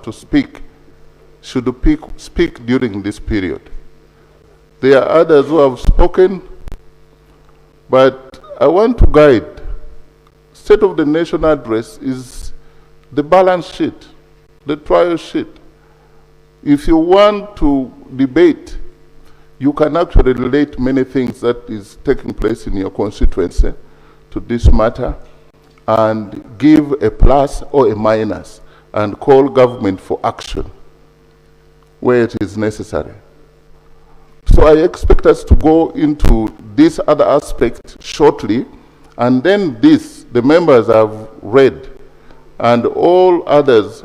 to speak should speak during this period. There are others who have spoken, but I want to guide. State of the Nation address is the balance sheet, the trial sheet. If you want to debate, you can actually relate many things that is taking place in your constituency to this matter and give a plus or a minus and call government for action where it is necessary. So I expect us to go into this other aspect shortly, and then this, the members have read, and all others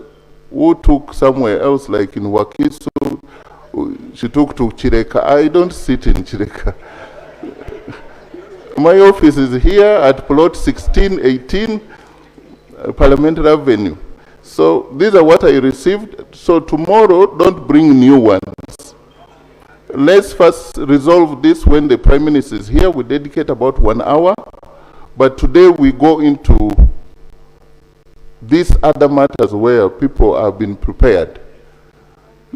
who took somewhere else, like in Wakiso, she took to Chireka. I don't sit in Chireka. My office is here at plot 1618, Parliamentary Avenue. So these are what I received. So tomorrow, don't bring new ones. Let's first resolve this when the Prime Minister is here. We dedicate about 1 hour. But today we go into these other matters where people have been prepared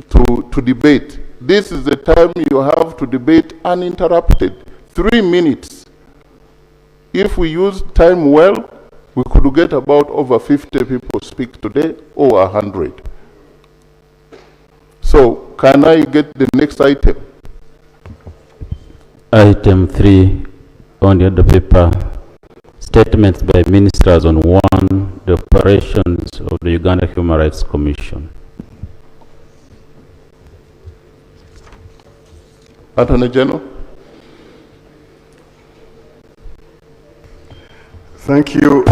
to debate. This is the time you have to debate uninterrupted. 3 minutes. If we use time well, we could get about over 50 people speak today or 100. So, can I get the next item? Item 3 on the other paper. Statements by ministers on 1, the operations of the Uganda Human Rights Commission. Attorney General. Thank you,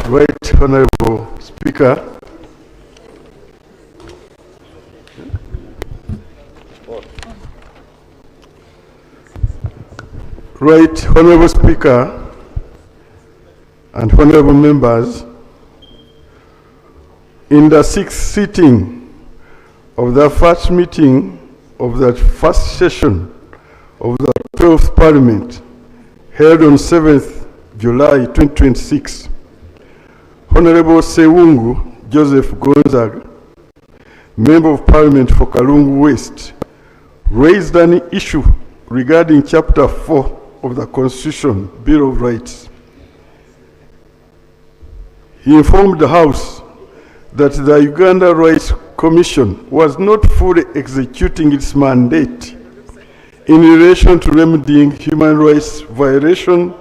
Right Honorable Speaker. Right Honorable Speaker and honorable members, in the 6th sitting of the first meeting of the first session of the 12th Parliament, held on 7th July 2026, Honorable Sewungu Joseph Gonzaga, Member of Parliament for Kalungu West, raised an issue regarding Chapter 4 of the Constitution, Bill of Rights. He informed the House that the Uganda Rights Commission was not fully executing its mandate in relation to remedying human rights violation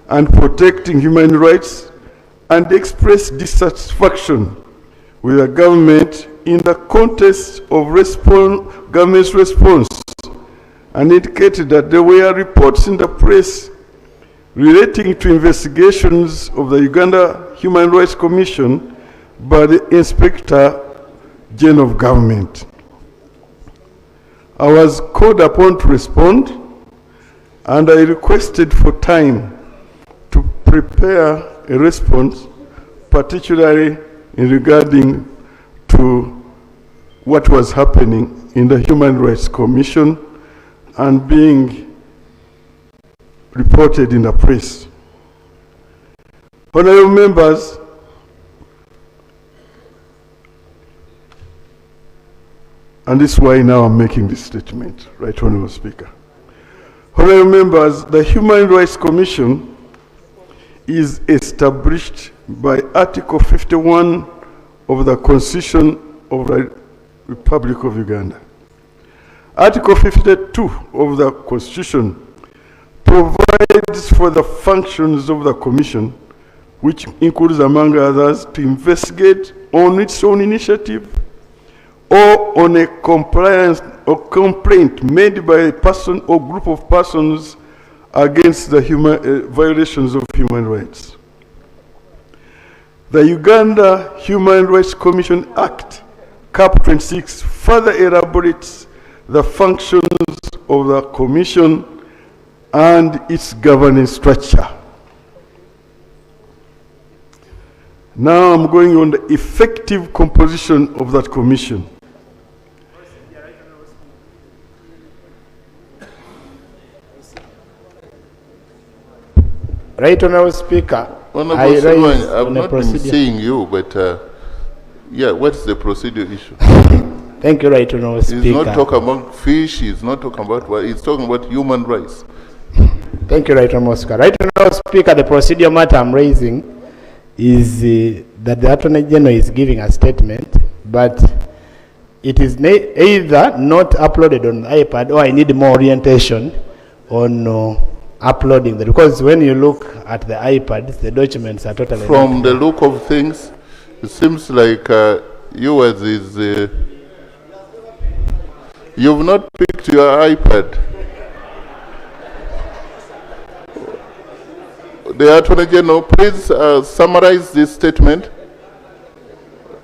and protecting human rights, and expressed dissatisfaction with the government in the context of government's response, and indicated that there were reports in the press relating to investigations of the Uganda Human Rights Commission by the Inspector General of Government. I was called upon to respond, and I requested for time to prepare a response, particularly in regarding to what was happening in the Human Rights Commission and being reported in the press. Honorable members, and this is why now I'm making this statement, Right Honorable Speaker. Honorable members, the Human Rights Commission is established by Article 51 of the Constitution of the Republic of Uganda. Article 52 of the Constitution provides for the functions of the Commission, which includes, among others, to investigate on its own initiative or on a compliance or complaint made by a person or group of persons against the violations of human rights. The Uganda Human Rights Commission Act, Cap 26, further elaborates the functions of the Commission and its governance structure. Now I'm going on the effective composition of that Commission. Right Honorable Speaker, Honorable Silvani, I've not been seeing you, but Yeah, what's the procedure issue? Thank you, Right Honourable Speaker. He's not talking about fish, he's not talking about what, he's talking about human rights. Thank you, Right Honourable Speaker. Right Honourable Speaker, the procedure matter I'm raising is that the Attorney General is giving a statement, but it is either not uploaded on the iPad or I need more orientation on uploading them, because when you look at the iPad, the documents are totally From the look of things, it seems like yours is, you've not picked your iPad. The Attorney General, please summarize this statement.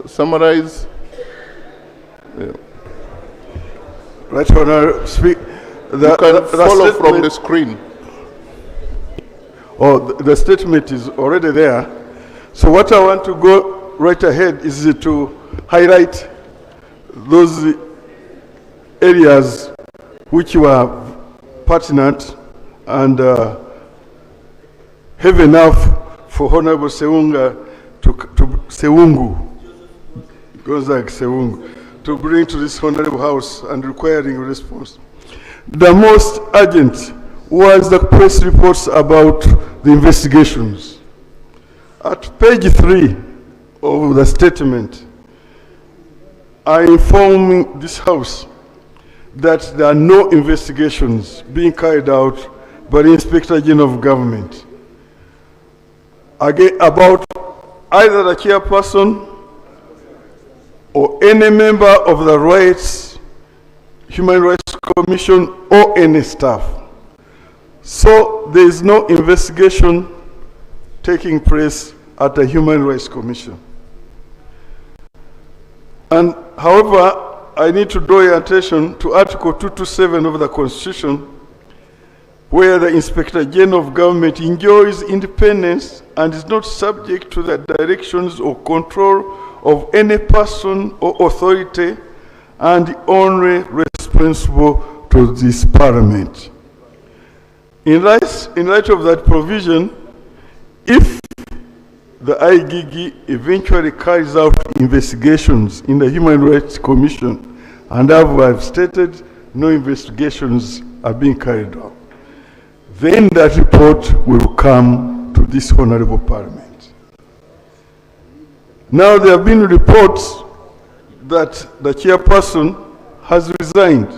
Summarize. Yeah. Right Honourable Speaker. You can follow from the screen. Oh, the statement is already there. So what I want to go right ahead is to highlight those areas which were pertinent and have enough for Honorable Seunga to bring to this Honorable House and requiring a response. The most urgent was the press reports about the investigations. At page 3 of the statement, I inform this House that there are no investigations being carried out by the Inspector General of Government again about either the chairperson or any member of the Human Rights Commission or any staff. So there is no investigation taking place at the Human Rights Commission. And however, I need to draw your attention to Article 227 of the Constitution, where the Inspector General of Government enjoys independence and is not subject to the directions or control of any person or authority, and only responsible to this Parliament. In light of that provision, if the IGG eventually carries out investigations in the Human Rights Commission, and as I've stated, no investigations are being carried out, then that report will come to this Honorable Parliament. Now there have been reports that the chairperson has resigned.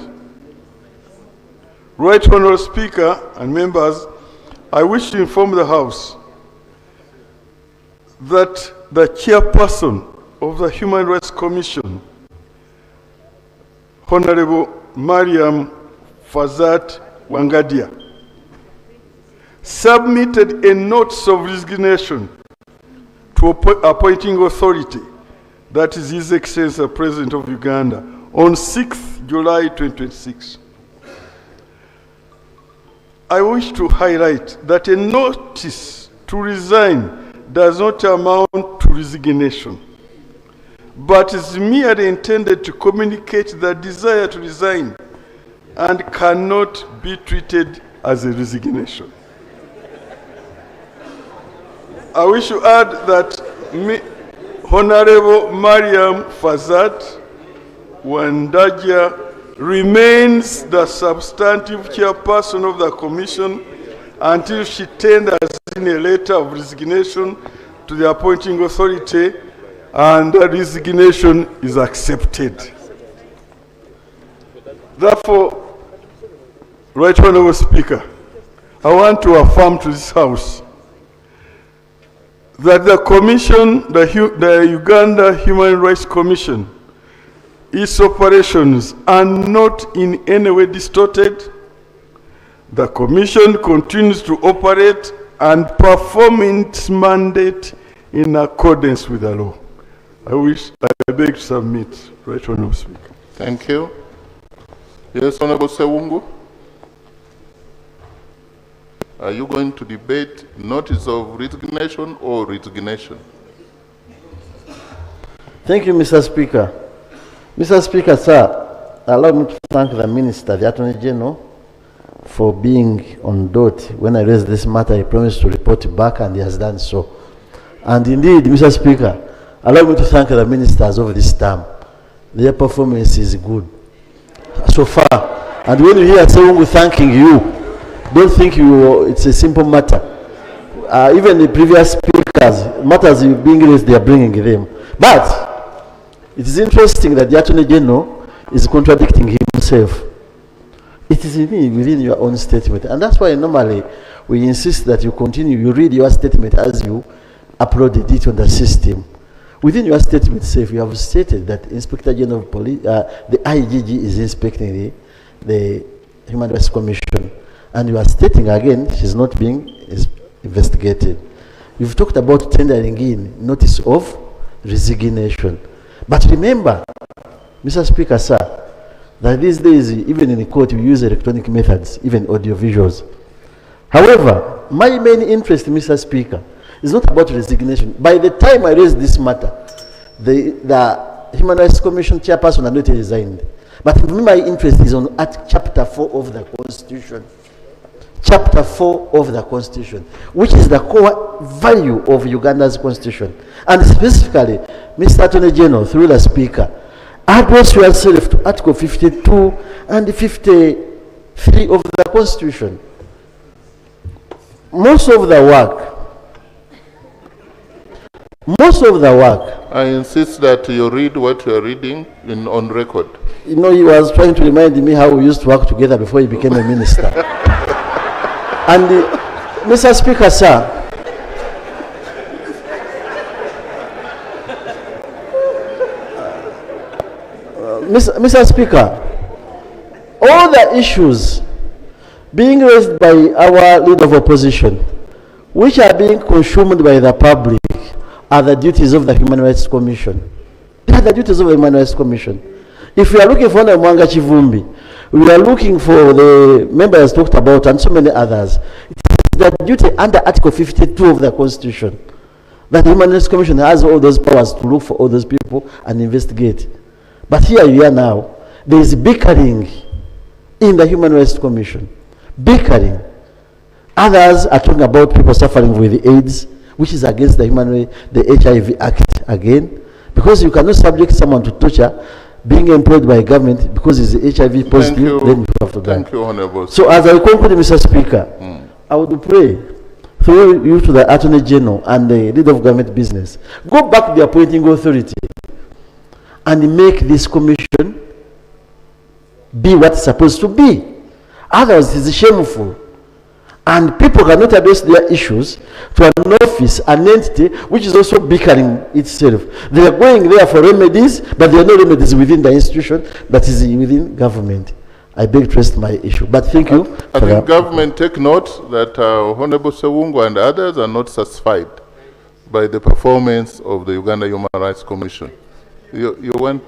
Right Honorable Speaker and members, I wish to inform the House that the chairperson of the Human Rights Commission, Honorable Mariam Fazat Wangadia, submitted a notice of resignation to appointing authority, that is His Excellency the President of Uganda, on 6th July 2026. I wish to highlight that a notice to resign does not amount to resignation, but is merely intended to communicate the desire to resign and cannot be treated as a resignation. I wish to add that Honorable Mariam Fazat Wandaja remains the substantive chairperson of the Commission until she tenders in a letter of resignation to the appointing authority and the resignation is accepted. Therefore, Right Honorable Speaker, I want to affirm to this House that the Commission, the Uganda Human Rights Commission, its operations are not in any way distorted. The Commission continues to operate and perform its mandate in accordance with the law. I beg to submit, Right Honorable Speaker. Thank you. Yes, Honorable Sewungu. Are you going to debate notice of resignation or resignation? Thank you, Mr. Speaker. Mr. Speaker, sir, allow me to thank the Minister, the Attorney General, for being on dot. When I raised this matter, he promised to report back, and he has done so. And indeed, Mr. Speaker, allow me to thank the ministers of this term. Their performance is good so far. And when you hear someone thanking you, don't think it's a simple matter. Even the previous speakers, matters being raised, they are bringing them. But it is interesting that the Attorney General is contradicting himself. It is within your own statement. And that's why normally we insist that you continue, you read your statement as you uploaded it on the system. Within your statement itself, you have stated that Inspector General of Police, the IGG is inspecting the Human Rights Commission. And you are stating again, she's not being investigated. You've talked about tendering in notice of resignation. But remember, Mr. Speaker, sir, that these days, even in the court, we use electronic methods, even audio visuals. However, my main interest, Mr. Speaker, is not about resignation. By the time I raised this matter, the Human Rights Commission chairperson had not resigned. But my interest is on Chapter 4 of the Constitution. Chapter 4 of the Constitution, which is the core value of Uganda's Constitution. And specifically, Mr. Attorney General, through the Speaker, address yourself to Article 52 and 53 of the Constitution. Most of the work. I insist that you read what you are reading on record. You know, he was trying to remind me how we used to work together before he became a minister. And Mr. Speaker, sir, Mr. Speaker, all the issues being raised by our leader of opposition, which are being consumed by the public, are the duties of the Human Rights Commission. They are the duties of the Human Rights Commission. If we are looking for Mwanga Chivumbi, we are looking for the members talked about and so many others. It is the duty under Article 52 of the Constitution that the Human Rights Commission has all those powers to look for all those people and investigate. But here you are now, there is bickering in the Human Rights Commission. Bickering. Others are talking about people suffering with AIDS, which is against the the HIV Act again, because you cannot subject someone to torture being employed by a government because he's HIV positive, then you have to die. Thank you, Honorable. So as I conclude, Mr. Speaker, I would pray through you to the Attorney General and the leader of government business, go back to the appointing authority and make this commission be what it's supposed to be. Otherwise, it's shameful. And people cannot address their issues to an office, an entity, which is also bickering itself. They are going there for remedies, but there are no remedies within the institution that is within government. I beg to rest my issue. But thank you. I think government take note that Honorable Sewungu and others are not satisfied by the performance of the Uganda Human Rights Commission. You want,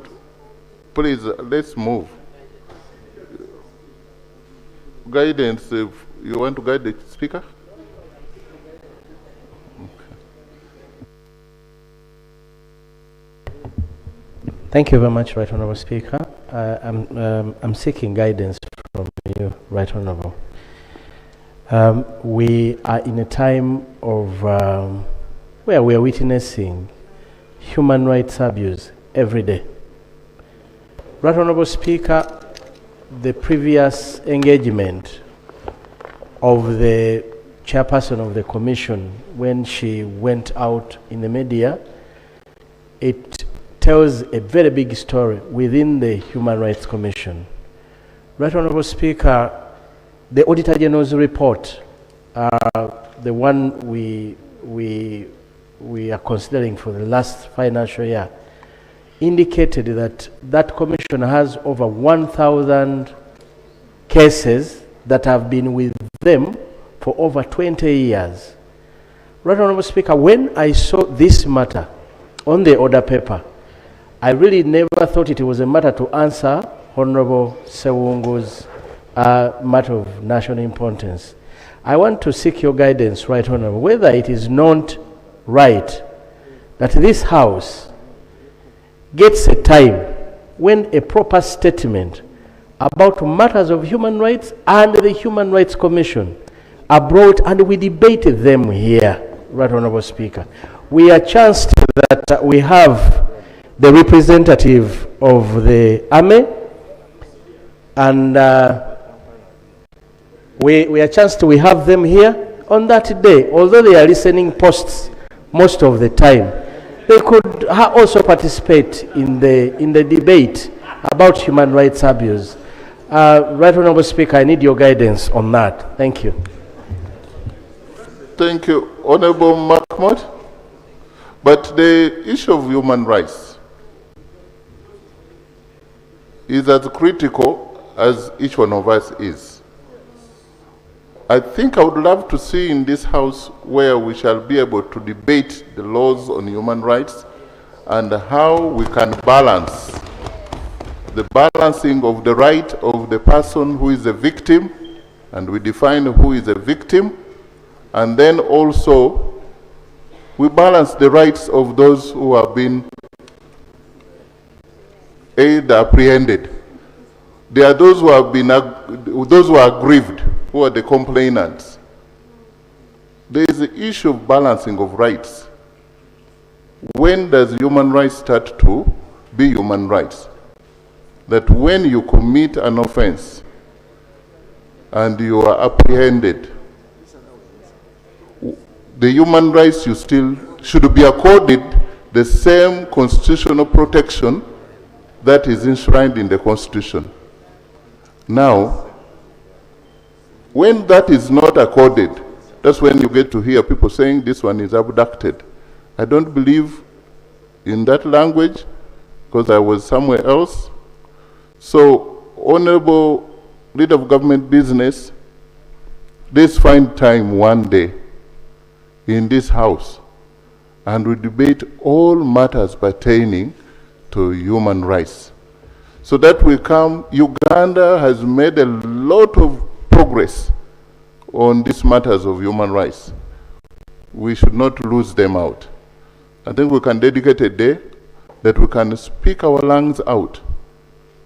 please, let's move. Guidance, if you want to guide the speaker? Thank you very much, Right Honourable Speaker. I'm seeking guidance from you, Right Honourable. We are in a time of where we are witnessing human rights abuse every day. Right Honourable Speaker, the previous engagement of the chairperson of the commission when she went out in the media, it tells a very big story within the Human Rights Commission. Right Honourable Speaker, the Auditor General's report, the one we are considering for the last financial year, indicated that that commission has over 1,000 cases that have been with them for over 20 years. Right Honourable Speaker, when I saw this matter on the order paper, I really never thought it was a matter to answer Honourable Sewungu's matter of national importance. I want to seek your guidance, Right Honourable, whether it is not right that this House gets a time when a proper statement about matters of human rights and the Human Rights Commission are brought and we debate them here, Right Honourable Speaker. We are chanced that we have the representative of the army, and we are chanced we have them here on that day. Although they are listening posts most of the time, they could also participate in the debate about human rights abuse. Right Honourable Speaker, I need your guidance on that. Thank you. Thank you, Honourable Mahmoud. But the issue of human rights is as critical as each one of us is. I think I would love to see in this House where we shall be able to debate the laws on human rights and how we can balance the balancing of the right of the person who is a victim, and we define who is a victim, and then also we balance the rights of those who have been apprehended. There are those who have been, those who are aggrieved, who are the complainants. There is the issue of balancing of rights. When does human rights start to be human rights? That when you commit an offense and you are apprehended, the human rights you still should be accorded the same constitutional protection that is enshrined in the Constitution. Now, when that is not accorded, that's when you get to hear people saying this one is abducted. I don't believe in that language because I was somewhere else. So, Honorable Leader of Government Business, let's find time one day in this House and we debate all matters pertaining to human rights. So that we come, Uganda has made a lot of progress on these matters of human rights. We should not lose them out. I think we can dedicate a day that we can speak our lungs out.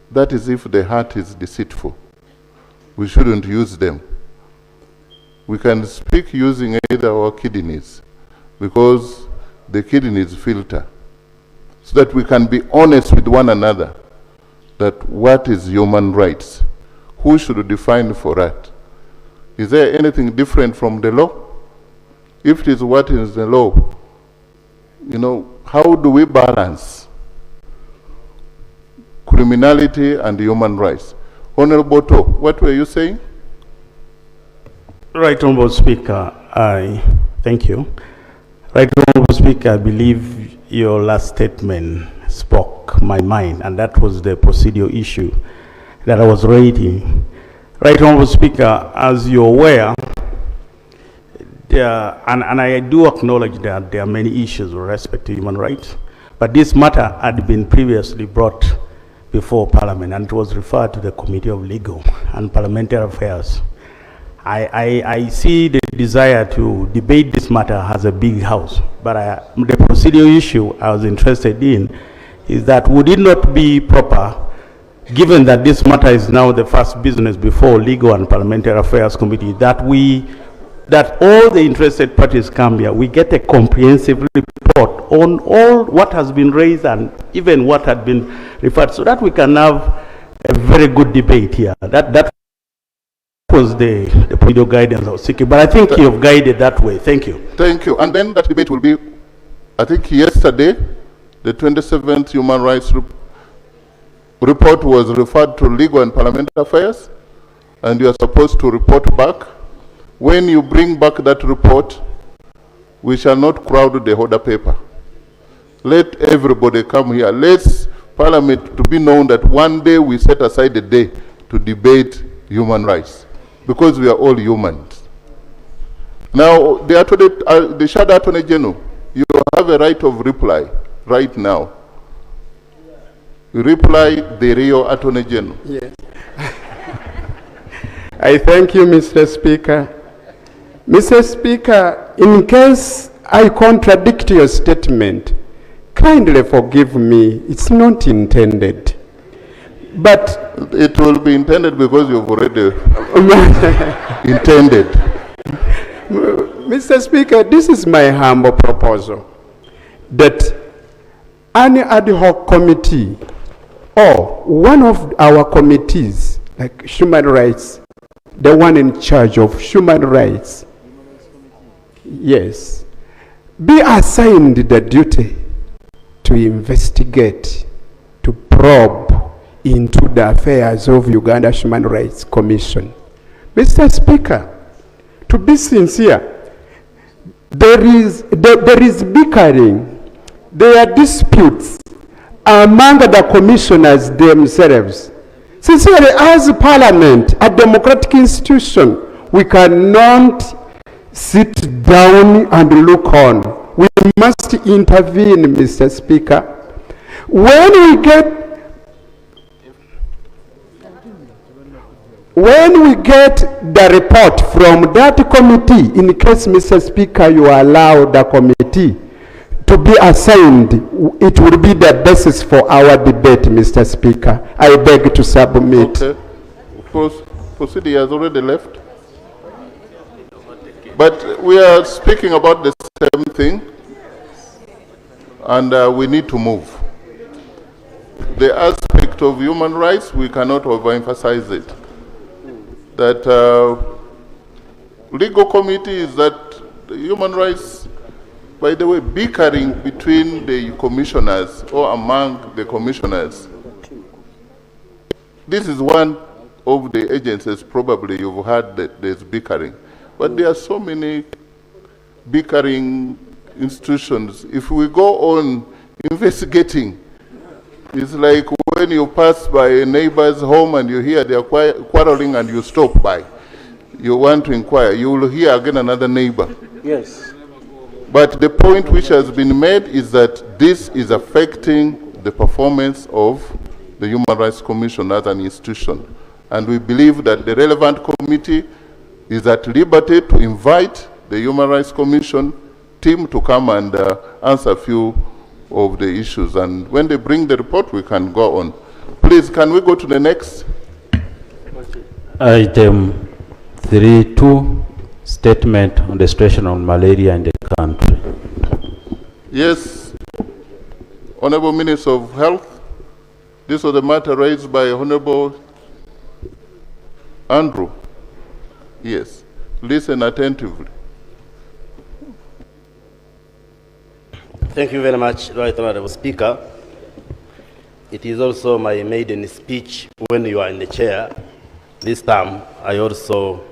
That is if the heart is deceitful. We shouldn't use them. We can speak using either our kidneys, because the kidneys filter, so that we can be honest with one another that what is human rights? Who should define for that? Is there anything different from the law? If it is what is the law, you know, how do we balance criminality and human rights? Honorable Boto, what were you saying? Right Honourable Speaker, thank you. Right Honourable Speaker, I believe your last statement spoke my mind, and that was the procedural issue that I was raising. Right Honourable Speaker, as you're aware, and I do acknowledge that there are many issues with respect to human rights, but this matter had been previously brought before Parliament, and it was referred to the Committee of Legal and Parliamentary Affairs. I see the desire to debate this matter as a big house, but the procedural issue I was interested in is that would it not be proper, given that this matter is now the first business before Legal and Parliamentary Affairs Committee, that all the interested parties come here, we get a comprehensive report on all what has been raised and even what had been referred, so that we can have a very good debate here. That was the procedural guidance I was seeking, but I think you have guided that way. Thank you. Thank you. And then that debate will be, I think yesterday, the 27th Human Rights report was referred to Legal and Parliamentary Affairs, and you are supposed to report back. When you bring back that report, we shall not crowd the order paper. Let everybody come here. Let's Parliament to be known that one day we set aside a day to debate human rights, because we are all humans. Now, the Shadow Attorney General, you have a right of reply right now. Reply the real Attorney General. Yes. I thank you, Mr. Speaker. Mr. Speaker, in case I contradict your statement, kindly forgive me. It's not intended. But it will be intended because you've already intended. Mr. Speaker, this is my humble proposal, that an ad hoc committee or one of our committees, like human rights, the one in charge of human rights, yes, be assigned the duty to investigate, to probe into the affairs of Uganda Human Rights Commission. Mr. Speaker, to be sincere, there is bickering, there are disputes among the commissioners themselves. Sincerely, as a parliament, a democratic institution, we cannot sit down and look on. We must intervene, Mr. Speaker. When we get the report from that committee, in case, Mr. Speaker, you allow the committee to be assigned, it will be the basis for our debate, Mr. Speaker. I beg to submit. Okay. Of course, Posidi has already left. But we are speaking about the same thing, and we need to move. The aspect of human rights, we cannot overemphasize it. That legal committee is that the human rights, by the way, bickering between the commissioners or among the commissioners. This is one of the agencies probably you've heard that there's bickering. But there are so many bickering institutions. If we go on investigating, it's like when you pass by a neighbor's home and you hear they're quarreling and you stop by. You want to inquire, you will hear again another neighbor. Yes. But the point which has been made is that this is affecting the performance of the Human Rights Commission as an institution. And we believe that the relevant committee is at liberty to invite the Human Rights Commission team to come and answer a few of the issues. And when they bring the report, we can go on. Please, can we go to the next? Item 3.2, statement on the situation on malaria in the country. Yes, Honorable Minister of Health, this was a matter raised by Honorable Andrew. Yes, listen attentively. Thank you very much, Right Honorable Speaker. It is also my maiden speech when you are in the chair. This time, I also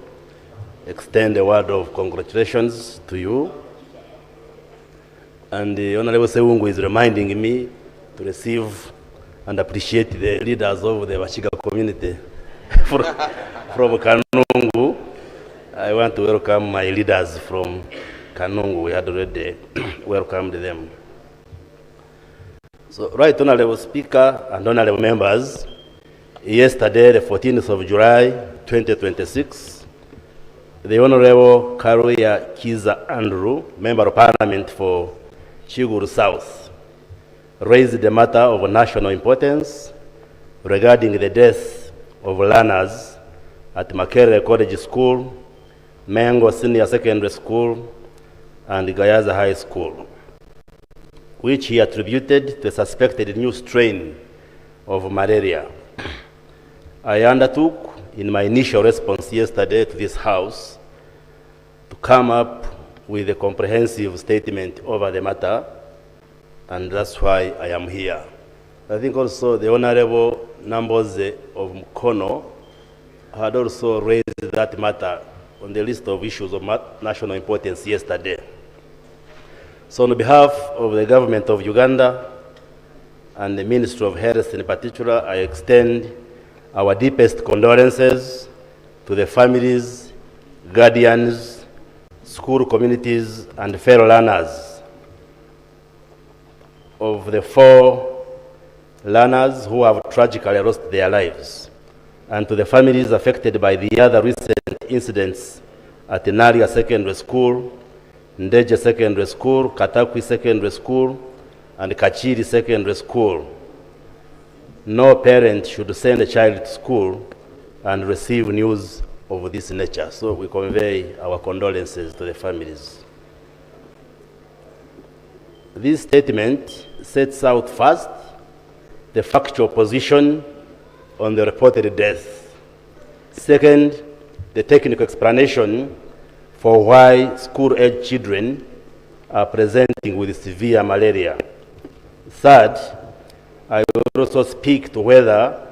extend a word of congratulations to you. And the Honorable Sewungu is reminding me to receive and appreciate the leaders of the Washiga community from Kanungu. I want to welcome my leaders from Kanungu. We had already welcomed them. So, Right Honorable Speaker and Honorable Members, yesterday, the 14th of July, 2026, the Honorable Karuya Kiza Andrew, Member of Parliament for Chiguru South, raised the matter of national importance regarding the death of learners at Makerere College School, Mengo Senior Secondary School, and Gayaza High School, which he attributed to a suspected new strain of malaria. I undertook in my initial response yesterday to this House to come up with a comprehensive statement over the matter, and that's why I am here. I think also the Honorable Namboze of Mukono had also raised that matter on the list of issues of national importance yesterday. So on behalf of the government of Uganda and the Ministry of Health in particular, I extend our deepest condolences to the families, guardians, school communities, and fellow learners of the 4 learners who have tragically lost their lives, and to the families affected by the other recent incidents at Naria Secondary School, Ndeje Secondary School, Katakwi Secondary School, and Kachiri Secondary School. No parent should send a child to school and receive news of this nature. So we convey our condolences to the families. This statement sets out first the factual position on the reported death. Second, the technical explanation for why school-age children are presenting with severe malaria. Third, I will also speak to whether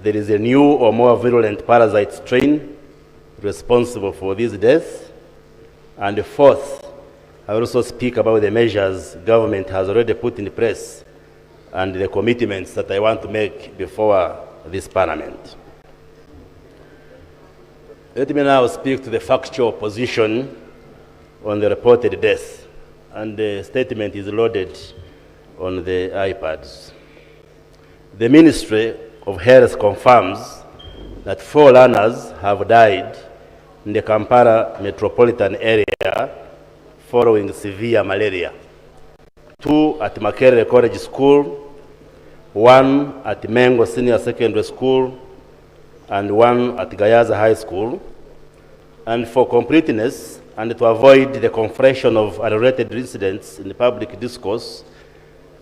there is a new or more virulent parasite strain responsible for these deaths. And fourth, I will also speak about the measures government has already put in place and the commitments that I want to make before this Parliament. Let me now speak to the factual position on the reported death, and the statement is loaded on the iPads. The Ministry of Health confirms that 4 learners have died in the Kampala metropolitan area following severe malaria. 2 at Makerere College School, 1 at Mengo Senior Secondary School, and 1 at Gayaza High School. And for completeness, and to avoid the conflation of unrelated incidents in the public discourse,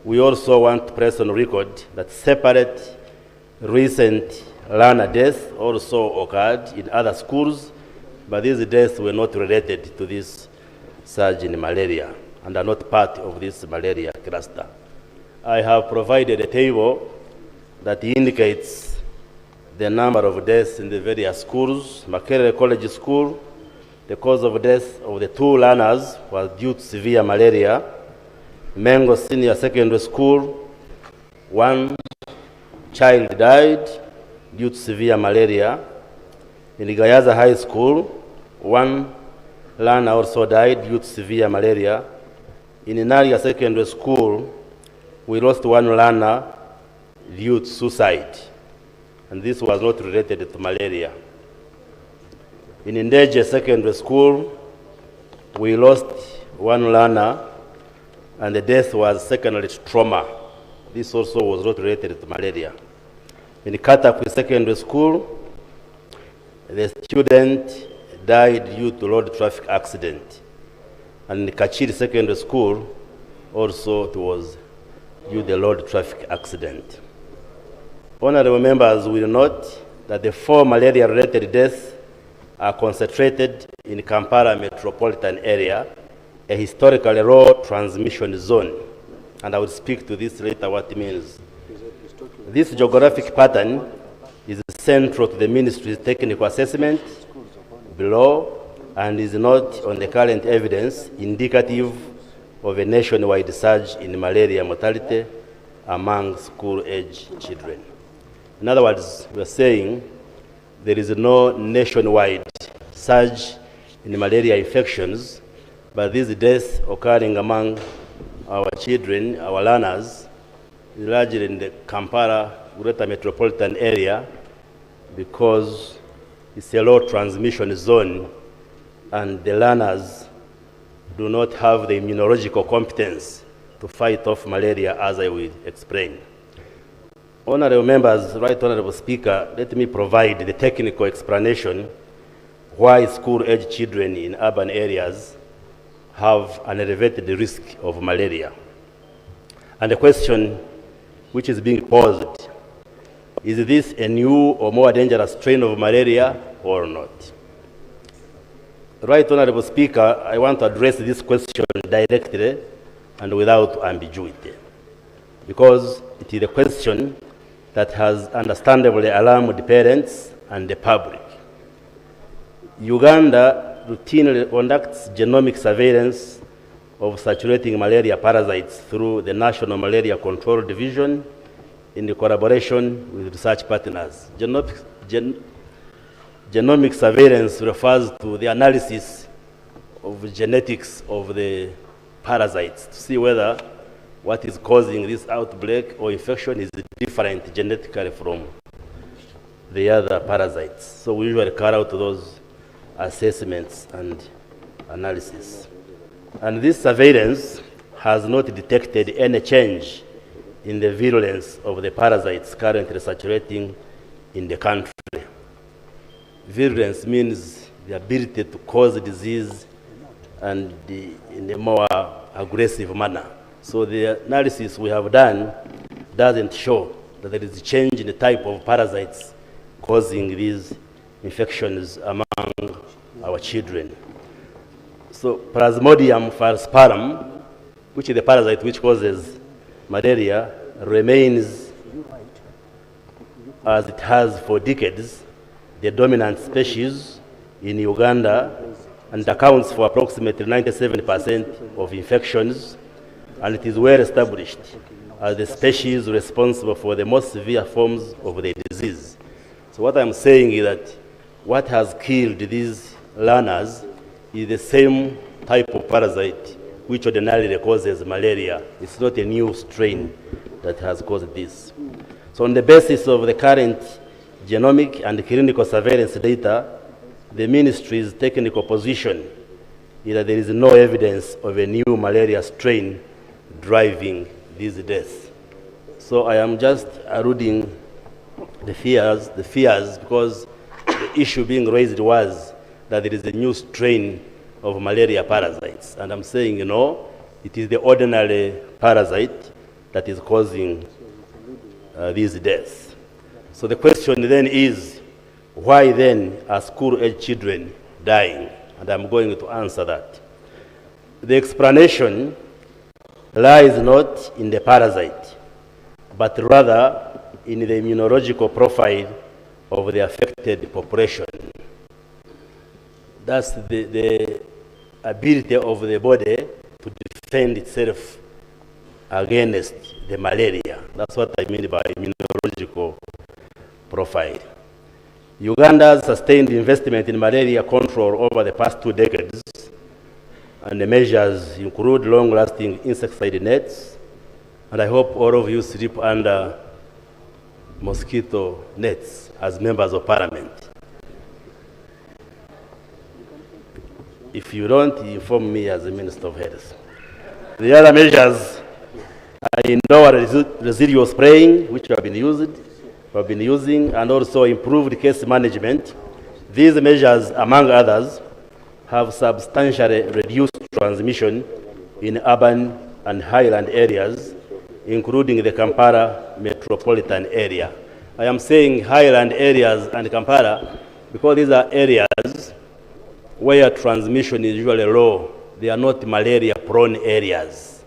we also want to press on record that separate recent learner deaths also occurred in other schools, but these deaths were not related to this surge in malaria and are not part of this malaria cluster. I have provided a table that indicates the number of deaths in the various schools. Makerere College School, the cause of death of the 2 learners was due to severe malaria. Mengo Senior Secondary School, 1 child died due to severe malaria. In Gayaza High School, 1 learner also died due to severe malaria. In Inaria Secondary School, we lost 1 learner due to suicide, and this was not related to malaria. In Ndeje Secondary School, we lost 1 learner, and the death was secondary to trauma. This also was not related to malaria. In Katakwi Secondary School, the student died due to road traffic accident. And in Kachiri Secondary School, also it was due to the road traffic accident. Honorable members will note that the 4 malaria-related deaths are concentrated in Kampala metropolitan area, a historically low transmission zone. And I will speak to this later what it means. This geographic pattern is central to the ministry's technical assessment below and is not on the current evidence indicative of a nationwide surge in malaria mortality among school-age children. In other words, we are saying there is no nationwide surge in malaria infections, but these deaths occurring among our children, our learners, largely in the Kampala greater metropolitan area, because it's a low transmission zone and the learners do not have the immunological competence to fight off malaria, as I will explain. Honorable members, Right Honorable Speaker, let me provide the technical explanation why school-age children in urban areas have an elevated risk of malaria. And the question which is being posed, is this a new or more dangerous strain of malaria or not? Right Honorable Speaker, I want to address this question directly and without ambiguity, because it is a question that has understandably alarmed the parents and the public. Uganda routinely conducts genomic surveillance of circulating malaria parasites through the National Malaria Control Division in collaboration with research partners. Genomic surveillance refers to the analysis of genetics of the parasites to see whether what is causing this outbreak or infection is different genetically from the other parasites. So we usually carry out those assessments and analysis. And this surveillance has not detected any change in the virulence of the parasites currently circulating in the country. Virulence means the ability to cause disease and in a more aggressive manner. So the analysis we have done doesn't show that there is a change in the type of parasites causing these infections among our children. So Plasmodium falciparum, which is the parasite which causes malaria, remains as it has for decades the dominant species in Uganda and accounts for approximately 97% of infections, and it is well established as the species responsible for the most severe forms of the disease. So what I'm saying is that what has killed these learners is the same type of parasite which ordinarily causes malaria. It's not a new strain that has caused this. So on the basis of the current genomic and clinical surveillance data, the ministry's technical position is that there is no evidence of a new malaria strain driving these deaths. So I am just alluding the fears, because the issue being raised was that there is a new strain of malaria parasites. And I'm saying, you know, it is the ordinary parasite that is causing these deaths. So the question then is, why then are school-age children dying? And I'm going to answer that. The explanation lies not in the parasite, but rather in the immunological profile of the affected population. That's the ability of the body to defend itself against the malaria. That's what I mean by immunological profile. Uganda's sustained investment in malaria control over the past 2 decades, and the measures include long-lasting insecticide nets, and I hope all of you sleep under mosquito nets as members of parliament. If you don't, inform me as the Minister of Health. The other measures are indoor residual spraying, which we have been using, and also improved case management. These measures, among others, have substantially reduced transmission in urban and highland areas, including the Kampala metropolitan area. I am saying highland areas and Kampala because these are areas where transmission is usually low. They are not malaria-prone areas.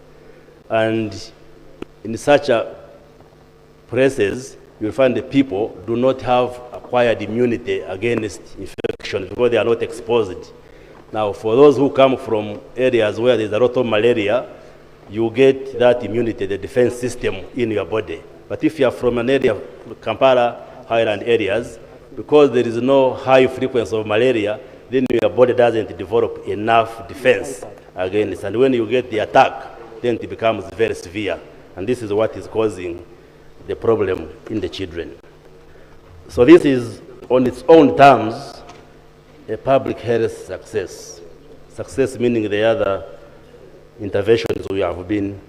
And in such places, you'll find the people do not have acquired immunity against infection because they are not exposed. Now, for those who come from areas where there's a lot of malaria, you get that immunity, the defense system in your body. But if you are from an area, Kampala, highland areas, because there is no high frequency of malaria, then your body doesn't develop enough defense against it. And when you get the attack, then it becomes very severe. And this is what is causing the problem in the children. So this is, on its own terms, a public health success. Success meaning the other interventions we have been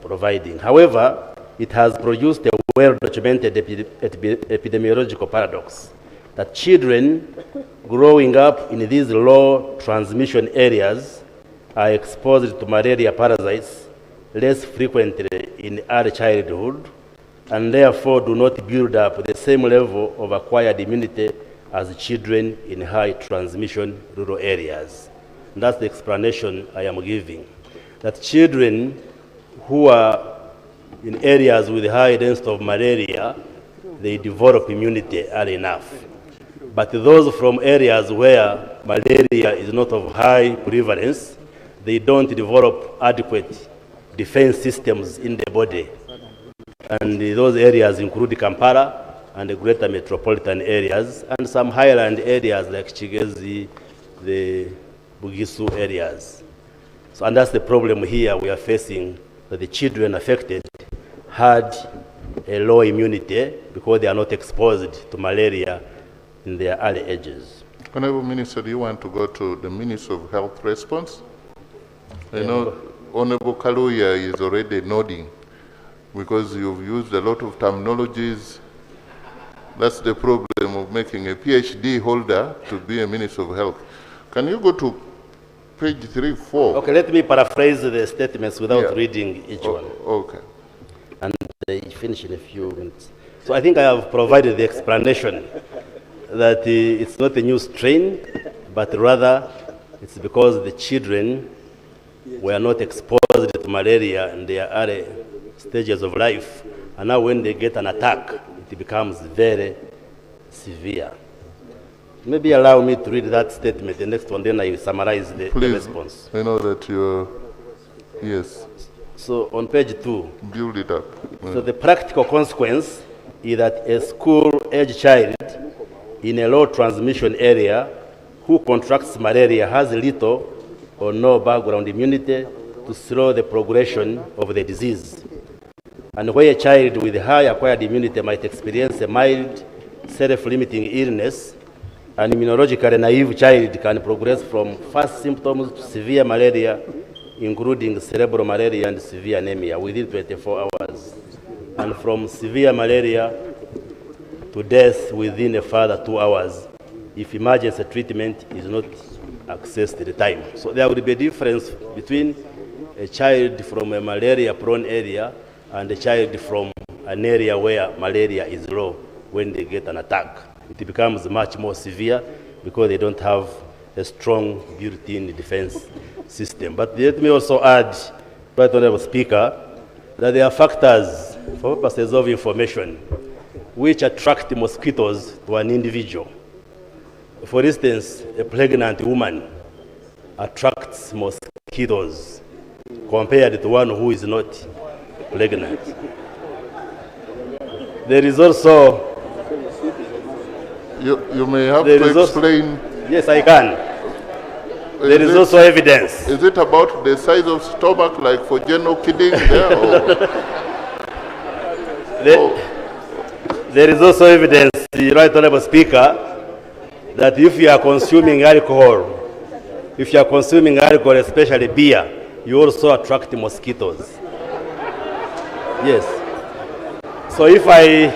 providing. However, it has produced a well-documented epidemiological paradox that children growing up in these low transmission areas are exposed to malaria parasites less frequently in early childhood and therefore do not build up the same level of acquired immunity as children in high transmission rural areas. And that's the explanation I am giving. That children who are in areas with high density of malaria, they develop immunity early enough. But those from areas where malaria is not of high prevalence, they don't develop adequate defense systems in the body. And those areas include Kampala and the greater metropolitan areas, and some highland areas like Chigezi, the Bugisu areas. So, and that's the problem here we are facing, that the children affected had a low immunity because they are not exposed to malaria in their early ages. Honorable Minister, do you want to go to the Minister of Health response? I know Honorable Kaluya is already nodding because you've used a lot of terminologies. That's the problem of making a PhD holder to be a Minister of Health. Can you go to page 3, 4. Okay, let me paraphrase the statements without Yeah. reading each one. Okay. And they finish in a few minutes. So I think I have provided the explanation that it's not a new strain, but rather it's because the children were not exposed to malaria in their early stages of life. And now when they get an attack, it becomes very severe. Maybe allow me to read that statement, the next one, then I summarize the Please, response. I know that you're, yes, So on page 2, build it up. so the practical consequence is that a school-age child in a low transmission area who contracts malaria has little or no background immunity to slow the progression of the disease. And where a child with high acquired immunity might experience a mild self-limiting illness, an immunologically naive child can progress from first symptoms to severe malaria, including cerebral malaria and severe anemia within 24 hours, and from severe malaria to death within a further 2 hours if emergency treatment is not accessed at the time. So there will be a difference between a child from a malaria-prone area and a child from an area where malaria is low when they get an attack. It becomes much more severe because they don't have a strong built-in defense system. But let me also add, Right Honorable Speaker, that there are factors for purposes of information which attract mosquitoes to an individual. For instance, a pregnant woman attracts mosquitoes compared to one who is not pregnant. There is also... You may have to explain. Yes, I can. There is also evidence. Is it about the size of stomach, like for general kidding there? There is also evidence, Right Honorable Speaker, that if you are consuming alcohol, especially beer, you also attract mosquitoes. Yes. So if I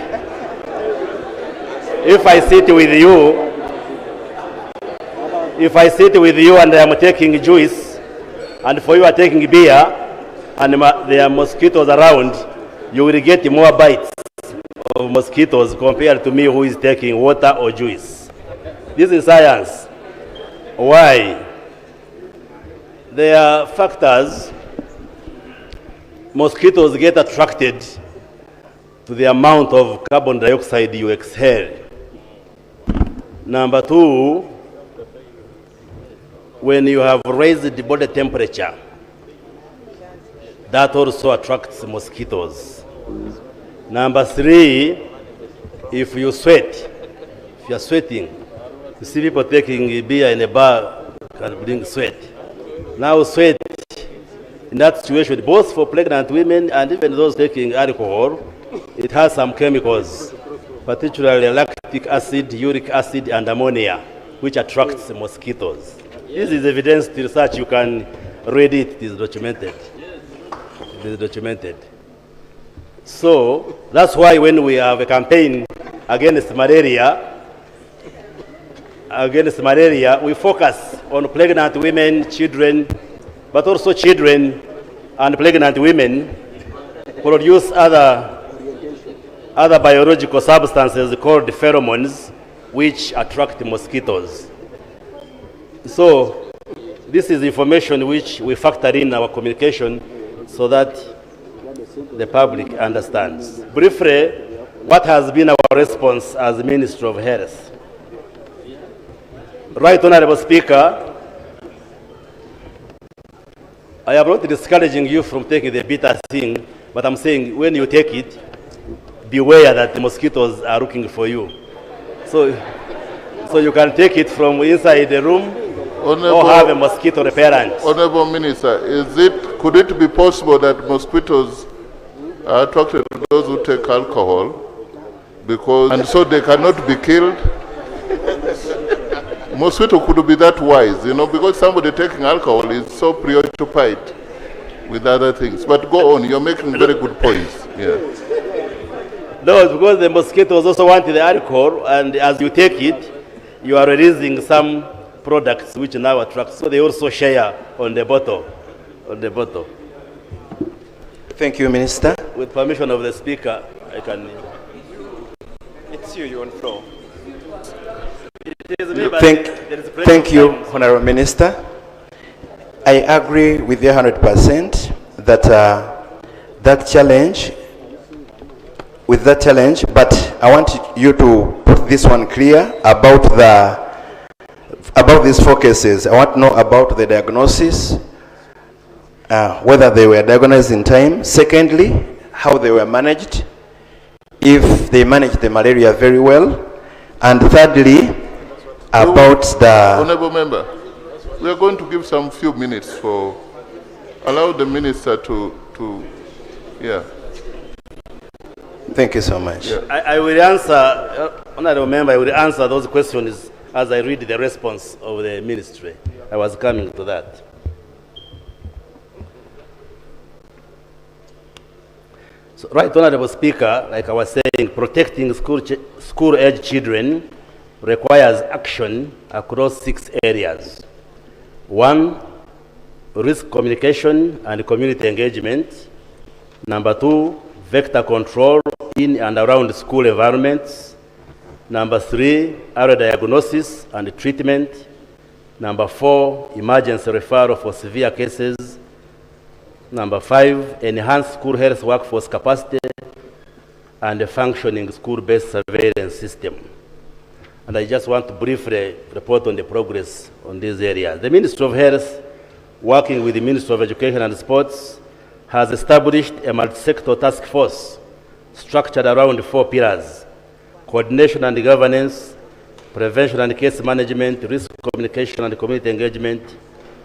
sit with you and I am taking juice, and for you are taking beer, and there are mosquitoes around, you will get more bites of mosquitoes compared to me who is taking water or juice. This is science. Why? There are factors. Mosquitoes get attracted to the amount of carbon dioxide you exhale. Number 2, when you have raised the body temperature, that also attracts mosquitoes. Number 3, if you sweat, if you are sweating, you see people taking beer in a bar can bring sweat. Now sweat, in that situation, both for pregnant women and even those taking alcohol, it has some chemicals, particularly lactic acid, uric acid, and ammonia, which attracts mosquitoes. This is evidence to research. You can read it. It is documented. It is documented. So that's why when we have a campaign against malaria, we focus on pregnant women, children, but also children and pregnant women produce other biological substances called pheromones, which attract mosquitoes. So this is information which we factor in our communication so that the public understands. Briefly, what has been our response as Minister of Health? Right Honorable Speaker, I am not discouraging you from taking the bitter thing, but I'm saying when you take it, beware that the mosquitoes are looking for you. So you can take it from inside the room or have a mosquito repellent. Honorable Minister, could it be possible that mosquitoes are attracted to those who take alcohol, and so they cannot be killed? Mosquito could be that wise, because somebody taking alcohol is so preoccupied with other things. But go on, you're making very good points. Yeah. No, it's because the mosquitoes also want the alcohol, and as you take it, you are releasing some products which now attract, so they also share on the bottle. Thank you, Minister. With permission of the Speaker, I can... It's you on floor. It is me, but there is plenty Thank of you, time. Honorable Minister. I agree with you 100% that with that challenge, but I want you to put this one clear about these 4 cases. I want to know about the diagnosis, whether they were diagnosed in time. Secondly, how they were managed, if they managed the malaria very well. And thirdly, about the... Honorable Member, we are going to give some few minutes for, allow the Minister to yeah. Thank you so much. Yeah. I will answer, Honorable Member, I will answer those questions as I read the response of the Ministry. I was coming to that. So, right, Honorable Speaker, like I was saying, protecting school-age children requires action across 6 areas. 1, risk communication and community engagement. Number 2, vector control in and around school environments. Number 3, early diagnosis and treatment. Number 4, emergency referral for severe cases. Number 5, enhanced school health workforce capacity and a functioning school-based surveillance system. And I just want to briefly report on the progress on these areas. The Ministry of Health, working with the Ministry of Education and Sports, has established a multi-sector task force structured around 4 pillars: coordination and governance, prevention and case management, risk communication and community engagement,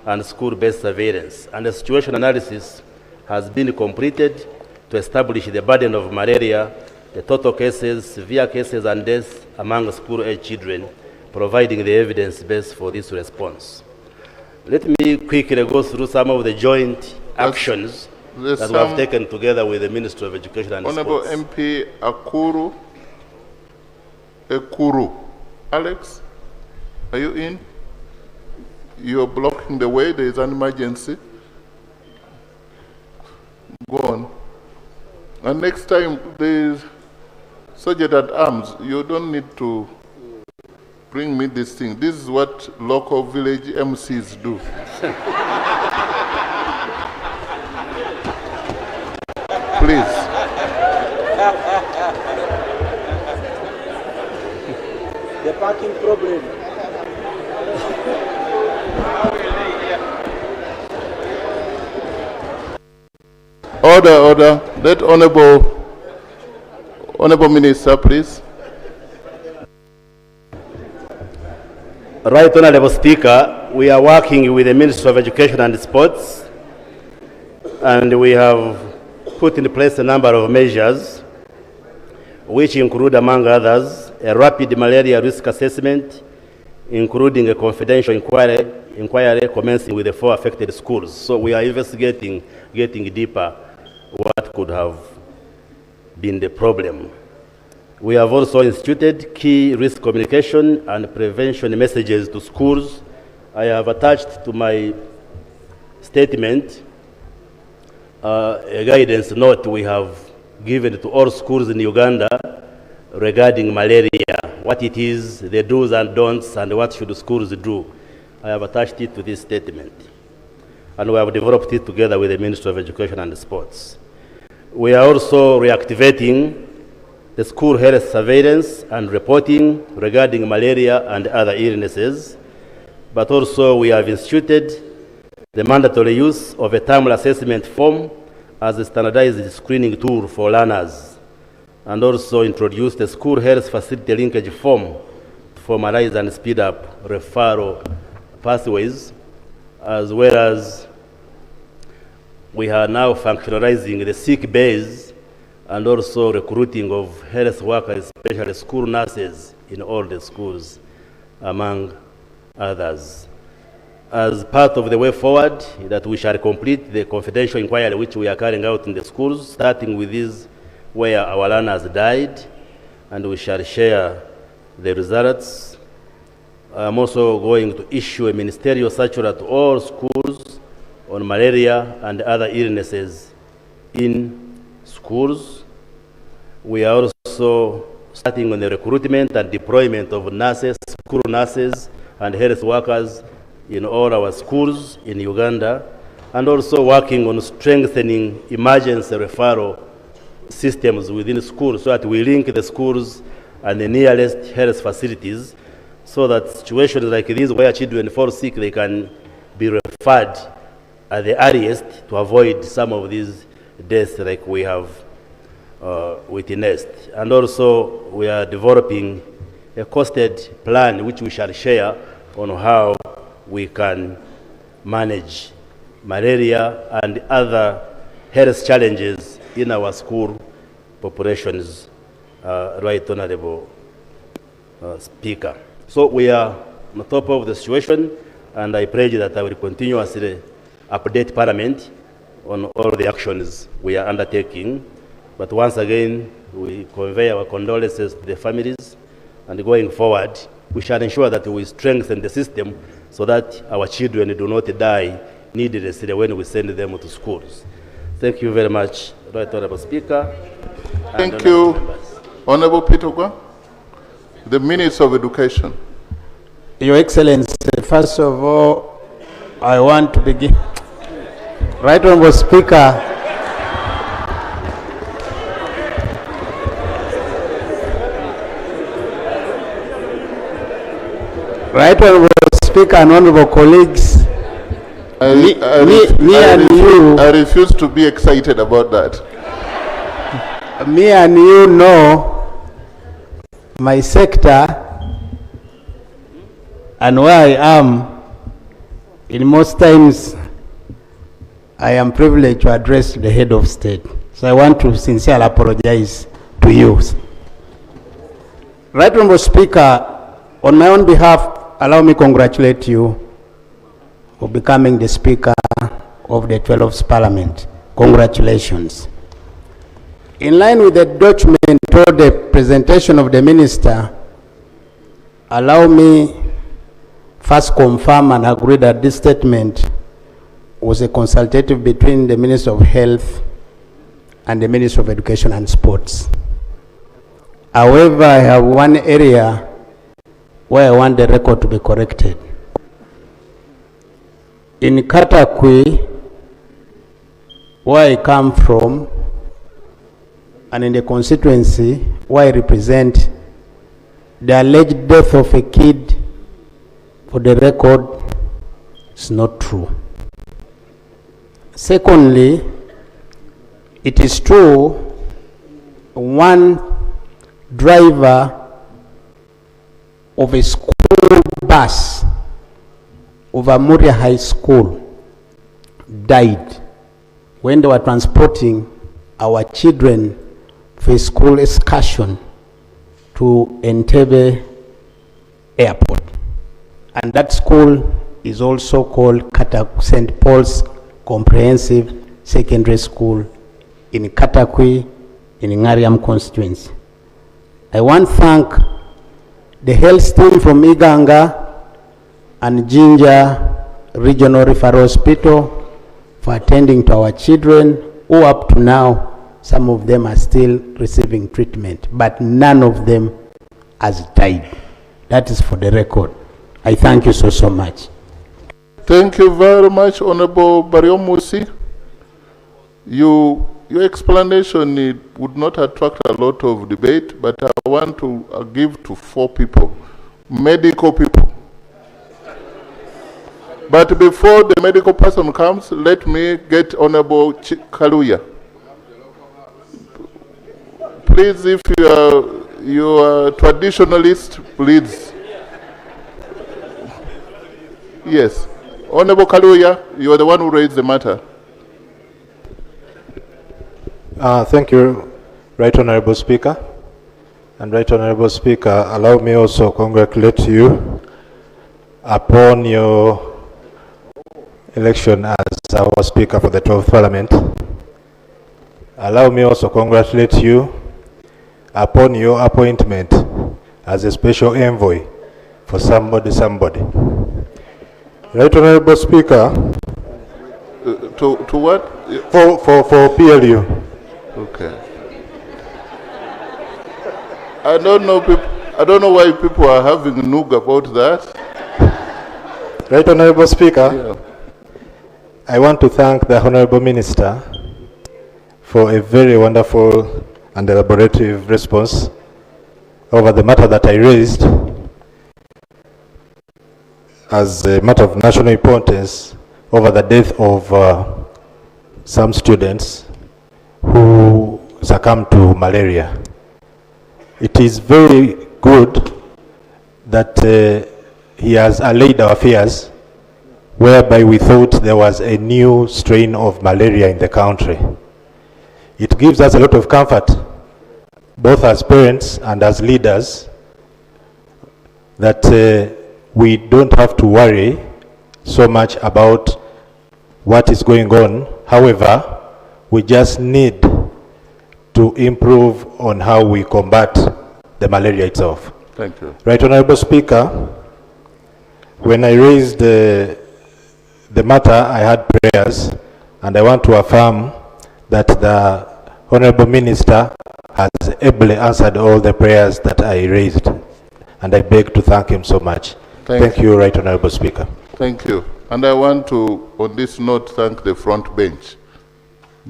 and school-based surveillance. And the situation analysis has been completed to establish the burden of malaria, the total cases, severe cases, and deaths among school-age children, providing the evidence base for this response. Let me quickly go through some of the joint actions that we have taken together with the Ministry of Education and Honorable Sports. MP Ekuru. Alex, are you in? You're blocking the way. There is an emergency. Go on. And next time there is Sergeant at Arms, you don't need to bring me this thing. This is what local village MCs do. Please. The parking problem. Order. Let Honorable Minister, please. Right, Honorable Speaker, we are working with the Ministry of Education and Sports, and we have put in place a number of measures, which include, among others, a rapid malaria risk assessment, including a confidential inquiry commencing with the 4 affected schools. So we are investigating, getting deeper, what could have been the problem. We have also instituted key risk communication and prevention messages to schools. I have attached to my statement a guidance note we have given to all schools in Uganda regarding malaria, what it is, the do's and don'ts, and what should schools do. I have attached it to this statement. And we have developed it together with the Ministry of Education and Sports. We are also reactivating the school health surveillance and reporting regarding malaria and other illnesses, but also we have instituted the mandatory use of a terminal assessment form as a standardized screening tool for learners, and also introduced the school health facility linkage form to formalize and speed up referral pathways, as well as we are now functionalizing the sick base and also recruiting of health workers, especially school nurses in all the schools, among others. As part of the way forward, that we shall complete the confidential inquiry which we are carrying out in the schools, starting with these where our learners died, and we shall share the results I'm also going to issue a ministerial circular to all schools on malaria and other illnesses in schools. We are also starting on the recruitment and deployment of nurses, school nurses, and health workers in all our schools in Uganda, and also working on strengthening emergency referral systems within schools so that we link the schools and the nearest health facilities so that situations like these where children fall sick, they can be referred at the earliest to avoid some of these deaths like we have witnessed. And also we are developing a costed plan which we shall share on how we can manage malaria and other health challenges in our school populations, Right Honorable Speaker. So we are on top of the situation, and I pledge that I will continuously update Parliament on all the actions we are undertaking. But once again, we convey our condolences to the families, and going forward, we shall ensure that we strengthen the system so that our children do not die needlessly when we send them to schools. Thank you very much, Right Honorable Speaker. Thank you, Honorable Pitogwa. The Minister of Education. Your Excellency, first of all, I want to begin. Right Honorable Speaker, Right Honorable Speaker and honorable colleagues, I refuse to be excited about that. Me and you know my sector and where I am. In most times, I am privileged to address the head of state. So I want to sincerely apologize to you. Right Honorable Speaker, on my own behalf, allow me to congratulate you for becoming the Speaker of the 12th Parliament. Congratulations. In line with the document or the presentation of the Minister, allow me first confirm and agree that this statement was a consultative between the Minister of Health and the Minister of Education and Sports. However, I have one area where I want the record to be corrected. In Katakwi, where I come from, and in the constituency where I represent, the alleged death of a kid, for the record, is not true. Secondly, it is true one driver of a school bus of Amuria High School died when they were transporting our children for a school excursion to Entebbe Airport. And that school is also called St. Paul's Comprehensive Secondary School in Katakwi, in Ngariam constituency. I want to thank the health team from Iganga and Jinja Regional Referral Hospital for attending to our children, who up to now, some of them are still receiving treatment, but none of them has died. That is for the record. I thank you so much. Thank you very much, Honorable Bariomusi. Your explanation would not attract a lot of debate, but I want to give to 4 people, medical people. But before the medical person comes, let me get Honorable Kaluya. Please, if you are traditionalist, please. Yes. Honorable Kaluya, you are the one who raised the matter. Thank you, Right Honorable Speaker. And Right Honorable Speaker, allow me also congratulate you upon your election as our Speaker for the 12th Parliament. Allow me also congratulate you upon your appointment as a special envoy for somebody. Right Honorable Speaker. To what? For PLU. Okay. I don't know why people are having noog about that. Right Honorable Speaker. Yeah. I want to thank the Honorable Minister for a very wonderful and elaborative response over the matter that I raised as a matter of national importance over the death of some students who succumbed to malaria. It is very good that he has allayed our fears, whereby we thought there was a new strain of malaria in the country. It gives us a lot of comfort, both as parents and as leaders, that we don't have to worry so much about what is going on. However, we just need to improve on how we combat the malaria itself. Thank you. Right Honorable Speaker, when I raised the matter, I had prayers, and I want to affirm that the Honorable Minister has ably answered all the prayers that I raised, and I beg to thank him so much. Thank you, Right Honorable Speaker. Thank you. And I want to, on this note, thank the front bench.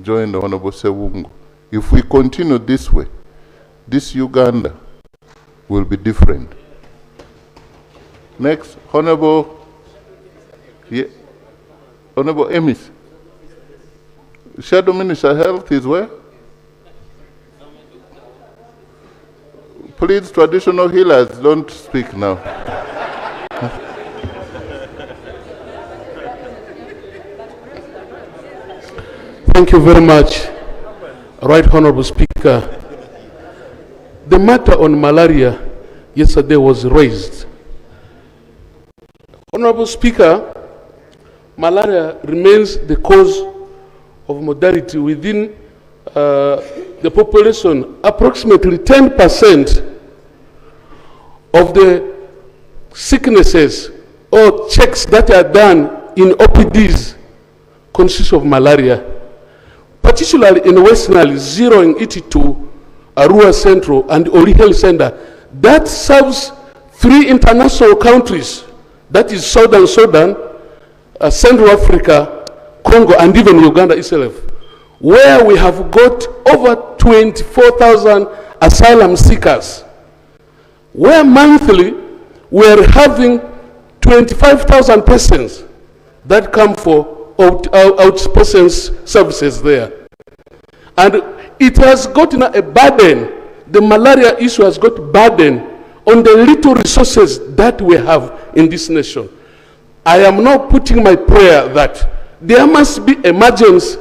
Join the Honorable Sewungu. If we continue this way, this Uganda will be different. Next, Honorable Emis. Shadow Minister Health is where? Please, traditional healers, don't speak now. Thank you very much, Right Honorable Speaker. The matter on malaria yesterday was raised. Honorable Speaker, malaria remains the cause of mortality within the population. Approximately 10% of the sicknesses or checks that are done in OPDs consist of malaria, particularly in Western Nile, zeroing it to Arua Central and Ori Health Center. That serves 3 international countries, that is Southern Sudan, Central Africa, Congo, and even Uganda itself, where we have got over 24,000 asylum seekers, where monthly we are having 25,000 persons that come for outpatient services there. And it has gotten a burden, the malaria issue has got burden on the little resources that we have in this nation. I am now putting my prayer that there must be emergency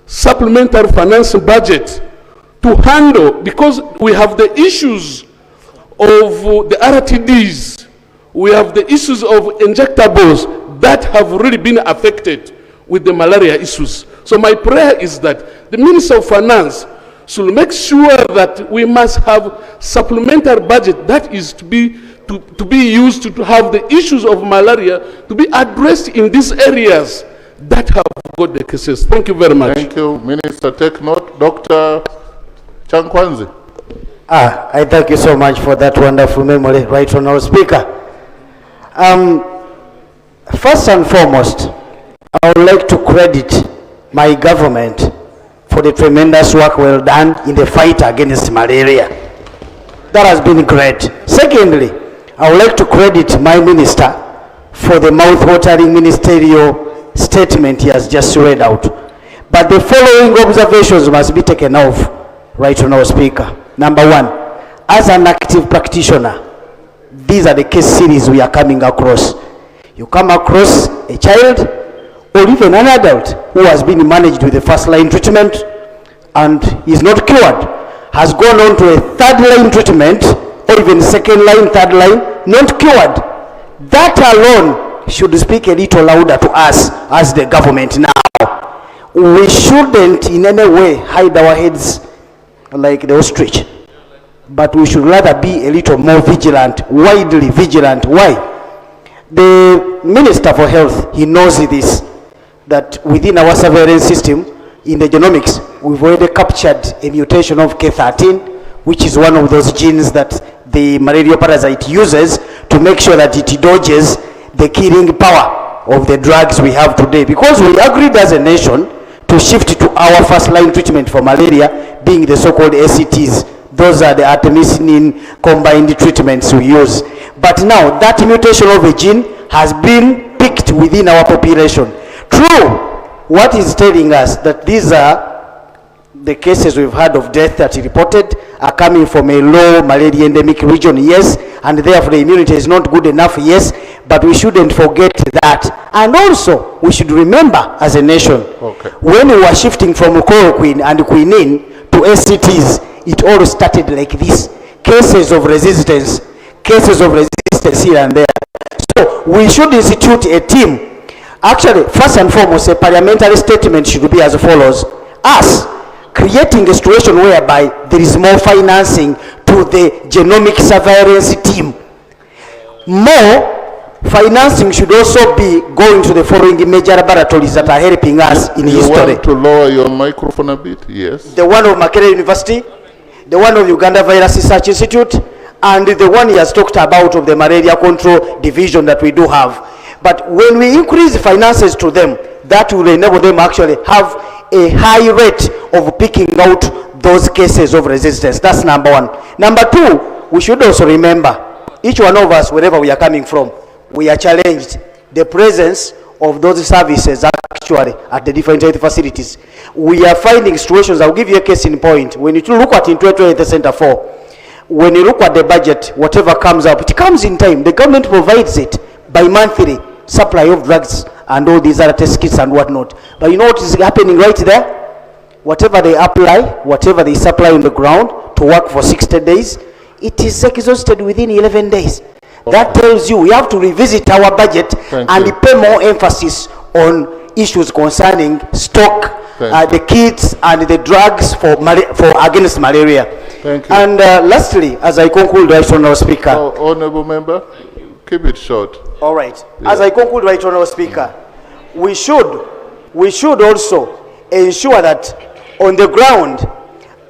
supplementary financing budget to handle, because we have the issues of the RTDs, we have the issues of injectables that have really been affected with the malaria issues. So my prayer is that the Minister of Finance should make sure that we must have supplementary budget that is to be used to have the issues of malaria to be addressed in these areas that have got the cases. Thank you very much. Thank you, Minister. Take note. Dr. Chankwanzi. I thank you so much for that wonderful memory, Right Honorable Speaker. First and foremost, I would like to credit my government for the tremendous work well done in the fight against malaria. That has been great. Secondly, I would like to credit my minister for the mouth-watering ministerial statement he has just read out. But the following observations must be taken off, Right Honorable Speaker. Number one, as an active practitioner, these are the case series we are coming across. You come across a child or even an adult who has been managed with the first line treatment and is not cured, has gone on to a third line treatment or even second line, third line, not cured. That alone should speak a little louder to us as the government now. We shouldn't in any way hide our heads like the ostrich. but we should rather be a little more vigilant, widely vigilant. Why? The Minister for Health, he knows this, that within our surveillance system, in the genomics, we've already captured a mutation of K13, which is one of those genes that the malaria parasite uses to make sure that it dodges the killing power of the drugs we have today. Because we agreed as a nation to shift to our first line treatment for malaria, being the so-called ACTs. Those are the artemisinin combined treatments we use. But now that mutation of a gene has been picked within our population. True, what is telling us that these are the cases we've had of death that he reported are coming from a low malaria endemic region, yes, and therefore the immunity is not good enough, yes, but we shouldn't forget that. And also, we should remember as a nation, when we were shifting from chloroquine and quinine to ACTs, it all started like this. Cases of resistance here and there. So we should institute a team. Actually, first and foremost, a parliamentary statement should be as follows. Us, creating a situation whereby there is more financing to the genomic surveillance team. More financing should also be going to the following major laboratories that are helping us in history. You want to lower your microphone a bit? Yes. The one of Makerere University, the one of Uganda Virus Research Institute, and the one he has talked about of the malaria control division that we do have. But when we increase finances to them, that will enable them actually have a high rate of picking out those cases of resistance. That's number one. Number two, we should also remember, each one of us, wherever we are coming from, we are challenged. The presence of those services actually at the different health facilities. We are finding situations, I'll give you a case in point. When you look at Intweto Health Center 4, when you look at the budget, whatever comes up, it comes in time. The government provides it by monthly supply of drugs and all these other test kits and whatnot. But you know what is happening right there? Whatever they apply, whatever they supply on the ground to work for 60 days, it is exhausted within 11 days. That tells you we have to revisit our budget and pay more emphasis on issues concerning stock, the kits and the drugs for against malaria. Thank you. And lastly, as I conclude, Right Honourable Speaker. Honourable Member, keep it short. All right. Yeah. As I conclude, Right Honourable Speaker, we should also ensure that on the ground,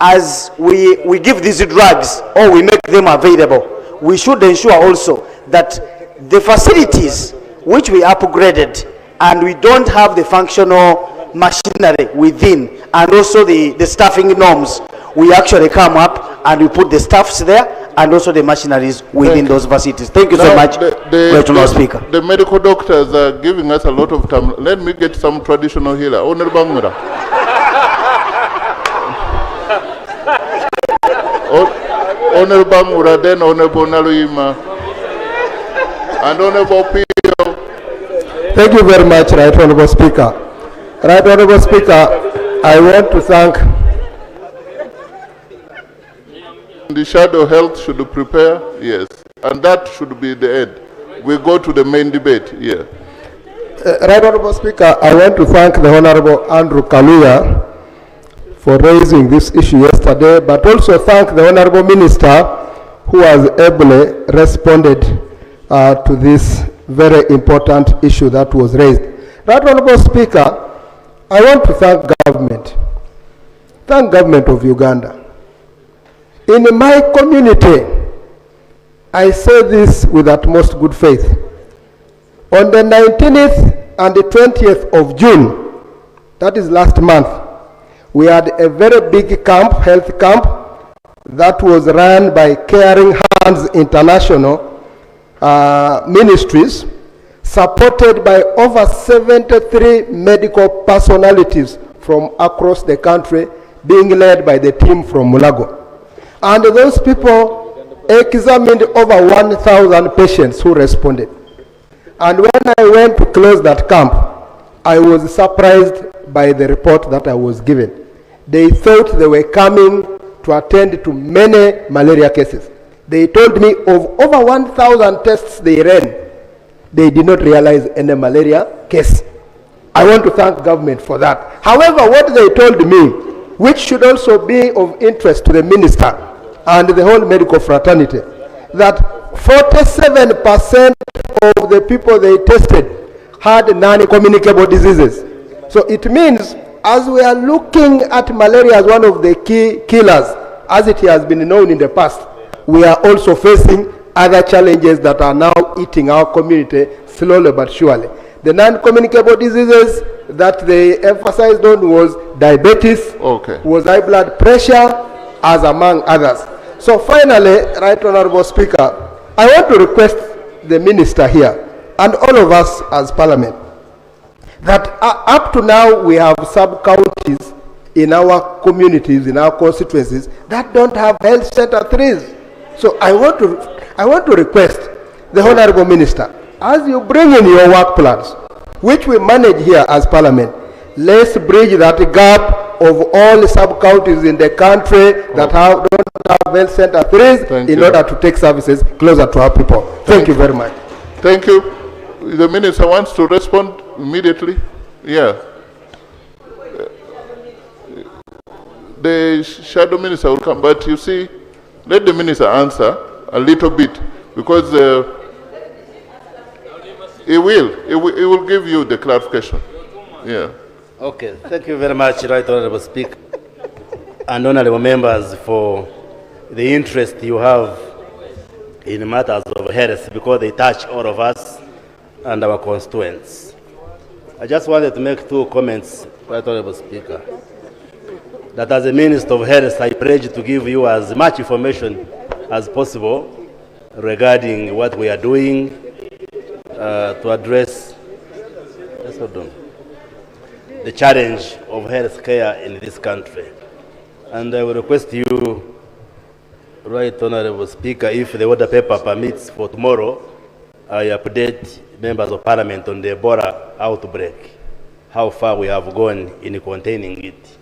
as we give these drugs or we make them available, we should ensure also that the facilities which we upgraded and we don't have the functional machinery within and also the staffing norms, we actually come up and we put the staffs there and also the machineries within those facilities. Thank you so much, Honourable Speaker. The medical doctors are giving us a lot of time. Let me get some traditional healer. Honourable Bangura. Honourable Bangura, then Honourable Naluima, and Honourable Pio. Thank you very much, Right Honourable Speaker. Right Honourable Speaker, I want to thank the shadow health should prepare, yes, and that should be the end. We go to the main debate, yeah. Right Honourable Speaker, I want to thank the Honourable Andrew Kaluya for raising this issue yesterday, but also thank the Honourable Minister who has ably responded to this very important issue that was raised. Right Honourable Speaker, I want to thank government of Uganda. In my community, I say this with utmost good faith. On the 19th and the 20th of June, that is last month, we had a very big camp, health camp, that was run by Caring Hands International Ministries, supported by over 73 medical personalities from across the country, being led by the team from Mulago. And those people examined over 1,000 patients who responded. And when I went to close that camp, I was surprised by the report that I was given. They thought they were coming to attend to many malaria cases. They told me of over 1,000 tests they ran, they did not realize any malaria case. I want to thank government for that. However, what they told me, which should also be of interest to the minister and the whole medical fraternity, that 47% of the people they tested had non-communicable diseases. So it means, as we are looking at malaria as one of the key killers, as it has been known in the past, we are also facing other challenges that are now eating our community slowly but surely. The non-communicable diseases that they emphasized on was diabetes, was high blood pressure, as among others. So finally, Right Honorable Speaker, I want to request the Minister here and all of us as Parliament that up to now we have sub-counties in our communities, in our constituencies, that don't have health center 3s. So I want to request the Honorable Minister, as you bring in your work plans, which we manage here as Parliament, let's bridge that gap of all sub-counties in the country that don't have health center 3s in order to take services closer to our people. Thank you very much. Thank you. The Minister wants to respond immediately. Yeah. The Shadow Minister will come, but you see, let the Minister answer a little bit, because he will give you the clarification. Yeah. Okay, thank you very much, Right Honorable Speaker, and honorable members, for the interest you have in matters of health, because they touch all of us and our constituents. I just wanted to make 2 comments, Right Honorable Speaker. That as a Minister of Health, I pledge to give you as much information as possible regarding what we are doing to address the challenge of health care in this country. And I will request you, Right Honorable Speaker, if the order paper permits, for tomorrow, I update members of Parliament on the Ebola outbreak, how far we have gone in containing it.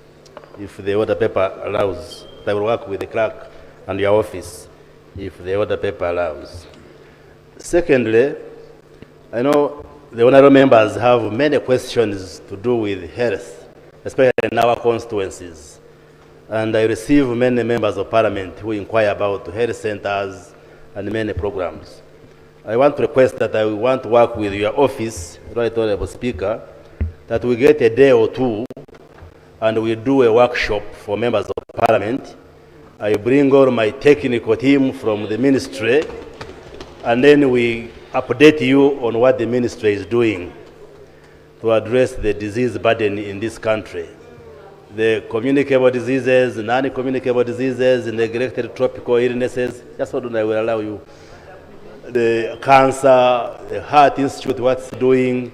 If the order paper allows, I will work with the clerk and your office if the order paper allows. Secondly, I know the honorable members have many questions to do with health, especially in our constituencies. And I receive many members of Parliament who inquire about health centers and many programs. I want to request that I want to work with your office, Right Honorable Speaker, that we get a day or 2 and we do a workshop for members of Parliament. I bring all my technical team from the ministry, and then we update you on what the ministry is doing to address the disease burden in this country. The communicable diseases, non-communicable diseases, neglected tropical illnesses, just what I will allow you. The cancer, the Heart Institute, what's doing,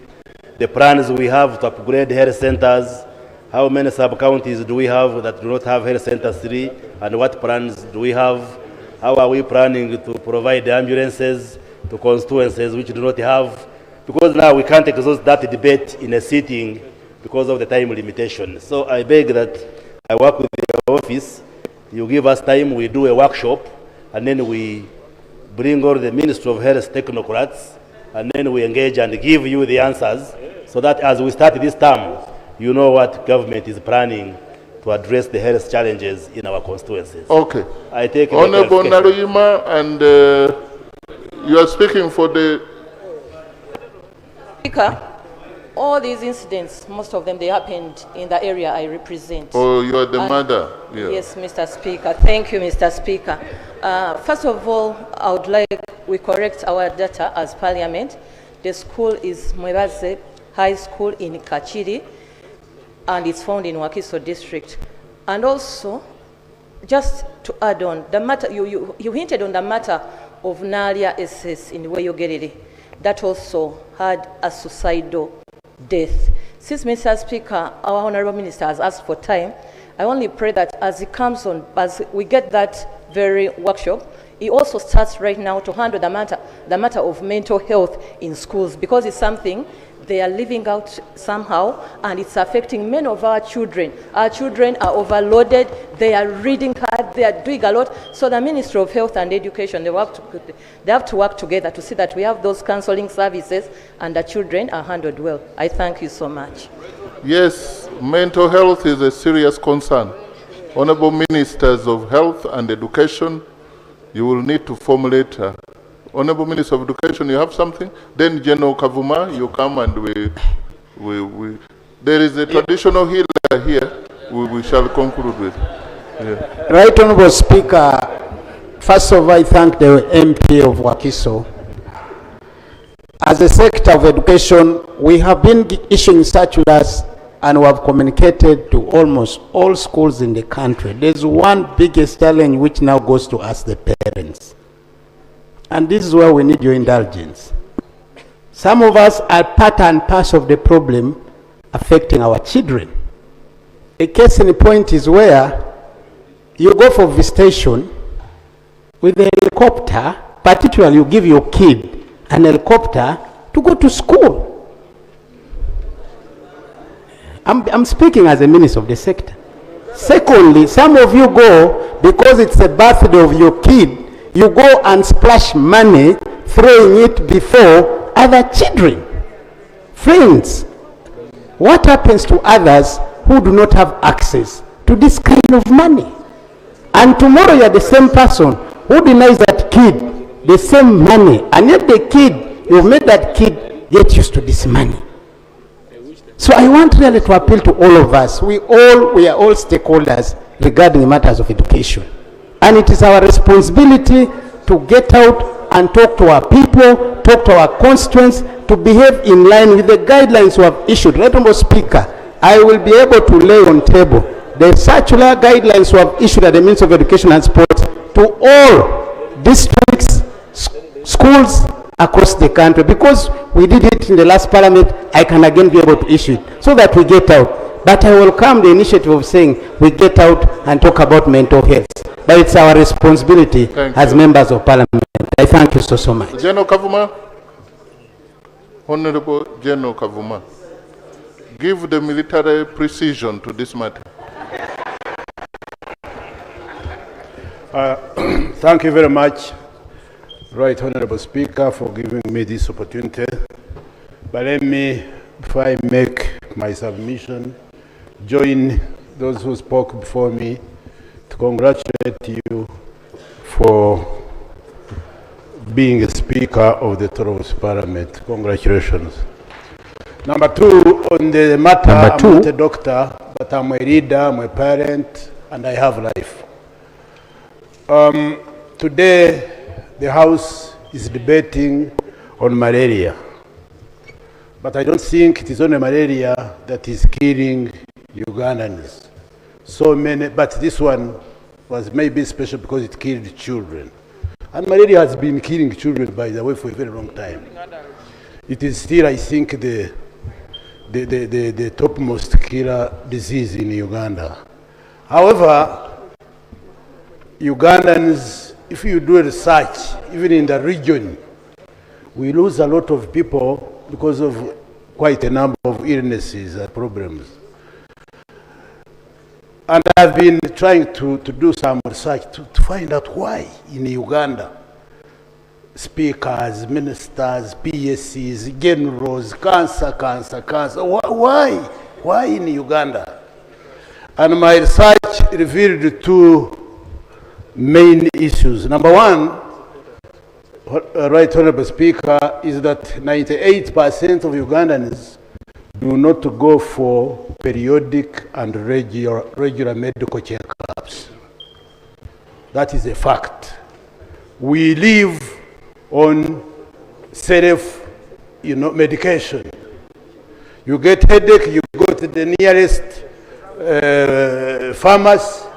the plans we have to upgrade health centers. How many sub-counties do we have that do not have health center 3, and what plans do we have? How are we planning to provide ambulances to constituencies which do not have? Because now we can't exhaust that debate in a sitting because of the time limitation. So I beg that I work with your office, you give us time, we do a workshop, and then we bring all the Ministry of Health technocrats, and then we engage and give you the answers, so that as we start this term, you know what government is planning to address the health challenges in our constituencies. Okay. I take Honorable Naruyima, and you are speaking for the Speaker. All these incidents, most of them, they happened in the area I represent. Oh, you are the mother. Yeah. Yes, Mr. Speaker. Thank you, Mr. Speaker. First of all, I would like we correct our data as Parliament. The school is Mwebaze High School in Kachiri, and it's found in Wakiso District. And also, just to add on, the matter, you hinted on the matter of Nalia SS in Weyogerere. That also had a suicidal death. Since, Mr. Speaker, our Honorable Minister has asked for time, I only pray that as it comes on, as we get that very workshop, he also starts right now to handle the matter of mental health in schools, because it's something they are living out somehow, and it's affecting many of our children. Our children are overloaded, they are reading hard, they are doing a lot. So the Ministry of Health and Education, they have to work together to see that we have those counseling services and the children are handled well. I thank you so much. Yes, mental health is a serious concern. Honorable Ministers of Health and Education, you will need to formulate. Honorable Minister of Education, you have something? Then General Kavuma, you come and there is a traditional healer here. We shall conclude with. Yeah. Right Honorable Speaker, first of all, I thank the MP of Wakiso. As a sector of education, we have been issuing circulars and we have communicated to almost all schools in the country. There's one biggest challenge which now goes to us, the parents. And this is where we need your indulgence. Some of us are part and parcel of the problem affecting our children. A case in point is where you go for visitation with a helicopter, particularly you give your kid an helicopter to go to school. I'm speaking as a minister of the sector. Secondly, some of you go, because it's the birthday of your kid, you go and splash money, throwing it before other children. Friends, what happens to others who do not have access to this kind of money? And tomorrow you are the same person who denies that kid the same money, and yet the kid, you've made that kid get used to this money. So I want really to appeal to all of us. We are all stakeholders regarding matters of education. And it is our responsibility to get out and talk to our people, talk to our constituents, to behave in line with the guidelines we have issued. Right, Honorable Speaker, I will be able to lay on table the circular guidelines we have issued at the Ministry of Education and Sports to all districts, schools across the country. Because we did it in the last parliament, I can again be able to issue it so that we get out. But I welcome the initiative of saying we get out and talk about mental health. But it's our responsibility as members of parliament. I thank you so much. General Kavuma, Honorable General Kavuma, give the military precision to this matter. Thank you very much, Right Honorable Speaker, for giving me this opportunity. But let me, before I make my submission, join those who spoke before me to congratulate you for being a Speaker of the Toronto Parliament. Congratulations. Number two, on the matter, I'm not a doctor, but I'm a reader, I'm a parent, and I have life. Today, the House is debating on malaria. But I don't think it is only malaria that is killing Ugandans. So many, but this one was maybe special because it killed children. And malaria has been killing children, by the way, for a very long time. It is still, I think, the topmost killer disease in Uganda. However, Ugandans, if you do research, even in the region, we lose a lot of people because of quite a number of illnesses and problems. And I've been trying to do some research to find out why in Uganda, speakers, ministers, PSCs, generals, cancer, why in Uganda? And my research revealed two main issues. Number one, Right Honorable Speaker, is that 98% of Ugandans do not go for periodic and regular medical checkups. That is a fact. We live on self, medication. You get headache, you go to the nearest pharmacy.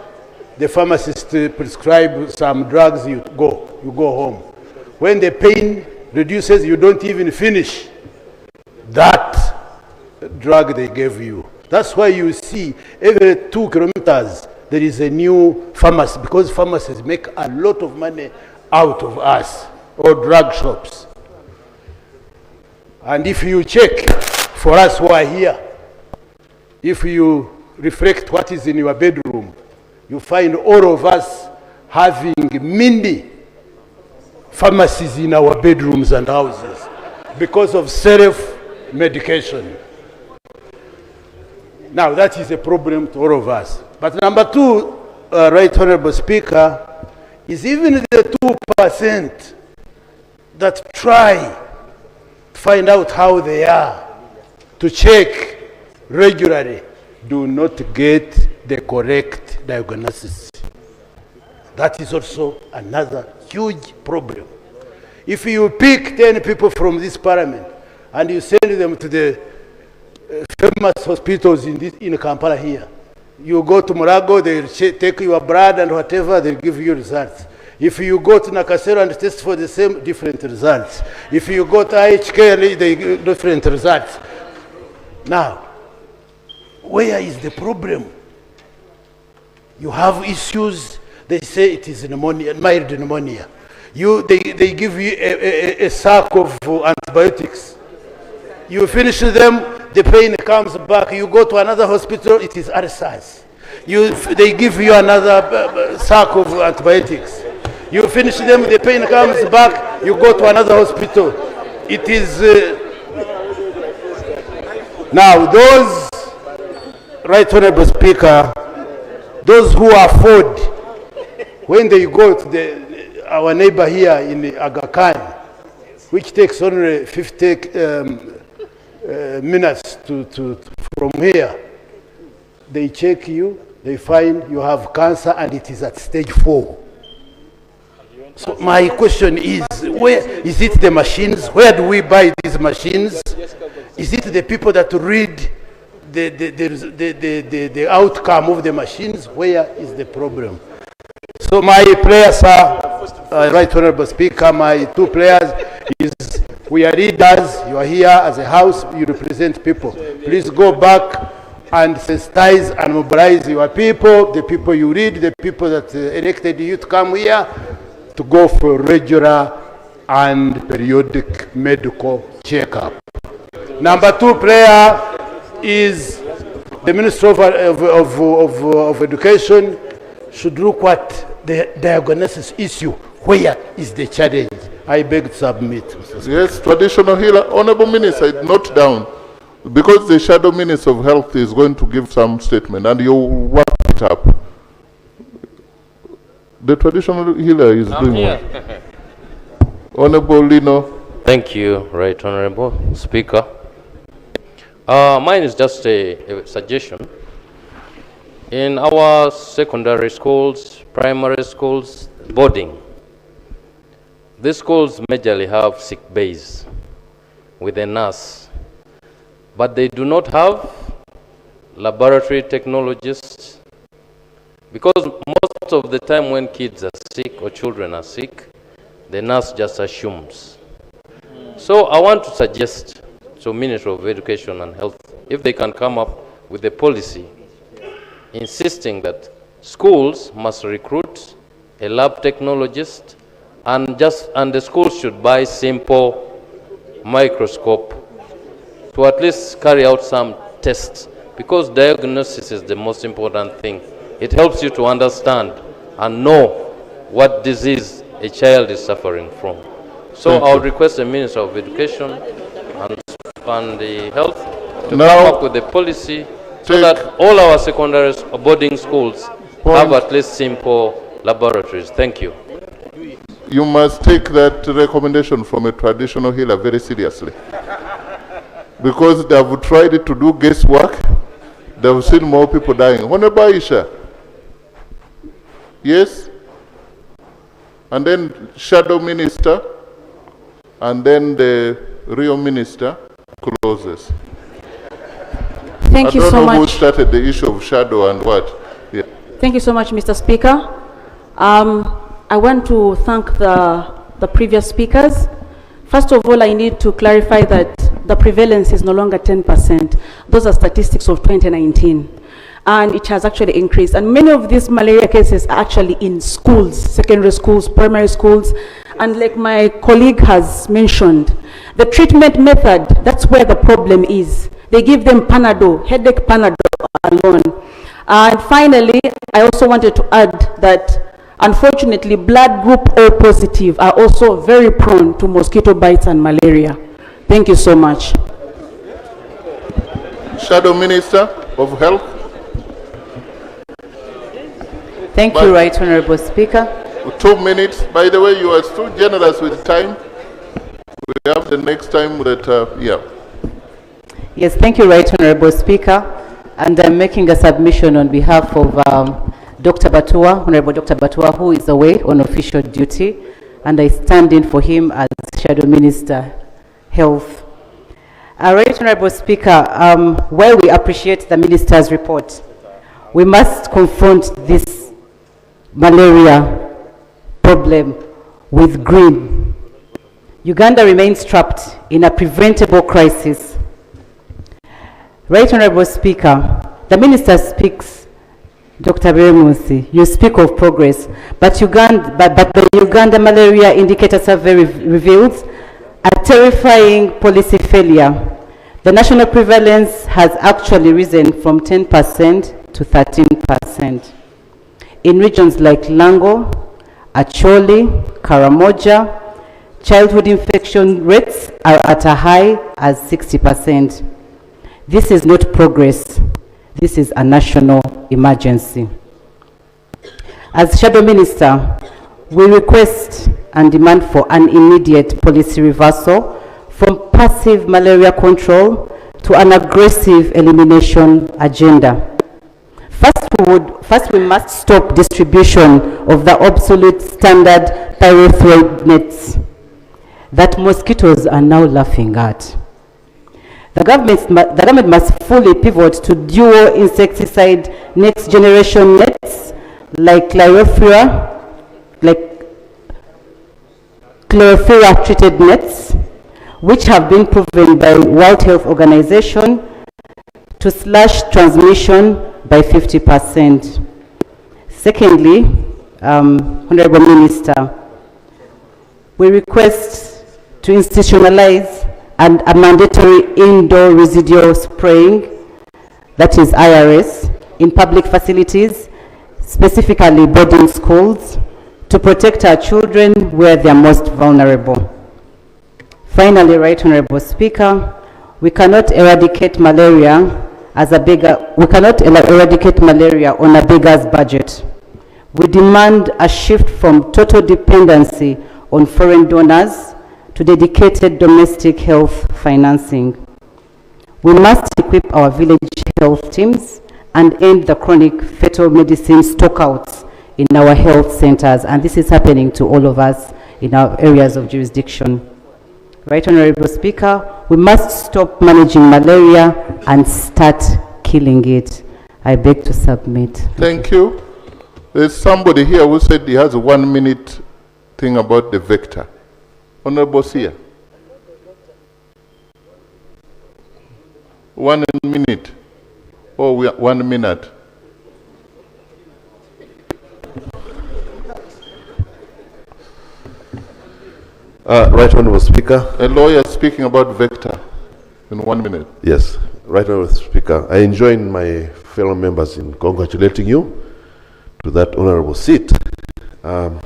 The pharmacist prescribes some drugs, you go home. When the pain reduces, you don't even finish that drug they gave you. That's why you see every 2 kilometers there is a new pharmacy, because pharmacies make a lot of money out of us, or drug shops. And if you check, for us who are here, if you reflect what is in your bedroom, you find all of us having many pharmacies in our bedrooms and houses because of self-medication. Now that is a problem to all of us. But number two, Right Honorable Speaker, is even the 2% that try to find out how they are, to check regularly, do not get the correct diagnosis. That is also another huge problem. If you pick 10 people from this parliament and you send them to the famous hospitals in Kampala here, you go to Murago, they'll take your blood and whatever, they'll give you results. If you go to Nakasero and test for the same, different results. If you go to IHK, they give different results. Now, where is the problem? You have issues, they say it is pneumonia, mild pneumonia. They give you a sack of antibiotics. You finish them, the pain comes back. You go to another hospital, it is ulcers. They give you another sack of antibiotics. You finish them, the pain comes back, you go to another hospital. It is... Now, those, Right Honorable Speaker, those who afford, when they go to our neighbor here in Aga Khan, which takes only 50 minutes from here, they check you, they find you have cancer and it is at stage 4. So my question is, where is it the machines? Where do we buy these machines? Is it the people that read the outcome of the machines? Where is the problem? So my prayers are, Right Honorable Speaker, my 2 prayers is, we are leaders, you are here as a house, you represent people. Please go back and sensitize and mobilize your people, the people you lead, the people that elected you to come here, to go for regular and periodic medical checkup. Number 2 prayer is the Minister of Education should look at the diagnosis issue. Where is the challenge? I beg to submit. Yes, traditional healer. Honorable Minister, note down, because the Shadow Minister of Health is going to give some statement and you wrap it up. The traditional healer is doing well. Honorable Lino. Thank you, Right Honorable Speaker. Mine is just a suggestion. In our secondary schools, primary schools, boarding, these schools majorly have sick bays with a nurse, but they do not have laboratory technologists, because most of the time when kids are sick or children are sick, the nurse just assumes. So I want to suggest to Ministry of Education and Health, if they can come up with a policy insisting that schools must recruit a lab technologist, and the schools should buy simple microscope to at least carry out some tests, because diagnosis is the most important thing. It helps you to understand and know what disease a child is suffering from. So I would request the Minister of Education and the Health to come up with a policy so that all our secondary boarding schools have at least simple laboratories. Thank you. You must take that recommendation from a traditional healer very seriously. Because they have tried to do guesswork, they have seen more people dying. Honorable Aisha. Yes? And then Shadow Minister, and then the real Minister closes. Thank you so much. I don't know who started the issue of shadow and what. Yeah. Thank you so much, Mr. Speaker. I want to thank the previous speakers. First of all, I need to clarify that the prevalence is no longer 10%. Those are statistics of 2019. And it has actually increased. And many of these malaria cases are actually in schools, secondary schools, primary schools. And like my colleague has mentioned, the treatment method, that's where the problem is. They give them Panadol, headache Panadol alone. And finally, I also wanted to add that unfortunately, blood group O positive are also very prone to mosquito bites and malaria. Thank you so much. Shadow Minister of Health. Thank you, Right Honourable Speaker. 2 minutes. By the way, you are too generous with time. We have the next time that, yeah. Yes, thank you, Right Honourable Speaker. And I'm making a submission on behalf of Dr. Batua, Honourable Dr. Batua, who is away on official duty, and I stand in for him as Shadow Minister, Health. Right Honourable Speaker, while we appreciate the Minister's report, we must confront this malaria problem with green. Uganda remains trapped in a preventable crisis. Right Honourable Speaker, the Minister speaks, Dr. Beremusi, you speak of progress, but the Uganda Malaria Indicator Survey reveals a terrifying policy failure. The national prevalence has actually risen from 10% to 13%. In regions like Lango, Acholi, Karamoja, childhood infection rates are at a high as 60%. This is not progress. This is a national emergency. As Shadow Minister, we request and demand for an immediate policy reversal from passive malaria control to an aggressive elimination agenda. First, we must stop distribution of the obsolete standard pyrethroid nets that mosquitoes are now laughing at. The government must fully pivot to dual insecticide next generation nets like Chlorophyra treated nets, which have been proven by World Health Organization to slash transmission by 50%. Secondly, Honourable Minister, we request to institutionalize and a mandatory indoor residual spraying, that is IRS, in public facilities, specifically boarding schools, to protect our children where they are most vulnerable. Finally, Right Honourable Speaker, we cannot eradicate malaria on a beggar's budget. We demand a shift from total dependency on foreign donors to dedicated domestic health financing. We must equip our village health teams and end the chronic fetal medicine stockouts in our health centers, and this is happening to all of us in our areas of jurisdiction. Right Honourable Speaker, we must stop managing malaria and start killing it. I beg to submit. Thank you. There's somebody here who said he has a 1 minute thing about the vector. Honourable Sia. 1 minute. Or 1 minute. Right Honourable Speaker. A lawyer speaking about vector in 1 minute. Yes, Right Honourable Speaker. I join my fellow members in congratulating you to that honourable seat. And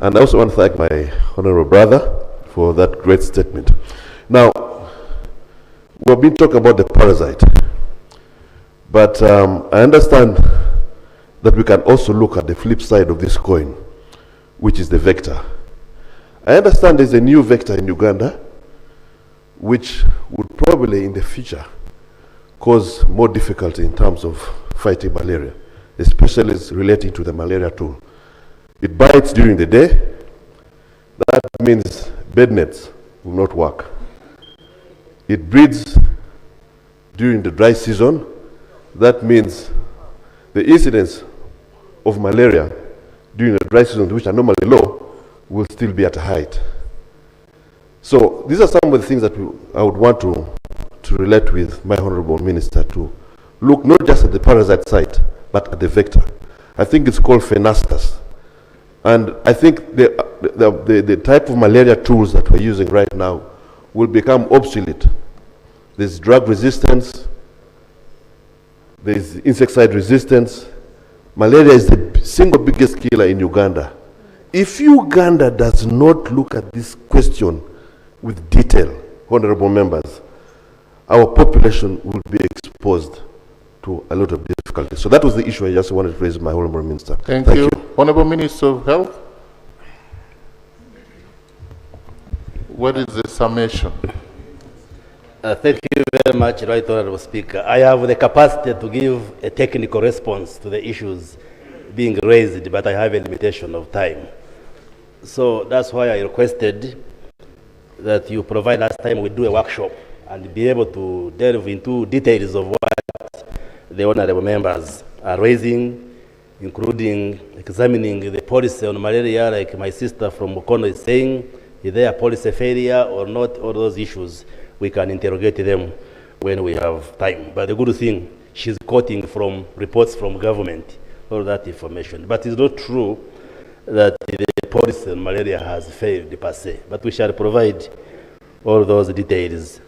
I also want to thank my honourable brother for that great statement. Now, we've been talking about the parasite, but I understand that we can also look at the flip side of this coin, which is the vector. I understand there's a new vector in Uganda, which would probably in the future cause more difficulty in terms of fighting malaria, especially relating to the malaria tool. It bites during the day. That means bed nets will not work. It breeds during the dry season. That means the incidence of malaria during the dry season, which are normally low, will still be at a height. So these are some of the things that I would want to relate with my honourable minister, to look not just at the parasite site, but at the vector. I think it's called phenastas. And I think the type of malaria tools that we're using right now will become obsolete. There's drug resistance, there's insecticide resistance. Malaria is the single biggest killer in Uganda. If Uganda does not look at this question with detail, honourable members, our population will be exposed to a lot of difficulty. So that was the issue I just wanted to raise with my Honourable Minister. Thank you. Honourable Minister of Health. What is the summation? Thank you very much, Right Honourable Speaker. I have the capacity to give a technical response to the issues being raised, but I have a limitation of time. So that's why I requested that you provide us time, we do a workshop and be able to delve into details of what the honourable members are raising, including examining the policy on malaria, like my sister from Mukono is saying, is there a policy failure or not? All those issues, we can interrogate them when we have time. But the good thing, she's quoting from reports from government, all that information. But it's not true that the policy on malaria has failed per se. But we shall provide all those details.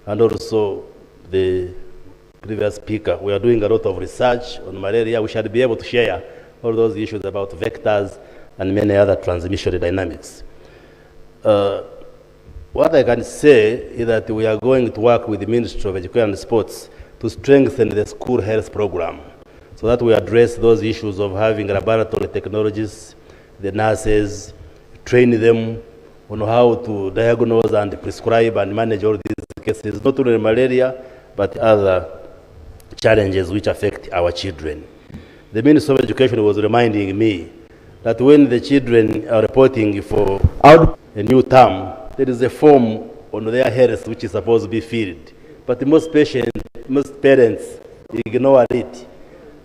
And also the previous speaker, we are doing a lot of research on malaria. We shall be able to share all those issues about vectors and many other transmission dynamics. What I can say is that we are going to work with the Ministry of Education and Sports to strengthen the school health program so that we address those issues of having laboratory technologies, the nurses, train them on how to diagnose and prescribe and manage all these cases, not only malaria, but other challenges which affect our children. The Minister of Education was reminding me that when the children are reporting for a new term, there is a form on their health which is supposed to be filled. But most parents ignore it.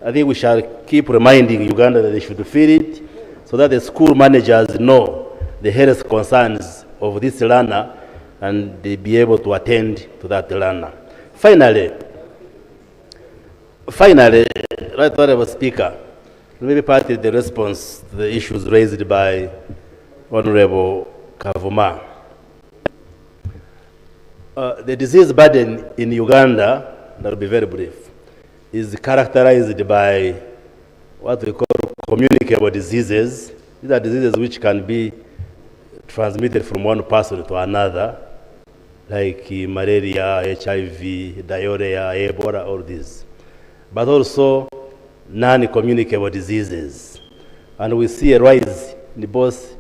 I think we shall keep reminding Uganda that they should fill it so that the school managers know the health concerns of this learner and they be able to attend to that learner. Finally, Right Honourable Speaker, maybe part of the response to the issues raised by Honourable Kavuma. The disease burden in Uganda, that will be very brief, is characterized by what we call communicable diseases. These are diseases which can be transmitted from one person to another, like malaria, HIV, diarrhea, Ebola, all these. But also non-communicable diseases. And we see a rise in both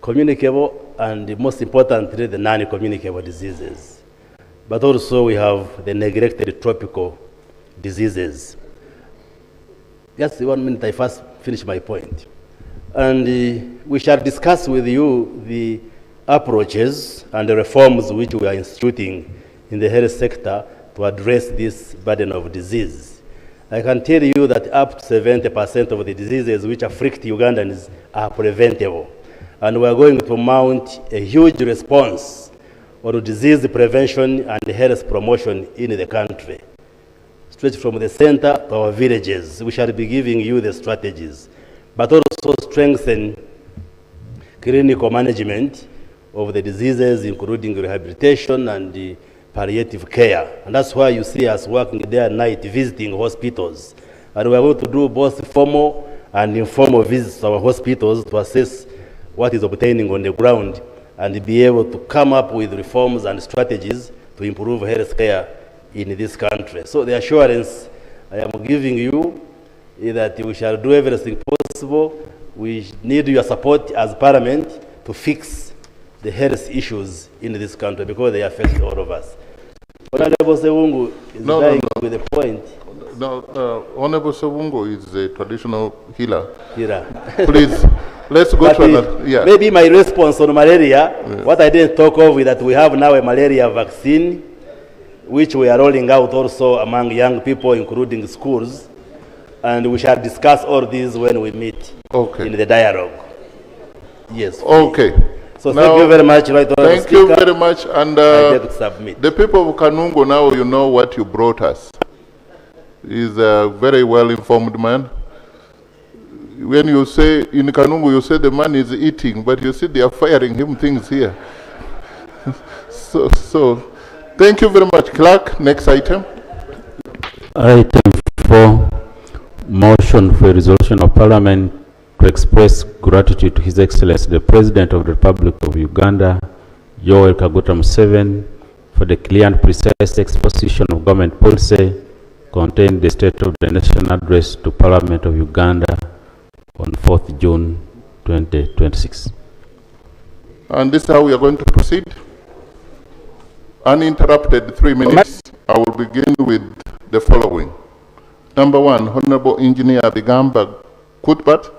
communicable and, most importantly, the non-communicable diseases. But also we have the neglected tropical diseases. Just 1 minute, I first finish my point. And we shall discuss with you the approaches and the reforms which we are instituting in the health sector to address this burden of disease. I can tell you that up to 70% of the diseases which afflict Ugandans are preventable. And we are going to mount a huge response on disease prevention and health promotion in the country. Straight from the center to our villages, we shall be giving you the strategies, but also strengthen clinical management of the diseases, including rehabilitation and the palliative care. And that's why you see us working day and night, visiting hospitals. And we are going to do both formal and informal visits to our hospitals to assess what is obtaining on the ground and be able to come up with reforms and strategies to improve health care in this country. So the assurance I am giving you is that we shall do everything possible. We need your support as Parliament to fix the health issues in this country because they affect all of us. Honorable Sewungu is dying with a point. No, Honorable Sewungu is a traditional healer. Please, let's go to another. Yeah. Maybe my response on malaria, what I didn't talk of is that we have now a malaria vaccine, which we are rolling out also among young people, including schools. And we shall discuss all these when we meet in the dialogue. Yes. Okay. So now, thank you very much, Right Honourable Thank you very much. And I get to submit. The people of Kanungo, now you know what you brought us. He's a very well-informed man. When you say in Kanungo, you say the man is eating, but you see they are firing him things here. so thank you very much. Clerk, next item. Item 4, motion for a resolution of Parliament to express gratitude to His Excellency the President of the Republic of Uganda, Yoweri Kaguta Museveni, for the clear and precise exposition of government policy contained the State of the Nation address to Parliament of Uganda on 4th June 2026. And this is how we are going to proceed. Uninterrupted 3 minutes. I will begin with the following. Number 1, Honorable Engineer Bigamba Kutbat,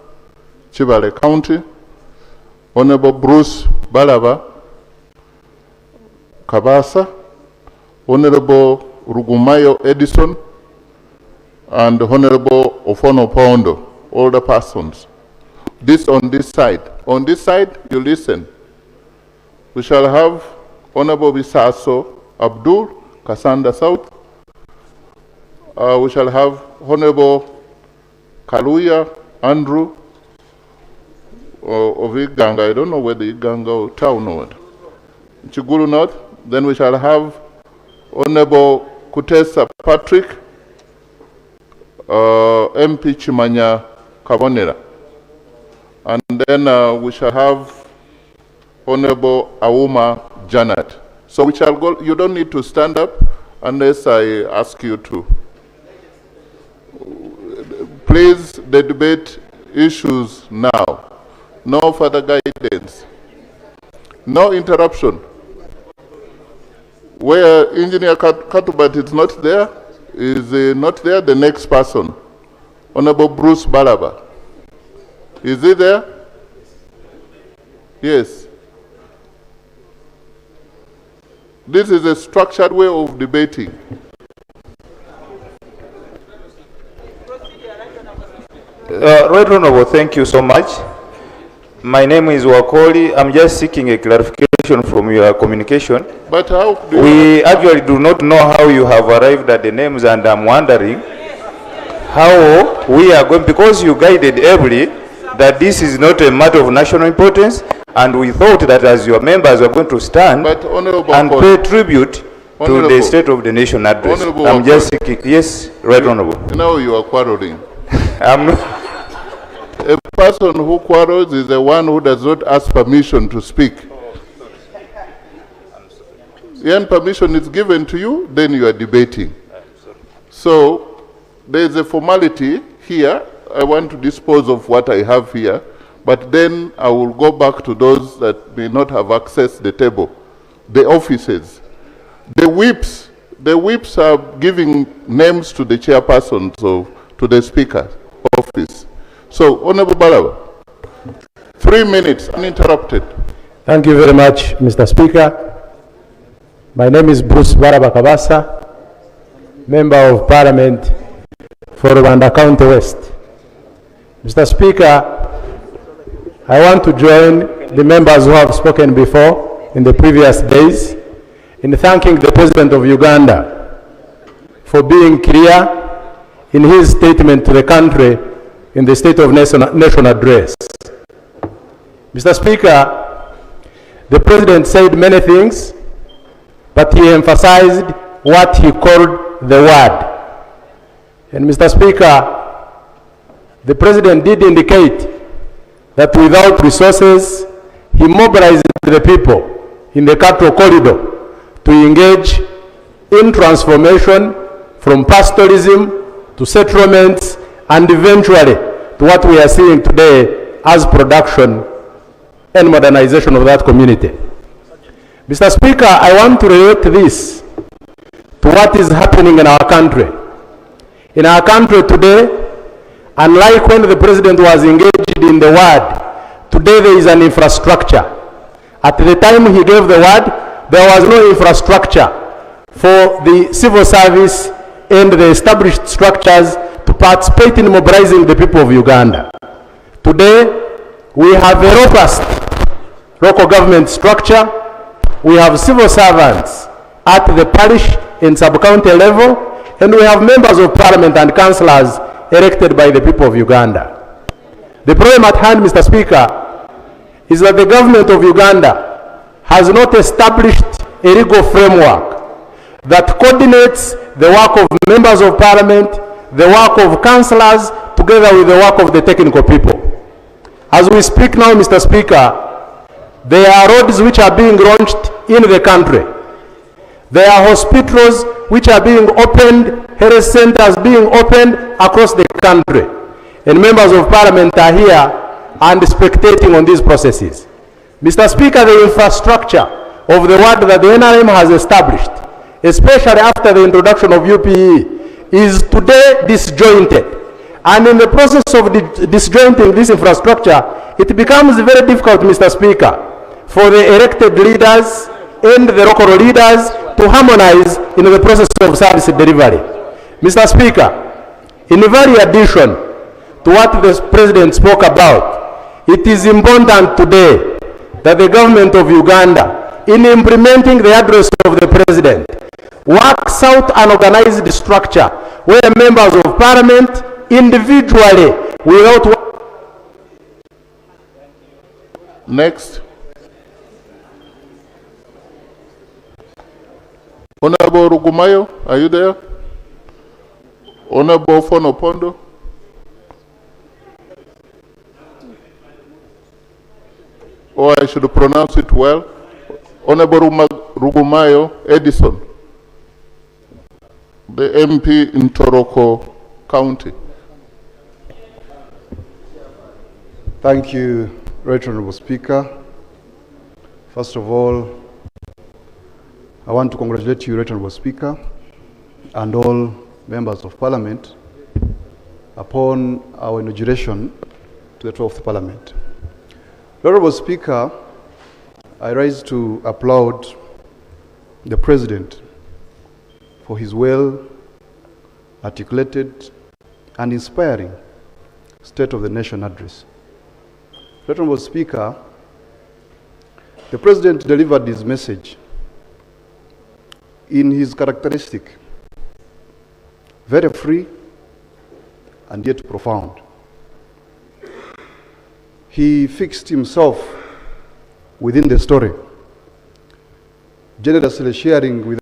Chivale County. Honorable Bruce Balaba Kabasa. Honorable Rugumayo Edison. And Honorable Ofono Pondo, all the persons. This on this side. On this side, you listen. We shall have Honorable Bisaso Abdul, Kasanda South. We shall have Honorable Kaluya Andrew of Iganga. I don't know whether Iganga or town or what. Chiguru North. Then we shall have Honorable Kutesa Patrick, MP Chimanya Kabonera. And then we shall have Honorable Auma Janet. So we shall go. You don't need to stand up unless I ask you to. Please, the debate issues now. No further guidance. No interruption. Where Engineer Katubat is not there, the next person. Honorable Bruce Balaba. Is he there? Yes. This is a structured way of debating. Right Honorable, thank you so much. My name is Wakoli. I'm just seeking a clarification from your communication. But how do we actually do not know how you have arrived at the names, and I'm wondering how we are going, because you guided every that this is not a matter of national importance, and we thought that as your members were going to stand and pay tribute to the State of the Nation address. I'm just seeking, yes, Right Honorable. Now you are quarreling. I'm not. A person who quarrels is the one who does not ask permission to speak. When permission is given to you, then you are debating. So there is a formality here. I want to dispose of what I have here, but then I will go back to those that may not have accessed the table, the offices. The whips are giving names to the chairpersons, to the speaker's office. So, Honorable Balaba, 3 minutes, uninterrupted. Thank you very much, Mr. Speaker. My name is Bruce Baraba Kabasa, Member of Parliament for Uganda County West. Mr. Speaker, I want to join the members who have spoken before in the previous days in thanking the President of Uganda for being clear in his statement to the country in the State of Nation address. Mr. Speaker, the President said many things, but he emphasized what he called the word. And Mr. Speaker, the President did indicate that without resources, he mobilized the people in the Capital Corridor to engage in transformation from pastoralism to settlements and eventually to what we are seeing today as production and modernization of that community. Mr. Speaker, I want to relate this to what is happening in our country. In our country today, unlike when the President was engaged in the word, today there is an infrastructure. At the time he gave the word, there was no infrastructure for the civil service and the established structures to participate in mobilizing the people of Uganda. Today, we have a robust local government structure. We have civil servants at the parish and sub-county level, and we have members of parliament and councillors elected by the people of Uganda. The problem at hand, Mr. Speaker, is that the government of Uganda has not established a legal framework that coordinates the work of members of parliament, the work of councillors, together with the work of the technical people. As we speak now, Mr. Speaker, there are roads which are being launched in the country. There are hospitals which are being opened, health centers being opened across the country. And members of parliament are here and spectating on these processes. Mr. Speaker, the infrastructure of the work that the NRM has established, especially after the introduction of UPE, is today disjointed. And in the process of disjointing this infrastructure, it becomes very difficult, Mr. Speaker, for the elected leaders and the local leaders to harmonize in the process of service delivery. Mr. Speaker, in very addition to what the President spoke about, it is important today that the government of Uganda, in implementing the address of the President, works out an organized structure where members of parliament individually without... Next. Honorable Rugumayo, are you there? Honorable Fonopondo? Or I should pronounce it well. Honorable Rugumayo Edison, the MP in Toroko County. Thank you, Right Honorable Speaker. First of all, I want to congratulate you, Right Honorable Speaker, and all members of Parliament upon our inauguration to the 12th Parliament. Honorable Speaker, I rise to applaud the President for his well-articulated and inspiring State of the Nation address. Honorable Speaker, the President delivered his message in his characteristic, very free and yet profound. He fixed himself within the story, generously sharing with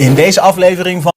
In deze aflevering van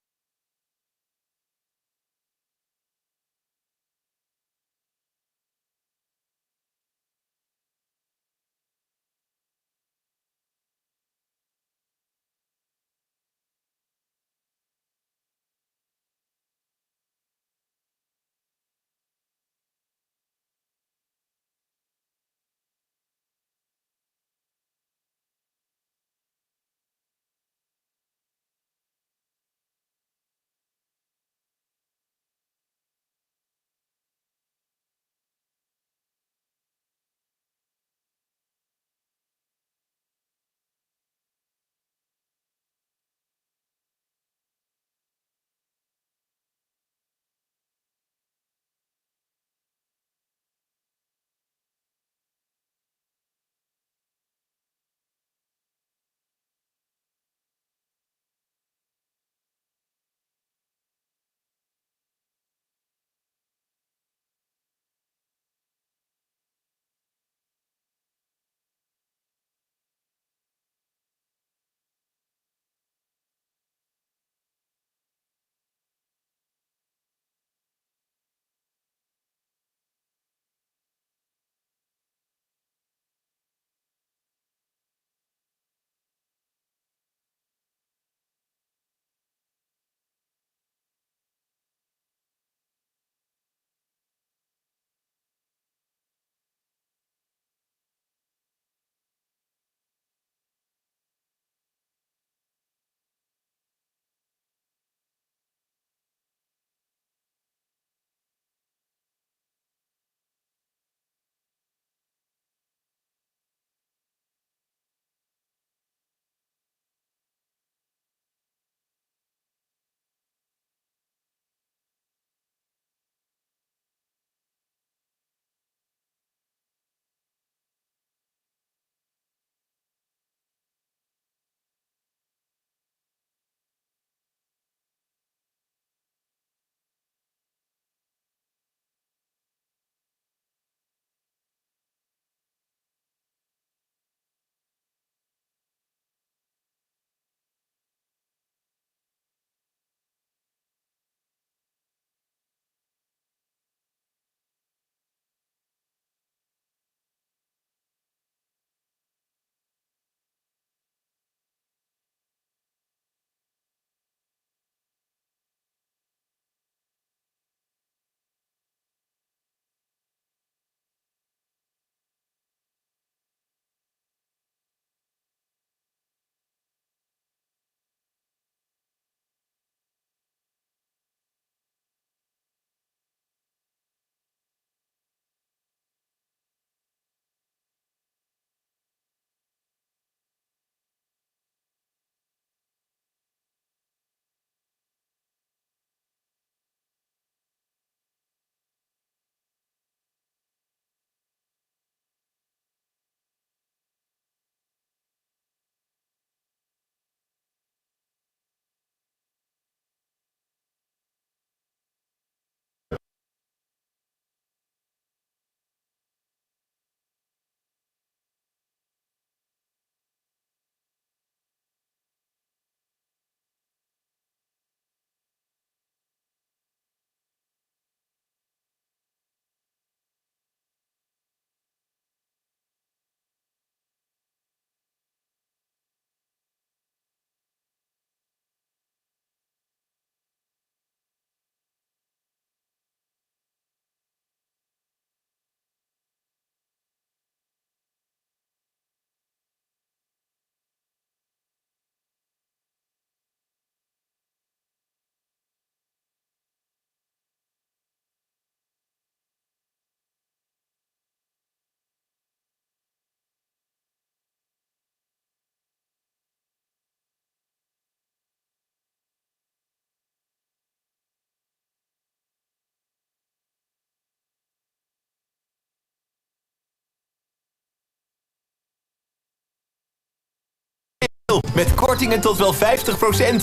met kortingen tot wel 50%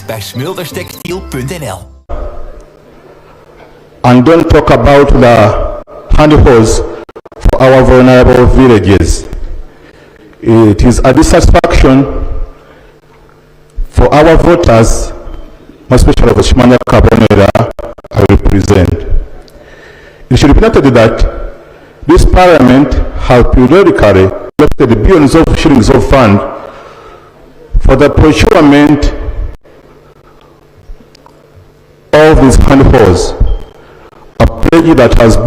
bij smilderstextiel.nl. And don't talk about the handholds for our vulnerable villages. It is a dissatisfaction for our voters especially of Shimanya Kabonera, I represent. It should be noted that this Parliament has periodically allocated billions of shillings of fund for the procurement of these handholds, a pledge that has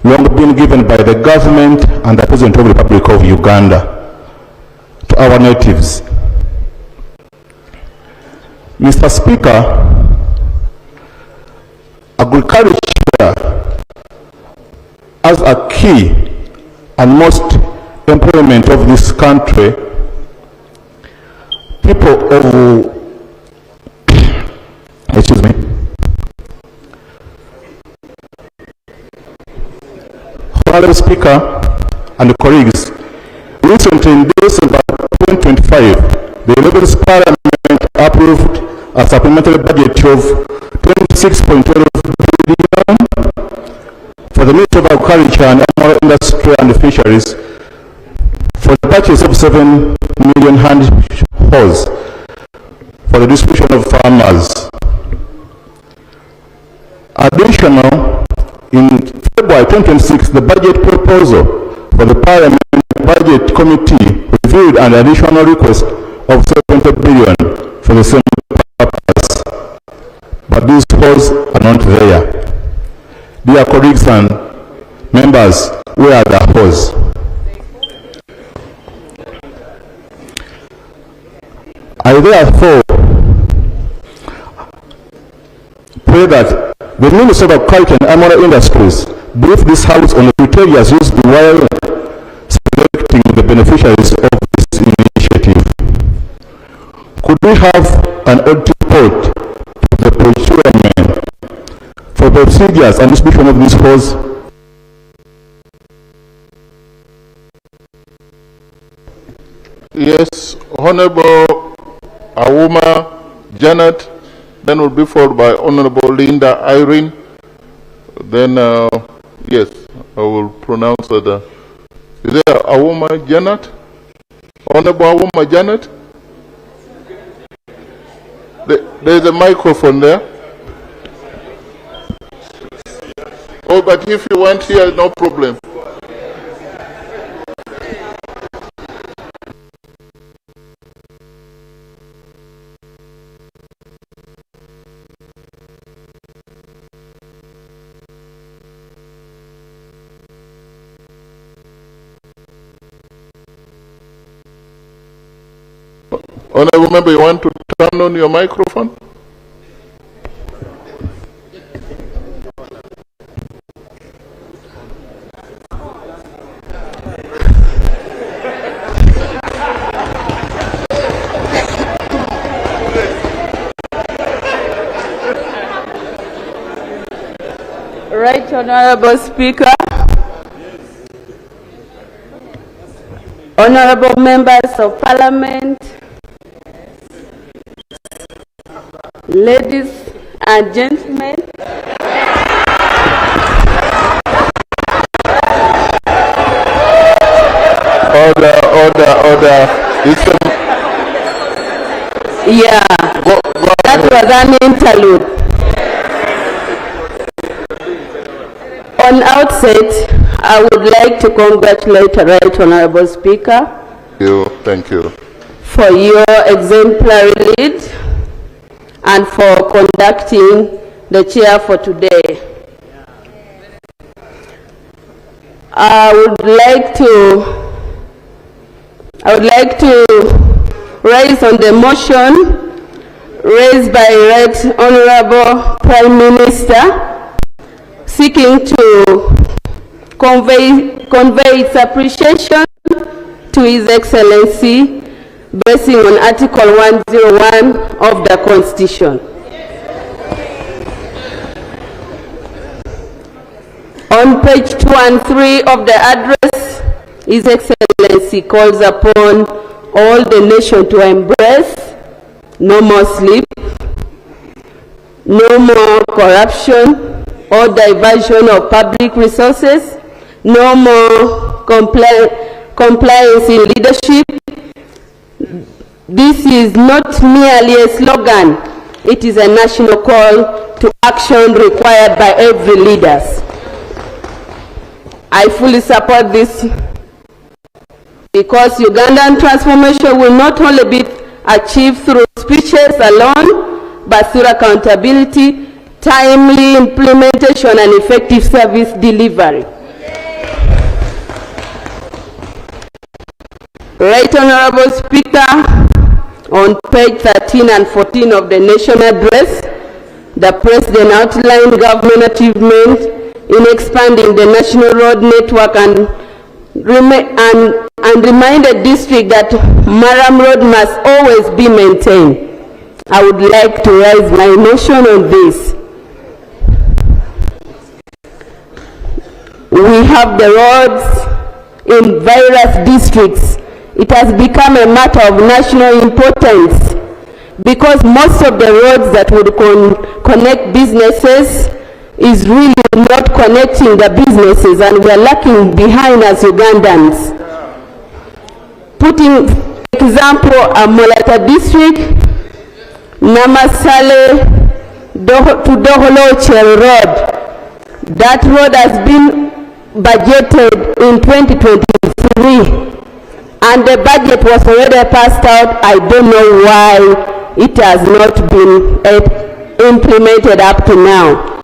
long been given by the government and the President of the Republic of Uganda to our natives. Mr. Speaker, agriculture as a key and most employment of this country, people of excuse me. Honorable Speaker and colleagues, recently in December 2025, the Lebanese Parliament approved a supplementary budget of 26.12 billion for the Ministry of Agriculture and Animal Industry and Fisheries for the purchase of 7 million handholds for the distribution of farmers. Additional, in February 2026, the budget proposal for the Parliament Budget Committee reviewed an additional request of 70 billion for the same purpose, but these holes are not there. Dear colleagues and members, where are the holes? I therefore pray that the Minister of Agriculture and Animal Industries brief this House on the criteria used while selecting the beneficiaries of this initiative. Could we have an audit report to the procurement for procedures and distribution of these funds? Yes, Honorable Auma Janet, then will be followed by Honorable Linda Irene. Then, yes, I will pronounce that. Is there Auma Janet? Honorable Auma Janet? There's a microphone there. Oh, but if you want here, no problem. Honorable member, you want to turn on your microphone? Right Honorable Speaker, Honorable members of Parliament, ladies and gentlemen, Order. Yeah, that was an interlude. On outset, I would like to congratulate the Right Honorable Speaker. Thank you. For your exemplary lead and for conducting the chair for today. I would like to raise on the motion raised by Right Honorable Prime Minister seeking to convey its appreciation to His Excellency basing on Article 101 of the Constitution. On page 2 and 3 of the address, His Excellency calls upon all the nation to embrace no more sleep, no more corruption or diversion of public resources, no more compliance in leadership. This is not merely a slogan, It is a national call to action required by every leader. I fully support this because Ugandan transformation will not only be achieved through speeches alone, but through accountability, timely implementation, and effective service delivery. Right Honorable Speaker, on page 13 and 14 of the National Address, the President outlined government achievement in expanding the national road network and reminded district that Maram Road must always be maintained. I would like to raise my motion on this. We have the roads in various districts. It has become a matter of national importance because most of the roads that would connect businesses is really not connecting the businesses, and we are lacking behind as Ugandans. Putting example, Molata district, Namasale to Doholoche Road. That road has been budgeted in 2023. And the budget was already passed out. I don't know why it has not been implemented up to now.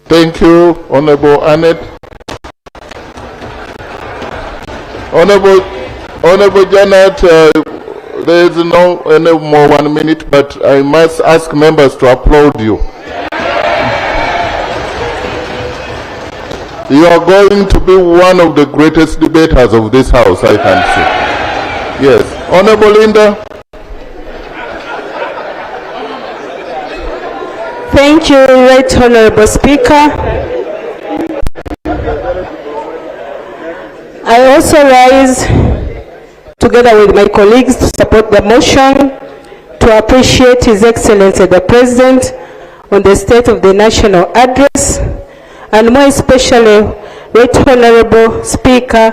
Thank you, Honorable Annette. Honorable Janet, there is no any more 1 minute, but I must ask members to applaud you. You are going to be one of the greatest debaters of this house, I can see. Yes. Honorable Linda. Thank you, Right Honorable Speaker. I also rise together with my colleagues to support the motion to appreciate His Excellency the President on the State of the National Address, and more especially, Right Honorable Speaker,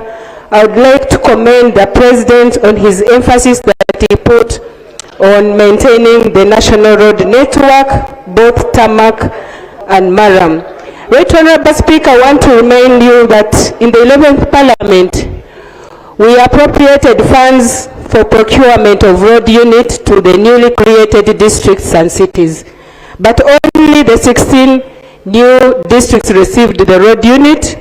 I would like to commend the President on his emphasis that he put on maintaining the national road network, both tarmac and Maram. Right Honorable Speaker, I want to remind you that in the 11th Parliament, we appropriated funds for procurement of road unit to the newly created districts and cities. But only the 16 new districts received the road unit,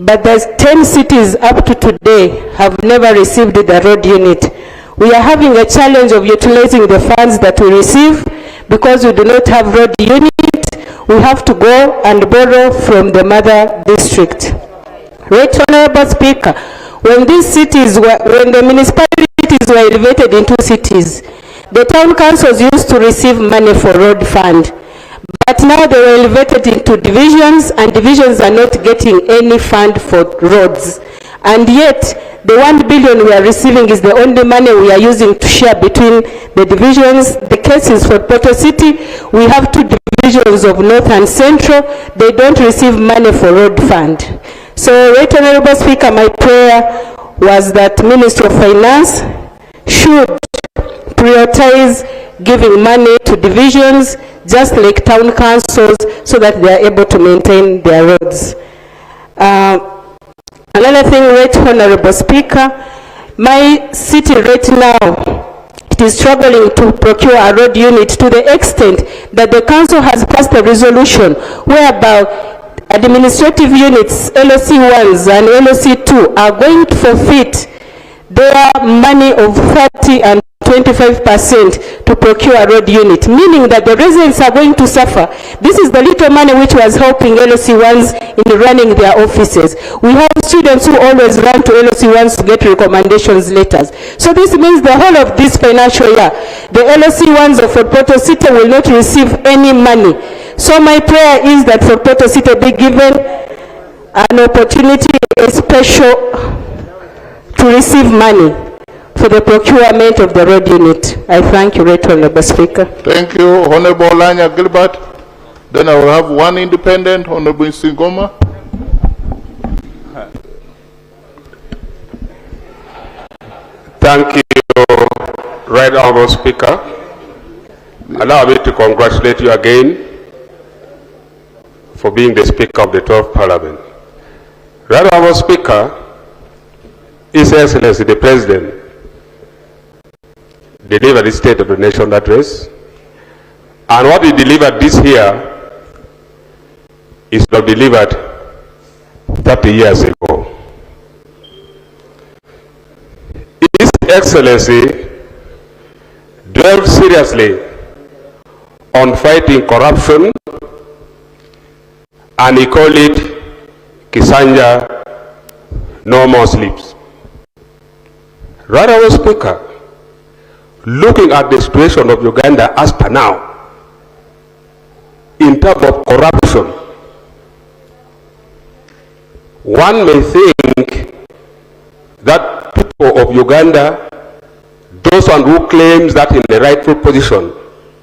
but the 10 cities up to today have never received the road unit. We are having a challenge of utilizing the funds that we receive because we do not have road unit. We have to go and borrow from the mother district. Right Honorable Speaker, when these cities were, when the municipalities were elevated into cities, the town councils used to receive money for road fund. But now they were elevated into divisions, and divisions are not getting any fund for roads. And yet, the 1 billion we are receiving is the only money we are using to share between the divisions. The case is for Porto City. We have 2 divisions of North and Central. They don't receive money for road fund. So, Right Honorable Speaker, my prayer was that Ministry of Finance should prioritize giving money to divisions, just like town councils, so that they are able to maintain their roads. Another thing, Right Honorable Speaker, my city right now, it is struggling to procure a road unit to the extent that the council has passed a resolution whereby administrative units, LOC 1s and LOC 2, are going to forfeit their money of 30 and 25% to procure a road unit, meaning that the residents are going to suffer. This is the little money which was helping LOC1s in running their offices. We have students who always run to LOC1s to get recommendations letters. So this means the whole of this financial year, the LOC1s of Porto City will not receive any money. So my prayer is that for Porto City be given an opportunity, a special, to receive money for the procurement of the road unit. I thank you, Right Honorable Speaker. Thank you, Honorable Lanya Gilbert. Then I will have 1 independent, Honorable Singoma. Thank you, Right Right Honourable Speaker, allow me to congratulate you again for being the Speaker of the 12th Parliament. Right Honourable Speaker, His Excellency the President delivered the State of the Nation address, and what he delivered this year is not delivered 30 years ago. His Excellency dwelled seriously on fighting corruption, and he called it Kisanja no more sleeps. Right Honourable Speaker, looking at the situation of Uganda as per now, in terms of corruption, one may think that people of Uganda, those one who claims that in the rightful position,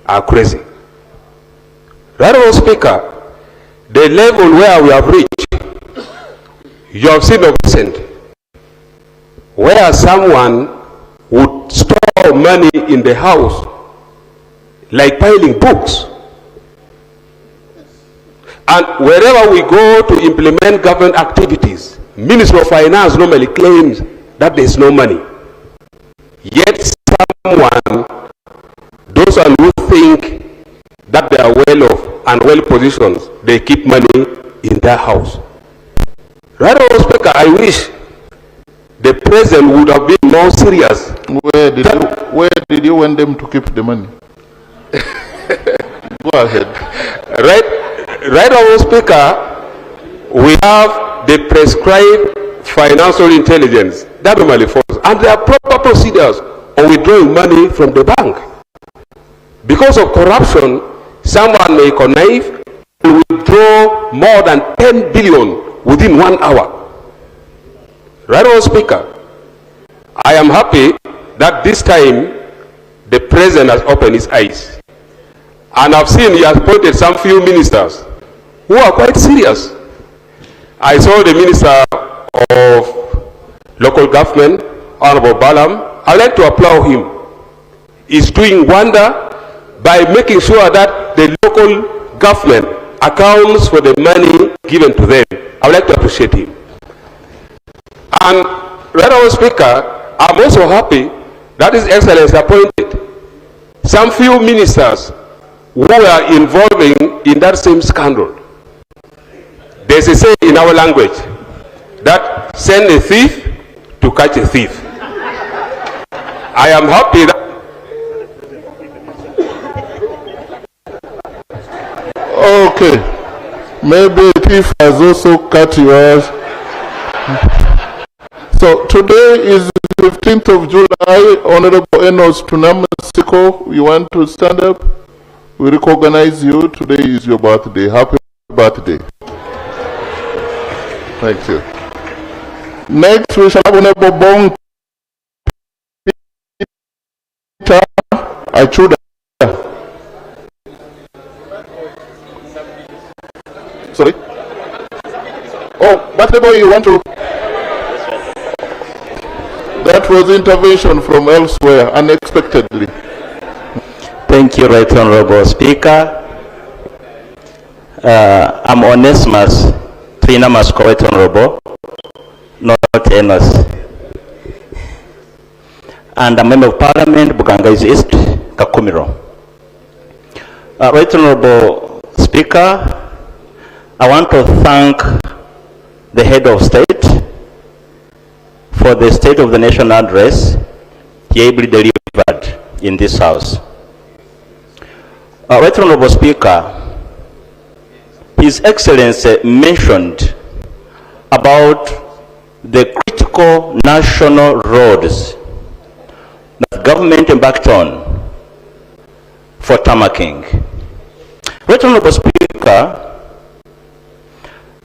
are crazy. Right Honourable Speaker, the level where we have reached, you have seen of recent, where someone would store money in the house like piling books. And wherever we go to implement government activities, Ministry of Finance normally claims that there is no money. Yet someone, those who think that they are well off and well positioned, they keep money in their house. Right Honourable Speaker, I wish the President would have been more serious. Where did you want them to keep the money? Go ahead. Right Honourable Speaker, we have the prescribed financial intelligence that normally falls, and there are proper procedures on withdrawing money from the bank. Because of corruption, someone may connive and withdraw more than 10 billion within 1 hour. Right Honourable Speaker, I am happy that this time the President has opened his eyes. And I've seen he has appointed some few ministers who are quite serious. I saw the Minister of Local Government, Honourable Balam. I'd like to applaud him. He's doing wonder by making sure that the local government accounts for the money given to them. I would like to appreciate him. And, Right Honourable Speaker, I'm also happy that His Excellency appointed some few ministers who are involving in that same scandal. There's a saying in our language that send a thief to catch a thief. I am happy that Okay, maybe a thief has also cut yours. So today is the 15th of July. Honorable Enos Tunamasiko, you want to stand up? We recognize you. Today is your birthday. Happy birthday. Thank you. Next, we shall have Honorable Bong Peter Achuda. Sorry? Oh, birthday boy, you want to? That was intervention from elsewhere, unexpectedly. Thank you, Right Honourable Speaker. I'm Onesimus Trinamas, Right Honourable, not Enos. And a Member of Parliament, Buganga East, Kakumiro. Right Honourable Speaker, I want to thank the Head of State for the State of the Nation address he ably delivered in this House. Right Honourable Speaker, His Excellency mentioned about the critical national roads that government embarked on for tarmacking. Right Honourable Speaker,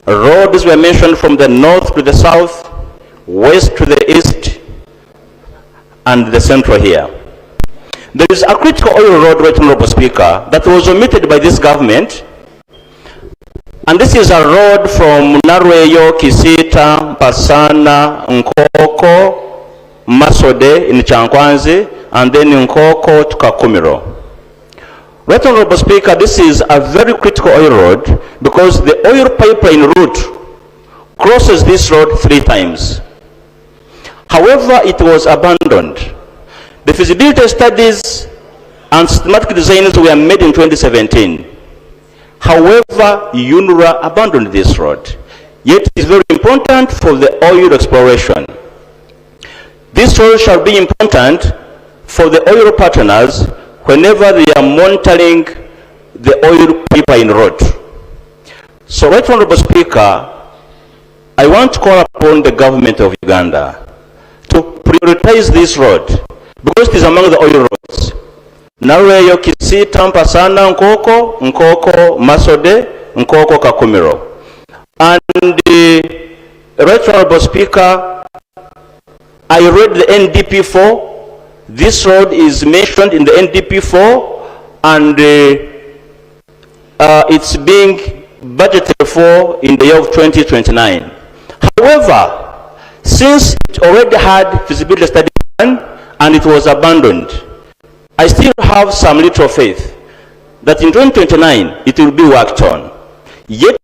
roads were mentioned from the north to the south, west to the east, and the central here. There is a critical oil road, Right Honourable Speaker, that was omitted by this government, and this is a road from Narweyo, Kisita, Pasana, Nkoko, Masode in Chankwanzi, and then Nkoko to Kakumiro. Right, Honorable Speaker, this is a very critical oil road because the oil pipeline route crosses this road 3 times. However, it was abandoned. The feasibility studies and systematic designs were made in 2017. However, UNRA abandoned this road. Yet it is very important for the oil exploration. This road shall be important for the oil partners whenever they are monitoring the oil pipeline road. So, Right Honorable Speaker, I want to call upon the government of Uganda to prioritize this road because it is among the oil roads. Naweyo Kisi, Tampasana, Nkoko, Nkoko, Masode, Nkoko, Kakumiro. And Right Honorable Speaker, I read the NDP4. This road is mentioned in the NDP4 and it's being budgeted for in the year of 2029. However, since it already had feasibility study done and it was abandoned, I still have some little faith that in 2029 it will be worked on. Yet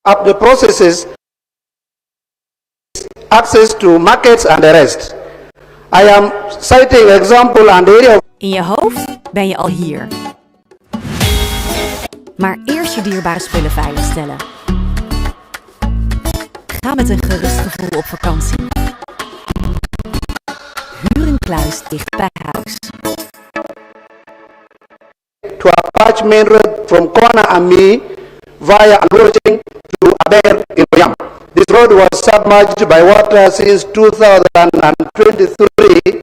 up the processes, access to markets and the rest. I am citing example and area of... In je hoofd ben je al hier. Maar eerst je dierbare spullen veiligstellen. Ga met een gerust gevoel op vakantie. Huur een kluis dicht bij huis. To Apache Main Road from Kona Ami via Alorting to Aber in Oyam. This road was submerged by water since 2023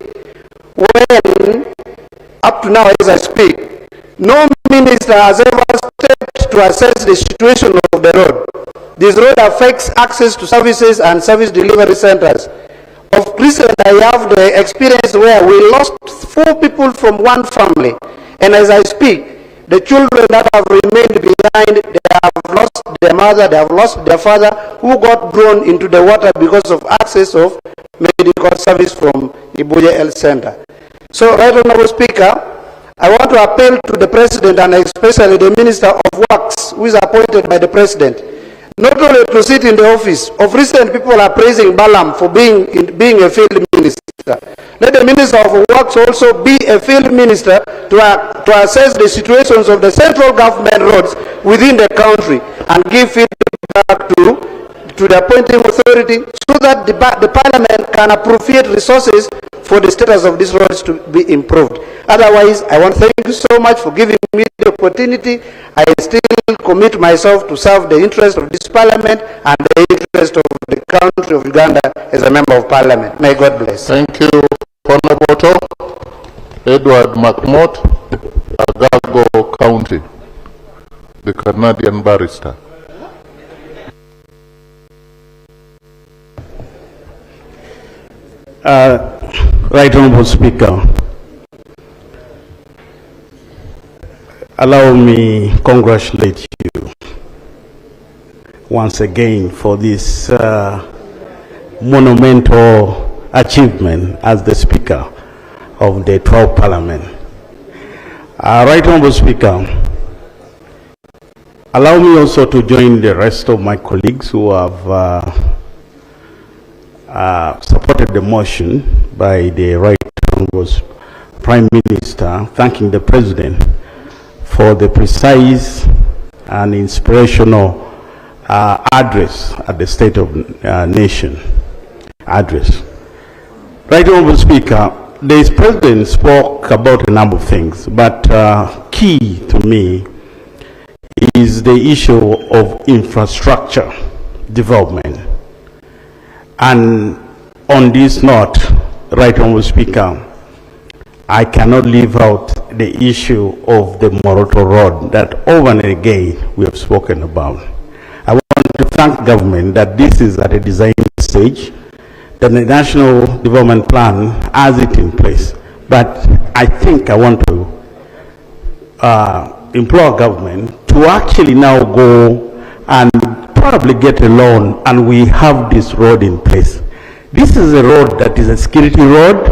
when, up to now as I speak, no minister has ever stepped to assess the situation of the road. This road affects access to services and service delivery centers. Of recent, I have the experience where we lost 4 people from one family, and as I speak, the children that have remained behind, they have lost their mother, they have lost their father, who got thrown into the water because of access of medical service from Ibuye Health Center. So, Right Honorable Speaker, I want to appeal to the President and especially the Minister of Works, who is appointed by the President, not only to sit in the office. Of recent, people are praising Balam for being a field minister. Let the Minister of Works also be a field minister to assess the situations of the central government roads within the country and give feedback to the appointing authority so that the Parliament can appropriate resources for the status of these roads to be improved. Otherwise, I want to thank you so much for giving me the opportunity. I still commit myself to serve the interest of this Parliament and the interest of the country of Uganda as a member of Parliament. May God bless. Thank you, Honorable Edward McMott, Agago County, the Canadian barrister. Right Honorable Speaker, Allow me congratulate you once again for this monumental achievement as the Speaker of the 12th Parliament. Right Honourable Speaker, allow me also to join the rest of my colleagues who have supported the motion by the Right Honourable Prime Minister, thanking the President for the precise and inspirational address at the State of Nation address. Right Honourable Speaker, the President spoke about a number of things, but key to me is the issue of infrastructure development. And on this note, Right Honourable Speaker, I cannot leave out the issue of the Moroto Road that over and again we have spoken about. I want to thank government that this is at a design stage, that the National Development Plan has it in place. But I think I want to implore government to actually now go and probably get a loan, and we have this road in place. This is a road that is a security road.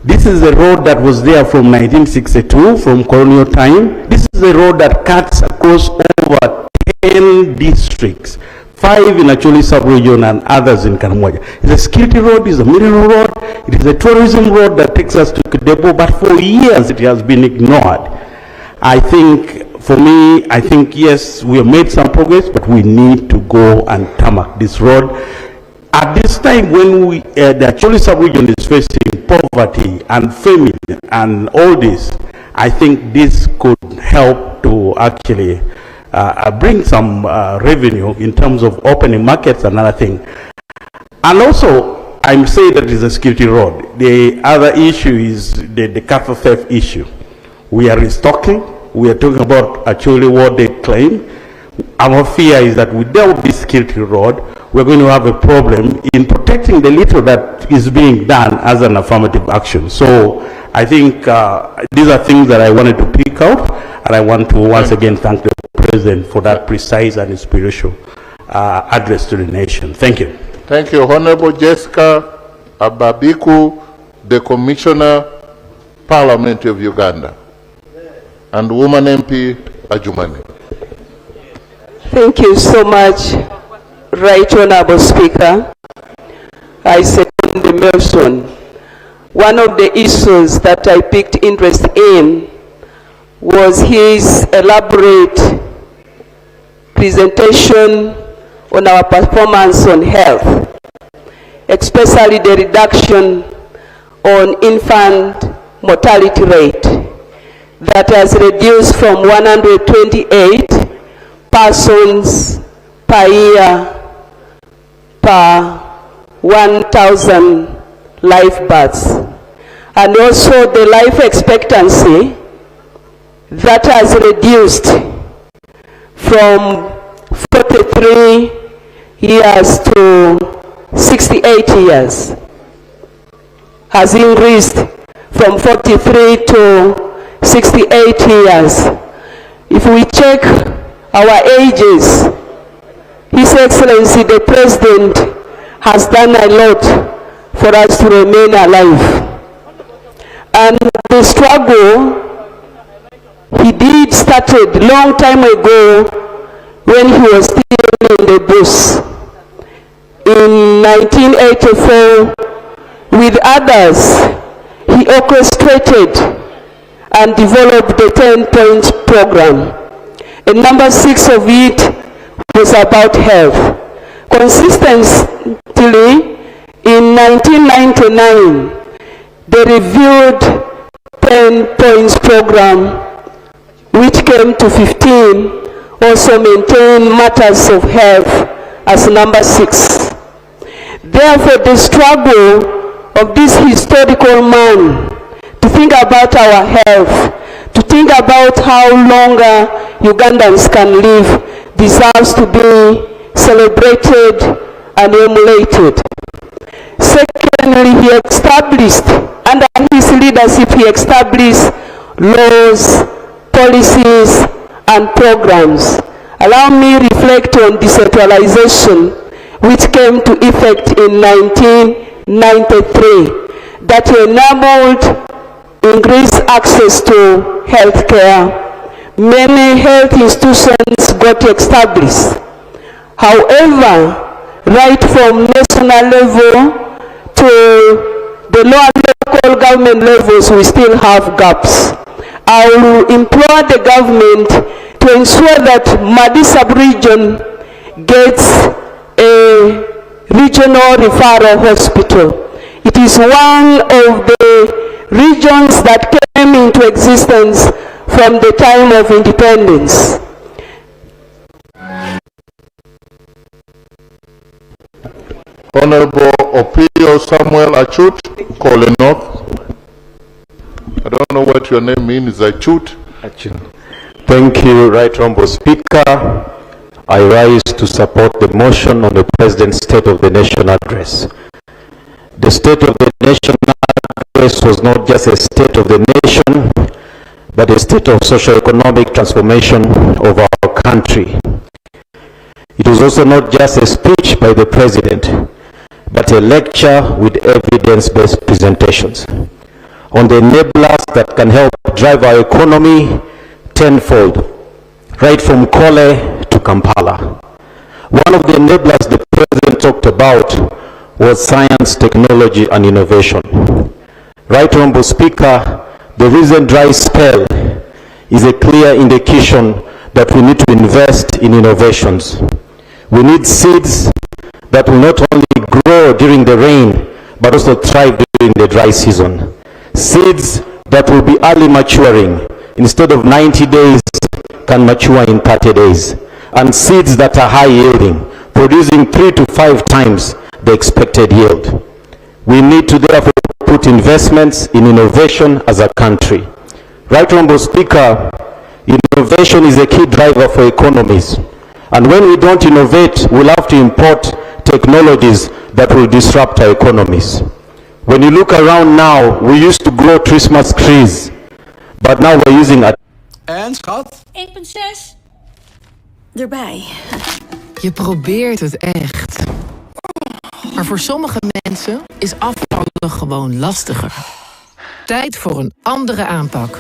This is a road that was there from 1962, from colonial time. This is a road that cuts across over 10 districts, 5 in Acholi sub-region and others in Karamoja. It's a security road, it's a mineral road, it is a tourism road that takes us to Kidebo, but for years it has been ignored. I think, for me, I think yes, we have made some progress, but we need to go and tarmac this road. At this time when the Acholi sub-region is facing poverty and famine and all this, I think this could help to actually bring some revenue in terms of opening markets and other things. And also, I'm saying that it's a security road. The other issue is the cattle theft issue. We are restocking. We are talking about Acholi what they claim. Our fear is that without this security road, we're going to have a problem in protecting the little that is being done as an affirmative action. So I think these are things that I wanted to pick out, and I want to once again thank the President for that precise and inspirational address to the nation. Thank you. Thank you. Honorable Jessica Ababiku, the Commissioner, Parliament of Uganda, and Woman MP Ajumani. Thank you so much, Right Honourable Speaker. I second the motion. One of the issues that I picked interest in was his elaborate presentation on our performance on health, especially the reduction on infant mortality rate that has reduced from 128 persons per year per 1,000 live births, and also the life expectancy that has reduced from 43 years to 68 years, has increased from 43 to 68 years. If we check our ages, His Excellency the President has done a lot for us to remain alive. And the struggle he did started long time ago when he was still in the bush. In 1984, with others, he orchestrated and developed the 10-point program. And number 6 of it was about health. Consistently, in 1999, the reviewed 10 points program, which came to 15, also maintained matters of health as number 6. Therefore, the struggle of this historical man to think about our health, to think about how longer Ugandans can live, deserves to be celebrated and emulated. Secondly, he established, under his leadership, he established laws, policies and programs. Allow me reflect on decentralization, which came to effect in 1993, that enabled increased access to health care. Many health institutions got established. However, right from national level to the lower local government levels, we still have gaps. I will implore the government to ensure that Madi sub-region gets a regional referral hospital. It is one of the regions that came into existence from the time of independence. Honorable Opio Samuel Achut, Kolenok. I don't know what your name means, Achut. Thank you, Right Honourable Speaker. I rise to support the motion on the President's State of the Nation address. The State of the Nation address was not just a state of the nation, but a state of socio-economic transformation of our country. It was also not just a speech by the President, but a lecture with evidence-based presentations on the enablers that can help drive our economy tenfold, right from Kole to Kampala. One of the enablers the President talked about was science, technology, and innovation. Right Honourable Speaker, the recent dry spell is a clear indication that we need to invest in innovations. We need seeds that will not only grow during the rain, but also thrive during the dry season. Seeds that will be early maturing, instead of 90 days, can mature in 30 days. And seeds that are high yielding, producing 3 to 5 times the expected yield. We need to therefore put investments in innovation as a country. Right Honourable Speaker, innovation is a key driver for economies. And when we don't innovate, we'll have to import technologies that will disrupt our economies. When you look around now, we used to grow Christmas trees, but now we're using a... En schat? 1,6 erbij. Je probeert het echt. Maar voor sommige mensen is afvallen gewoon lastiger. Tijd voor een andere aanpak.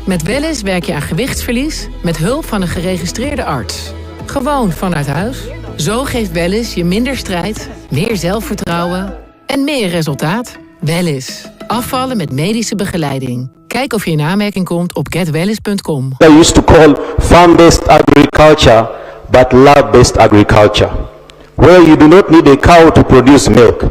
Met Wellness werk je aan gewichtsverlies met hulp van een geregistreerde arts. Gewoon vanuit huis. Zo geeft Wellness je minder strijd, meer zelfvertrouwen en meer resultaat. Wellness. Afvallen met medische begeleiding. Kijk of je in aanmerking komt op getwellness.com. I used to call farm-based agriculture, but lab-based agriculture, where you do not need a cow to produce milk.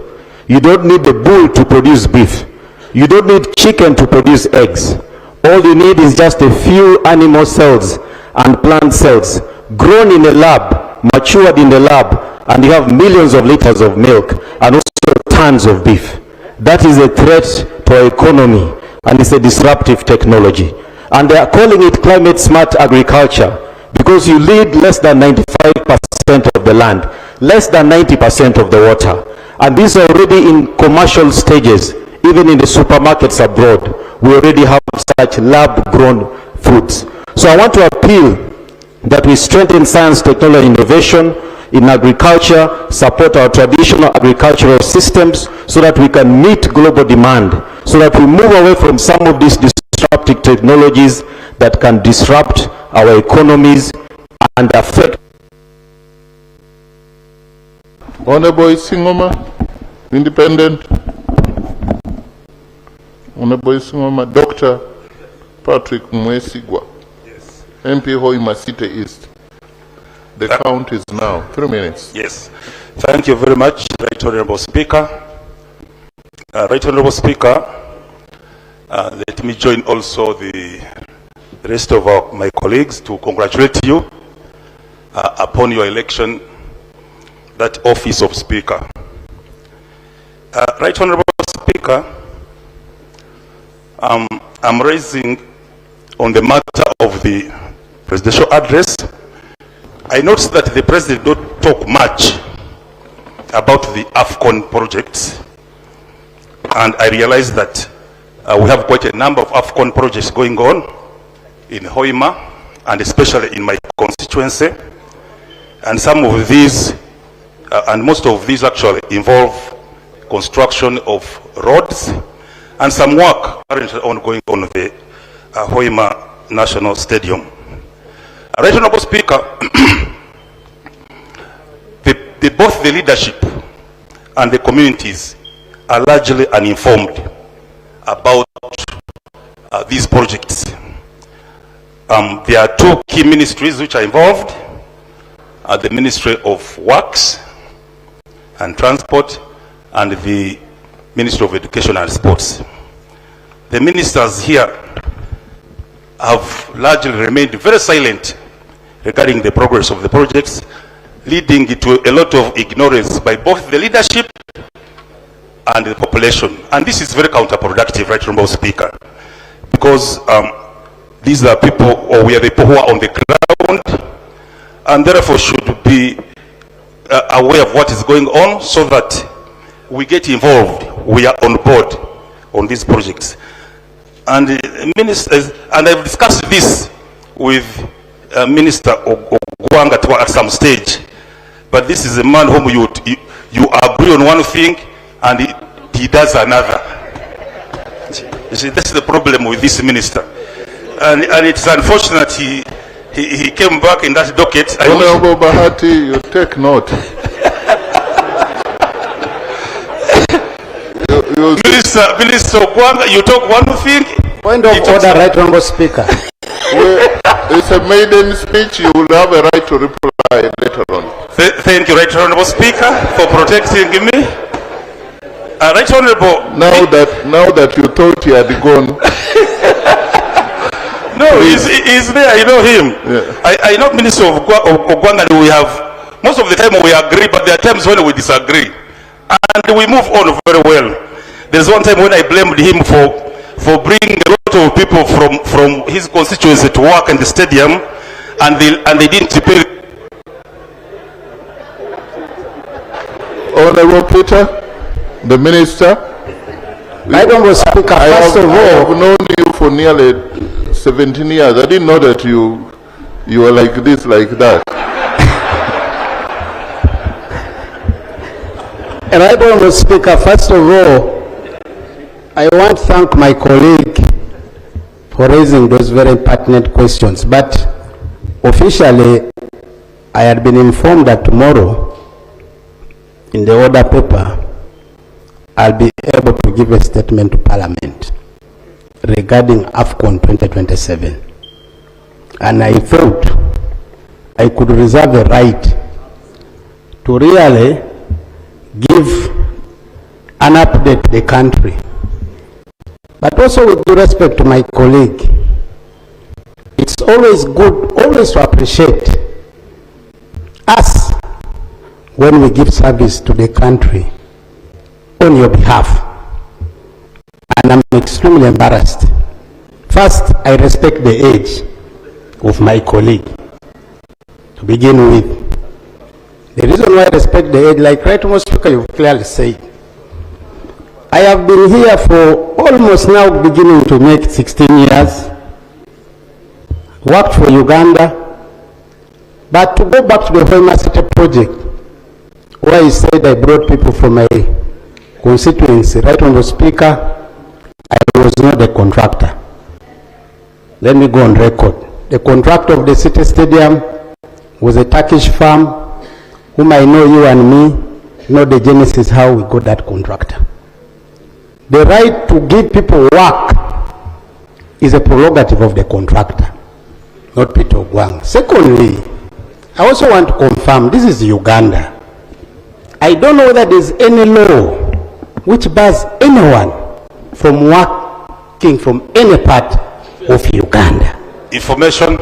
You don't need the bull to produce beef. You don't need chicken to produce eggs. All you need is just a few animal cells and plant cells grown in a lab, matured in the lab, and you have millions of liters of milk and also tons of beef. That is a threat to our economy, and it's a disruptive technology. And they are calling it climate smart agriculture because you need less than 95% of the land, less than 90% of the water. And these are already in commercial stages, even in the supermarkets abroad. We already have such lab-grown foods. So I want to appeal that we strengthen science, technology, innovation in agriculture, support our traditional agricultural systems so that we can meet global demand, so that we move away from some of these disruptive technologies that can disrupt our economies and affect. Honorable Singoma, Independent. Honorable Singoma, Dr. Patrick Mwesigwa, yes. MP Hoima City East. The count is now 3 minutes. Yes. Thank you very much, Right Honourable Speaker. Right Honourable Speaker, let me join also the rest of my colleagues to congratulate you upon your election, that office of Speaker. Right Honourable Speaker, I'm raising on the matter of the presidential address. I noticed that the President did not talk much about the AFCON projects, and I realized that we have quite a number of AFCON projects going on in Hoima, and especially in my constituency. And some of these, and most of these actually involve construction of roads and some work currently ongoing on the Hoima National Stadium. Right Honorable Speaker, both the leadership and the communities are largely uninformed about these projects. There are two key ministries which are involved, the Ministry of Works and Transport and the Ministry of Education and Sports. The ministers here have largely remained very silent regarding the progress of the projects, leading to a lot of ignorance by both the leadership and the population. And this is very counterproductive, right, Honorable Speaker, because these are people, or we are the people who are on the ground, and therefore should be aware of what is going on so that we get involved, we are on board on these projects. And ministers, and I've discussed this with Minister Ogwanga at some stage, but this is a man whom you agree on one thing and he does another. You see, that's the problem with this minister. And it's unfortunate he came back in that docket. Honorable Bahati, you take note. Minister Ogwanga, you talk one thing. Point of order, right, Honorable Speaker. It's a maiden speech. You will have a right to reply later on. Thank you, Right Honorable Speaker, for protecting me. Right Honorable. Now that you thought he had gone. No, he's there. I know him. Yeah. I know Minister of Uganda. We have most of the time we agree, but there are times when we disagree, and we move on very well. There's one time when I blamed him for bringing a lot of people from his constituency to work in the stadium, and they didn't pay. Honorable Peter, the minister. I have known you for nearly 17 years. I didn't know that you were like this, like that. Right Honorable Speaker, first of all, I want to thank my colleague for raising those very pertinent questions. But officially, I had been informed that tomorrow, in the order paper, I'll be able to give a statement to Parliament regarding AFCON 2027. And I thought I could reserve a right to really give an update to the country. But also with due respect to my colleague, it's always good, always to appreciate us when we give service to the country on your behalf. And I'm extremely embarrassed. First, I respect the age of my colleague, to begin with. The reason why I respect the age, like Right Honorable Speaker, you've clearly said, I have been here for almost now beginning to make 16 years, worked for Uganda, but to go back to the Hoima City project, where he said I brought people from my constituency, Right Honorable Speaker, I was not the contractor. Let me go on record. The contractor of the city stadium was a Turkish firm, whom I know you and me know the genesis how we got that contractor. The right to give people work is a prerogative of the contractor, not Peter Ogwang. Secondly, I also want to confirm this is Uganda. I don't know whether there is any law which bars anyone from working from any part of Uganda. Information.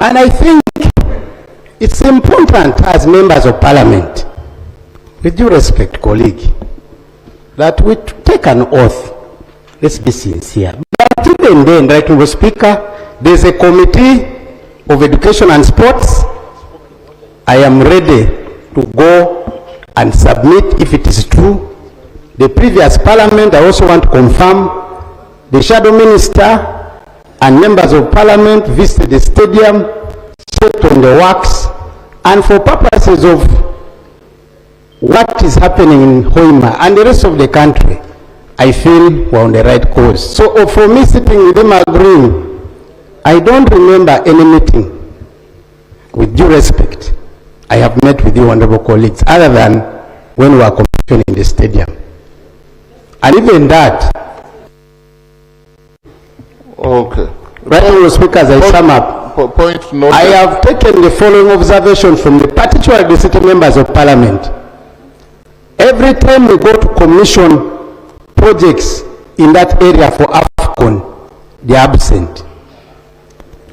And I think it's important as members of Parliament, with due respect, colleague, that we take an oath. Let's be sincere. But even then, Right Honorable Speaker, there's a committee of education and sports. I am ready to go and submit if it is true. The previous Parliament, I also want to confirm, the shadow minister and members of parliament visited the stadium, checked on the works, and for purposes of what is happening in Hoima and the rest of the country, I feel we're on the right course. So for me sitting with them agreeing, I don't remember any meeting, with due respect, I have met with you honorable colleagues, other than when we were commissioning the stadium. And even that, okay. Right, Honorable Speaker, as I sum up, point noted. I have taken the following observation from the particular the city members of parliament. Every time we go to commission projects in that area for AFCON, they are absent.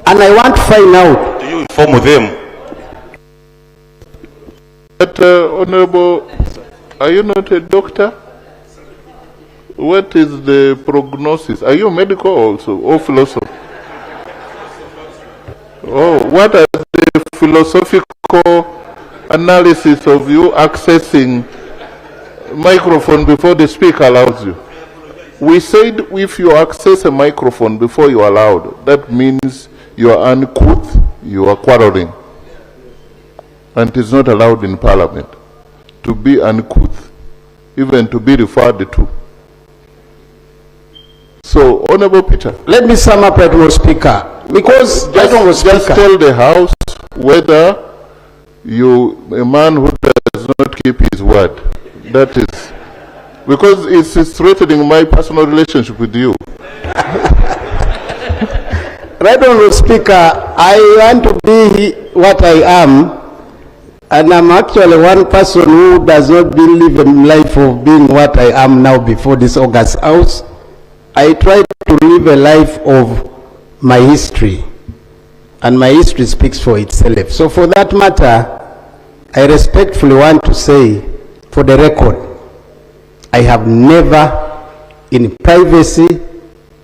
And I want to find out. Do you inform them? But Honorable, are you not a doctor? What is the prognosis? Are you medical also or philosopher? Oh, what are the philosophical analysis of you accessing microphone before the speaker allows you? We said if you access a microphone before you are allowed, that means you are uncouth, you are quarreling. And it is not allowed in parliament to be uncouth, even to be referred to. So, Honorable Peter. Let me sum up, Honorable Speaker. Because just tell the House whether you, a man who does not keep his word, that is, because it's threatening my personal relationship with you. Right, Honorable Speaker, I want to be what I am, and I'm actually one person who does not believe in life of being what I am now before this August House. I try to live a life of my history, and my history speaks for itself. So for that matter, I respectfully want to say, for the record, I have never, in privacy,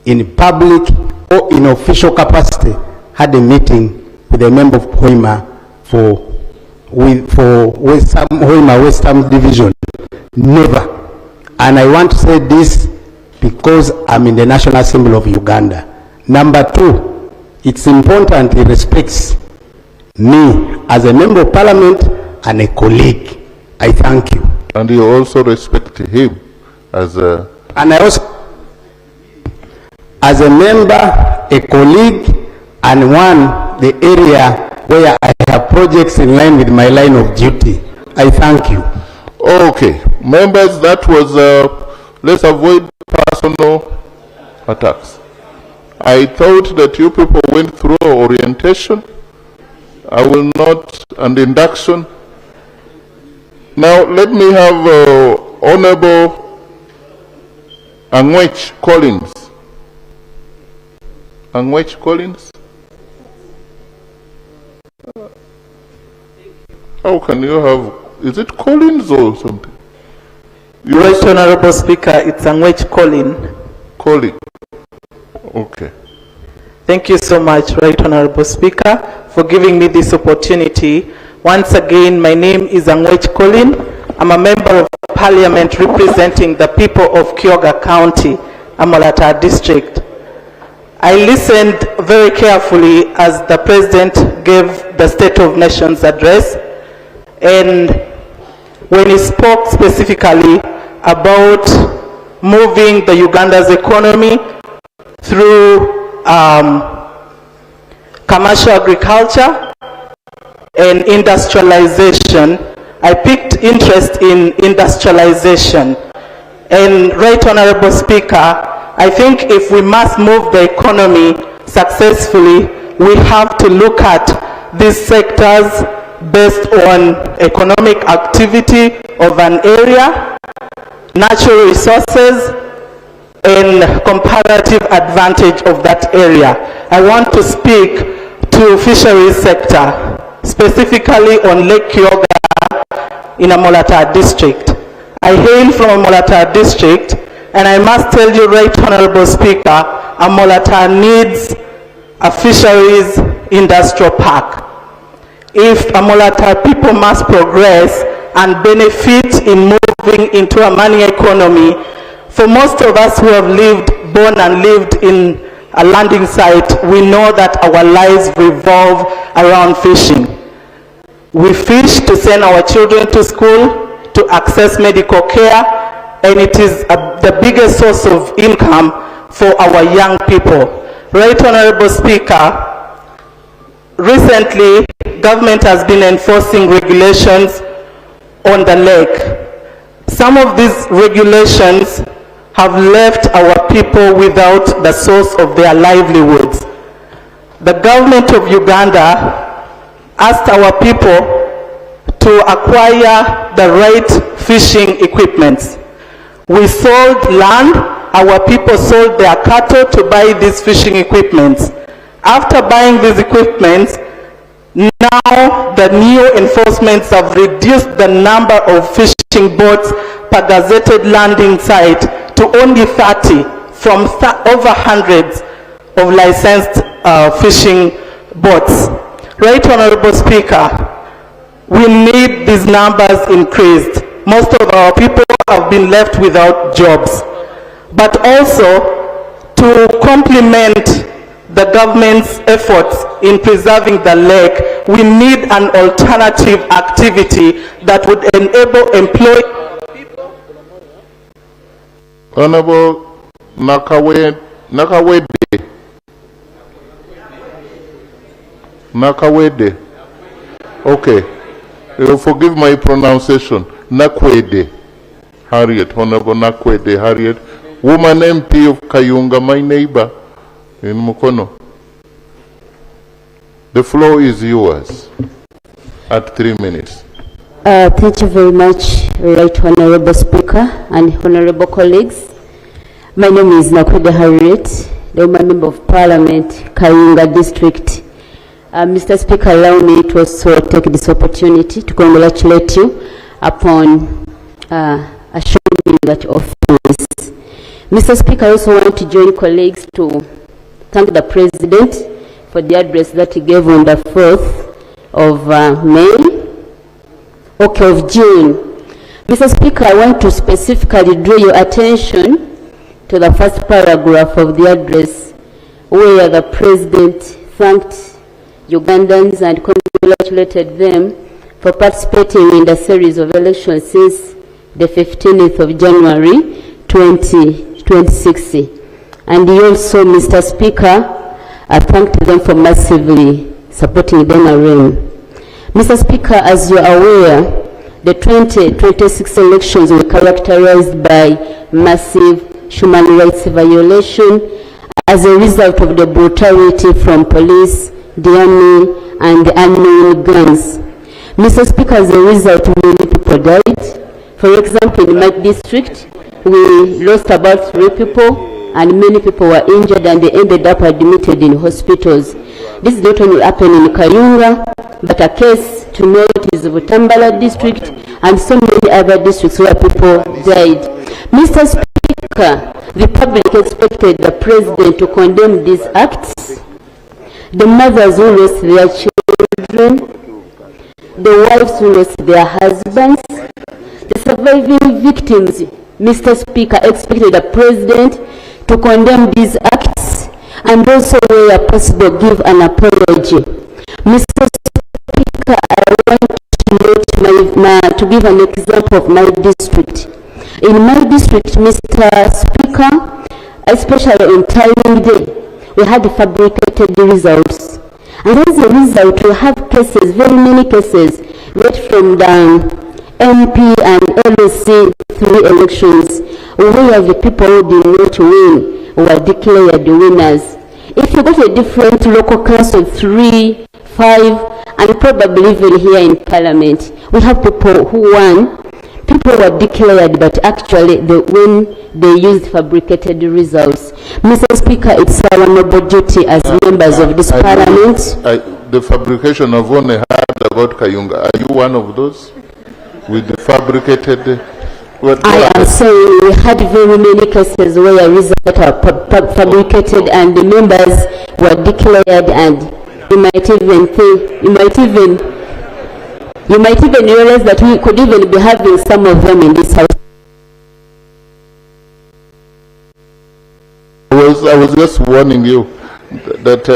in public, or in official capacity, had a meeting with a member of Hoima for Hoima Western Division. Never. And I want to say this because I'm in the National Assembly of Uganda. Number two, it's important he respects me as a member of parliament and a colleague. I thank you. And you also respect him as a... And I also, as a member, a colleague, and one, the area where I have projects in line with my line of duty. I thank you. Okay. Members, that was, let's avoid personal attacks. I thought that you people went through orientation. I will not, and induction. Now, let me have Honorable Angwech Collins. Angwech Collins? How can you have, is it Collins or something? Right, Honorable Speaker, it's Angwech Colin. Colin. Okay. Thank you so much, Right Honorable Speaker, for giving me this opportunity. Once again, my name is Angwech Colin. I'm a member of Parliament representing the people of Kyoga County, Amolata District. I listened very carefully as the President gave the State of Nations address, and when he spoke specifically about moving the Uganda's economy through commercial agriculture and industrialization, I picked interest in industrialization. And Right Honorable Speaker, I think if we must move the economy successfully, we have to look at these sectors based on economic activity of an area, natural resources, and comparative advantage of that area. I want to speak to fisheries sector, specifically on Lake Kyoga in Amolata District. I hail from Amolata District, and I must tell you, Right Honorable Speaker, Amolata needs a fisheries industrial park. If Amolata people must progress and benefit in moving into a money economy, for most of us who have lived, born and lived in a landing site, we know that our lives revolve around fishing. We fish to send our children to school, to access medical care, and it is the biggest source of income for our young people. Right Honorable Speaker, recently government has been enforcing regulations on the lake. Some of these regulations have left our people without the source of their livelihoods. The government of Uganda asked our people to acquire the right fishing equipment. We sold land, our people sold their cattle to buy these fishing equipment. After buying these equipment, now the new enforcements have reduced the number of fishing boats per gazetted landing site to only 30 from over hundreds of licensed fishing boats. Right Honorable Speaker, we need these numbers increased. Most of our people have been left without jobs. But also to complement the government's efforts in preserving the lake, we need an alternative activity that would enable employment. Honorable Nakawede. Okay. You forgive my pronunciation. Nakwede Harriet. Honorable Nakwede Harriet. Woman MP of Kayunga, my neighbor in Mukono. The floor is yours at 3 minutes. Thank you very much, Right Honorable Speaker and honorable colleagues. My name is Nakwede Harriet, the Member of Parliament, Kayunga District. Mr. Speaker, allow me to also take this opportunity to congratulate you upon assuming that office. Mr. Speaker, I also want to join colleagues to thank the President for the address that he gave on the 4th of June. Mr. Speaker, I want to specifically draw your attention to the first paragraph of the address, where the President thanked Ugandans and congratulated them for participating in the series of elections since the 15th of January 2060. And he also, Mr. Speaker, thanked them for massively supporting the NRM. Mr. Speaker, as you are aware, the 2026 elections were characterized by massive human rights violation as a result of the brutality from police, the army, and the unknown guns. Mr. Speaker, as a result, many people died. For example, in my district, we lost about 3 people, and many people were injured and they ended up admitted in hospitals. This did not only happen in Kayunga, but a case to note is Butambala district and so many other districts where people died. Mr. Speaker, the public expected the President to condemn these acts. The mothers who lost their children, the wives who lost their husbands, the surviving victims, Mr. Speaker, expected the President to condemn these acts and also, where possible, give an apology. Mr. Speaker, I want to give an example of my district. In my district, Mr. Speaker, especially on Tallying Day, we had fabricated results. And as a result, we have cases, very many cases, right from the MP and LSC 3 elections, where the people who did not win were declared winners. If you got a different local council 3, 5, and probably even here in Parliament, we have people who won. People were declared, but actually when they used fabricated results. Mr. Speaker, it's our noble duty as members of this Parliament. The fabrication of only heard about Kayunga. Are you one of those with the fabricated? I am saying we had very many cases where results are fabricated and the members were declared, and you might even think, you might even realize that we could even be having some of them in this house. Well, was just warning you that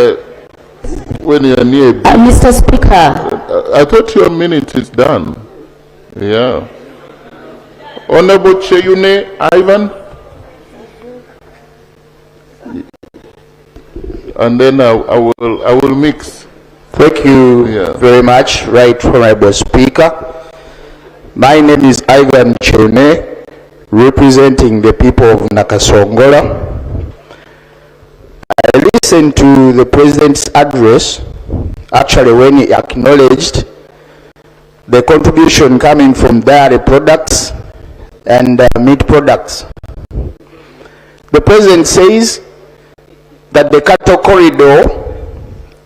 when you are near. Mr. Speaker. I thought your minute is done. Yeah. Honorable Cheyune Ivan. And then I will mix. Thank you very much, Right Honorable Speaker. My name is Ivan Cheyune, representing the people of Nakasongola. I listened to the President's address, actually when he acknowledged the contribution coming from dairy products and meat products. The President says that the cattle corridor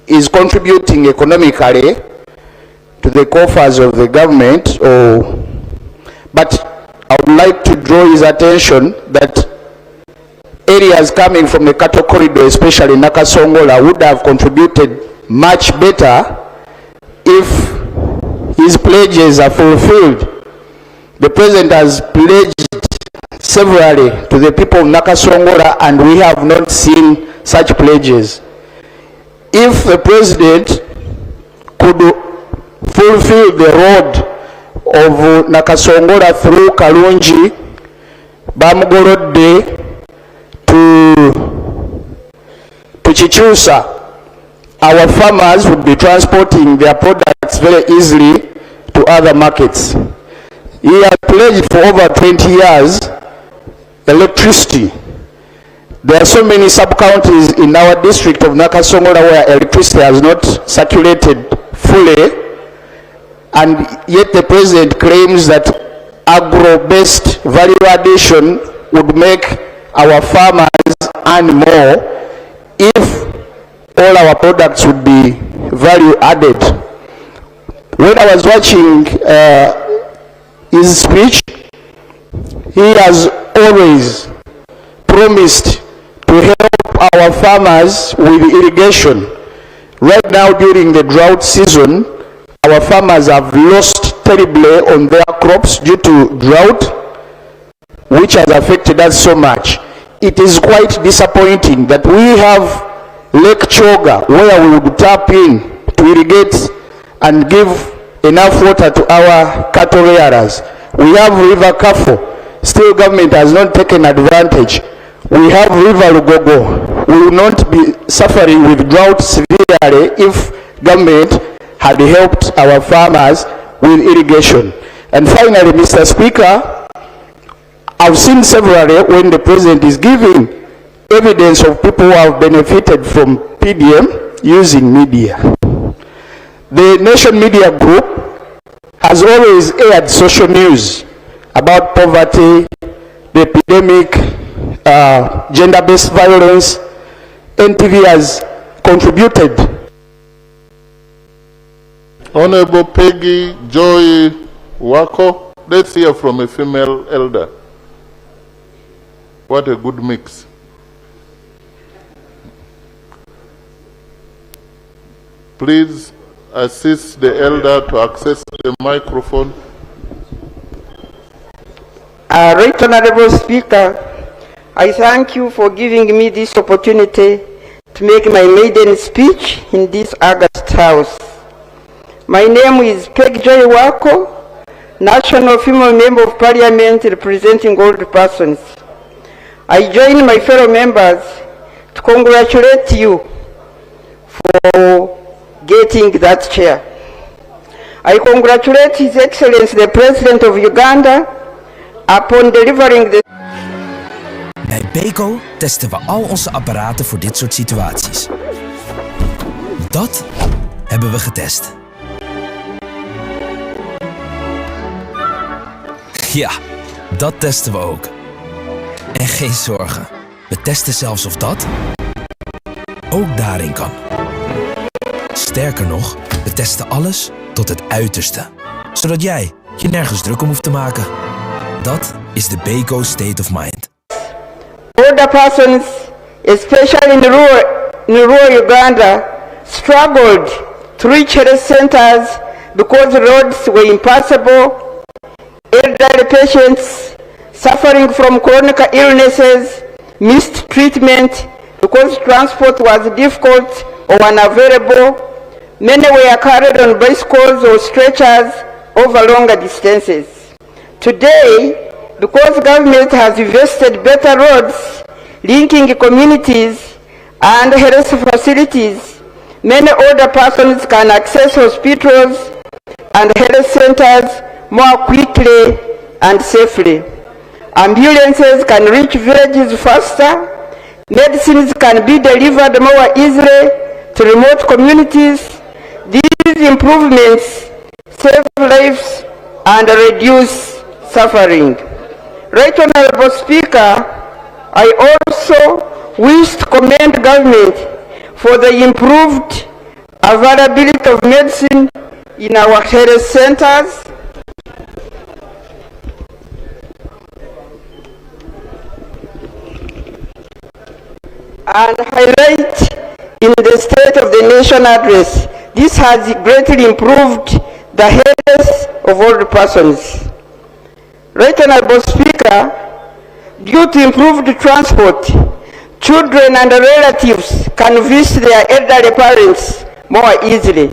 is contributing economically to the coffers of the government, but I would like to draw his attention that areas coming from the cattle corridor, especially Nakasongola, would have contributed much better if his pledges are fulfilled. The President has pledged severally to the people of Nakasongola, and we have not seen such pledges. If the President could fulfill the road of Nakasongola through Kalungi, Bamugorode to Chichusa, our farmers would be transporting their products very easily to other markets. He has pledged for over 20 years electricity. There are so many sub-counties in our district of Nakasongola where electricity has not circulated fully, and yet the President claims that agro-based value addition would make our farmers earn more if all our products would be value added. When I was watching his speech, he has always promised to help our farmers with irrigation. Right now, during the drought season, our farmers have lost terribly on their crops due to drought, which has affected us so much. It is quite disappointing that we have Lake Choga, where we would tap in to irrigate and give enough water to our cattle rearers. We have River Kafo, still government has not taken advantage. We have River Lugogo. We will not be suffering with drought severely if government had helped our farmers with irrigation. And finally, Mr. Speaker, I've seen severally when the President is giving evidence of people who have benefited from PDM using media. The Nation Media Group has always aired social news about poverty, the epidemic, gender-based violence. NTV has contributed. Honorable Peggy Joy Wako, let's hear from a female elder. What a good mix. Please assist the elder to access the microphone. Right Honorable Speaker, I thank you for giving me this opportunity to make my maiden speech in this August House. My name is Peg Joy Wako, National Female Member of Parliament representing old persons. I join my fellow members to congratulate you for getting that chair. I congratulate His Excellency the President of Uganda upon delivering the... Bij Beko testen we al onze apparaten voor dit soort situaties. Dat hebben we getest. Ja, dat testen we ook. En geen zorgen, we testen zelfs of dat ook daarin kan. Sterker nog, we testen alles tot het uiterste. Zodat jij je nergens druk om hoeft te maken. Dat is de Beko State of Mind. Older persons, especially in rural Uganda, struggled to reach health centers because the roads were impassable. Elderly patients suffering from chronic illnesses missed treatment because transport was difficult or unavailable. Many were carried on bicycles or stretchers over longer distances. Today, because government has invested better roads, linking communities and health facilities, many older persons can access hospitals and health centers more quickly and safely. Ambulances can reach villages faster. Medicines can be delivered more easily to remote communities. These improvements save lives and reduce suffering. Right Honorable Speaker, I also wish to commend government for the improved availability of medicine in our health centers and highlight in the State of the Nation address. This has greatly improved the health of all persons. Right Honorable Speaker, due to improved transport, children and relatives can visit their elderly parents more easily.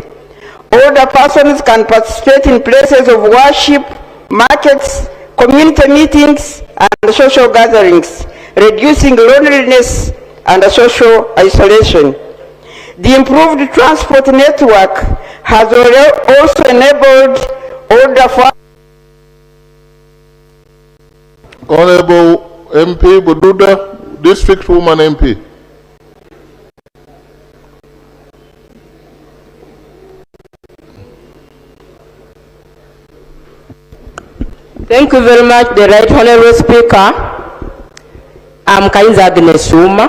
Older persons can participate in places of worship, markets, community meetings, and social gatherings, reducing loneliness and social isolation. The improved transport network has also enabled older families. Honorable MP Bududa, District Woman MP. Thank you very much, the Right Honorable Speaker. I'm Kainza Agnes Uma,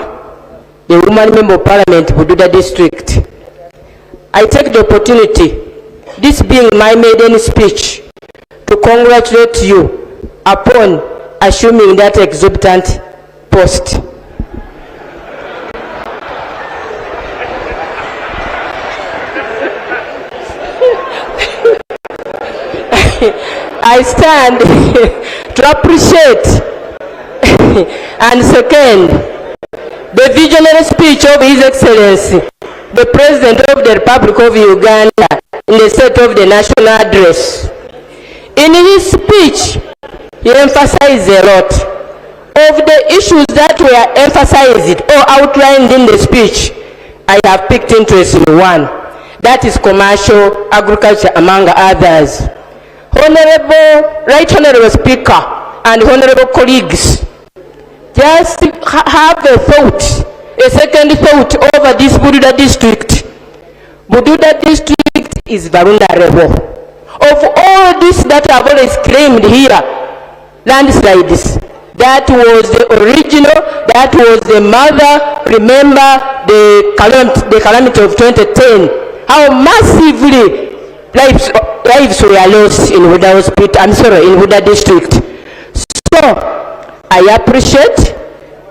the Woman Member of Parliament, Bududa District. I take the opportunity, this being my maiden speech, to congratulate you upon assuming that exorbitant post. I stand to appreciate and second the visionary speech of His Excellency, the President of the Republic of Uganda, in the State of the National Address. In his speech, he emphasized a lot of the issues that were emphasized or outlined in the speech. I have picked interest in one, that is commercial agriculture, among others. Honorable, Right Honorable Speaker and honorable colleagues, just have a thought, a second thought over this Bududa district. Bududa district is vulnerable. Of all this that I've always claimed here, landslides, that was the original, that was the mother. Remember the calamity of 2010, how massively lives were lost in Buda Hospital, in Buda district. So I appreciate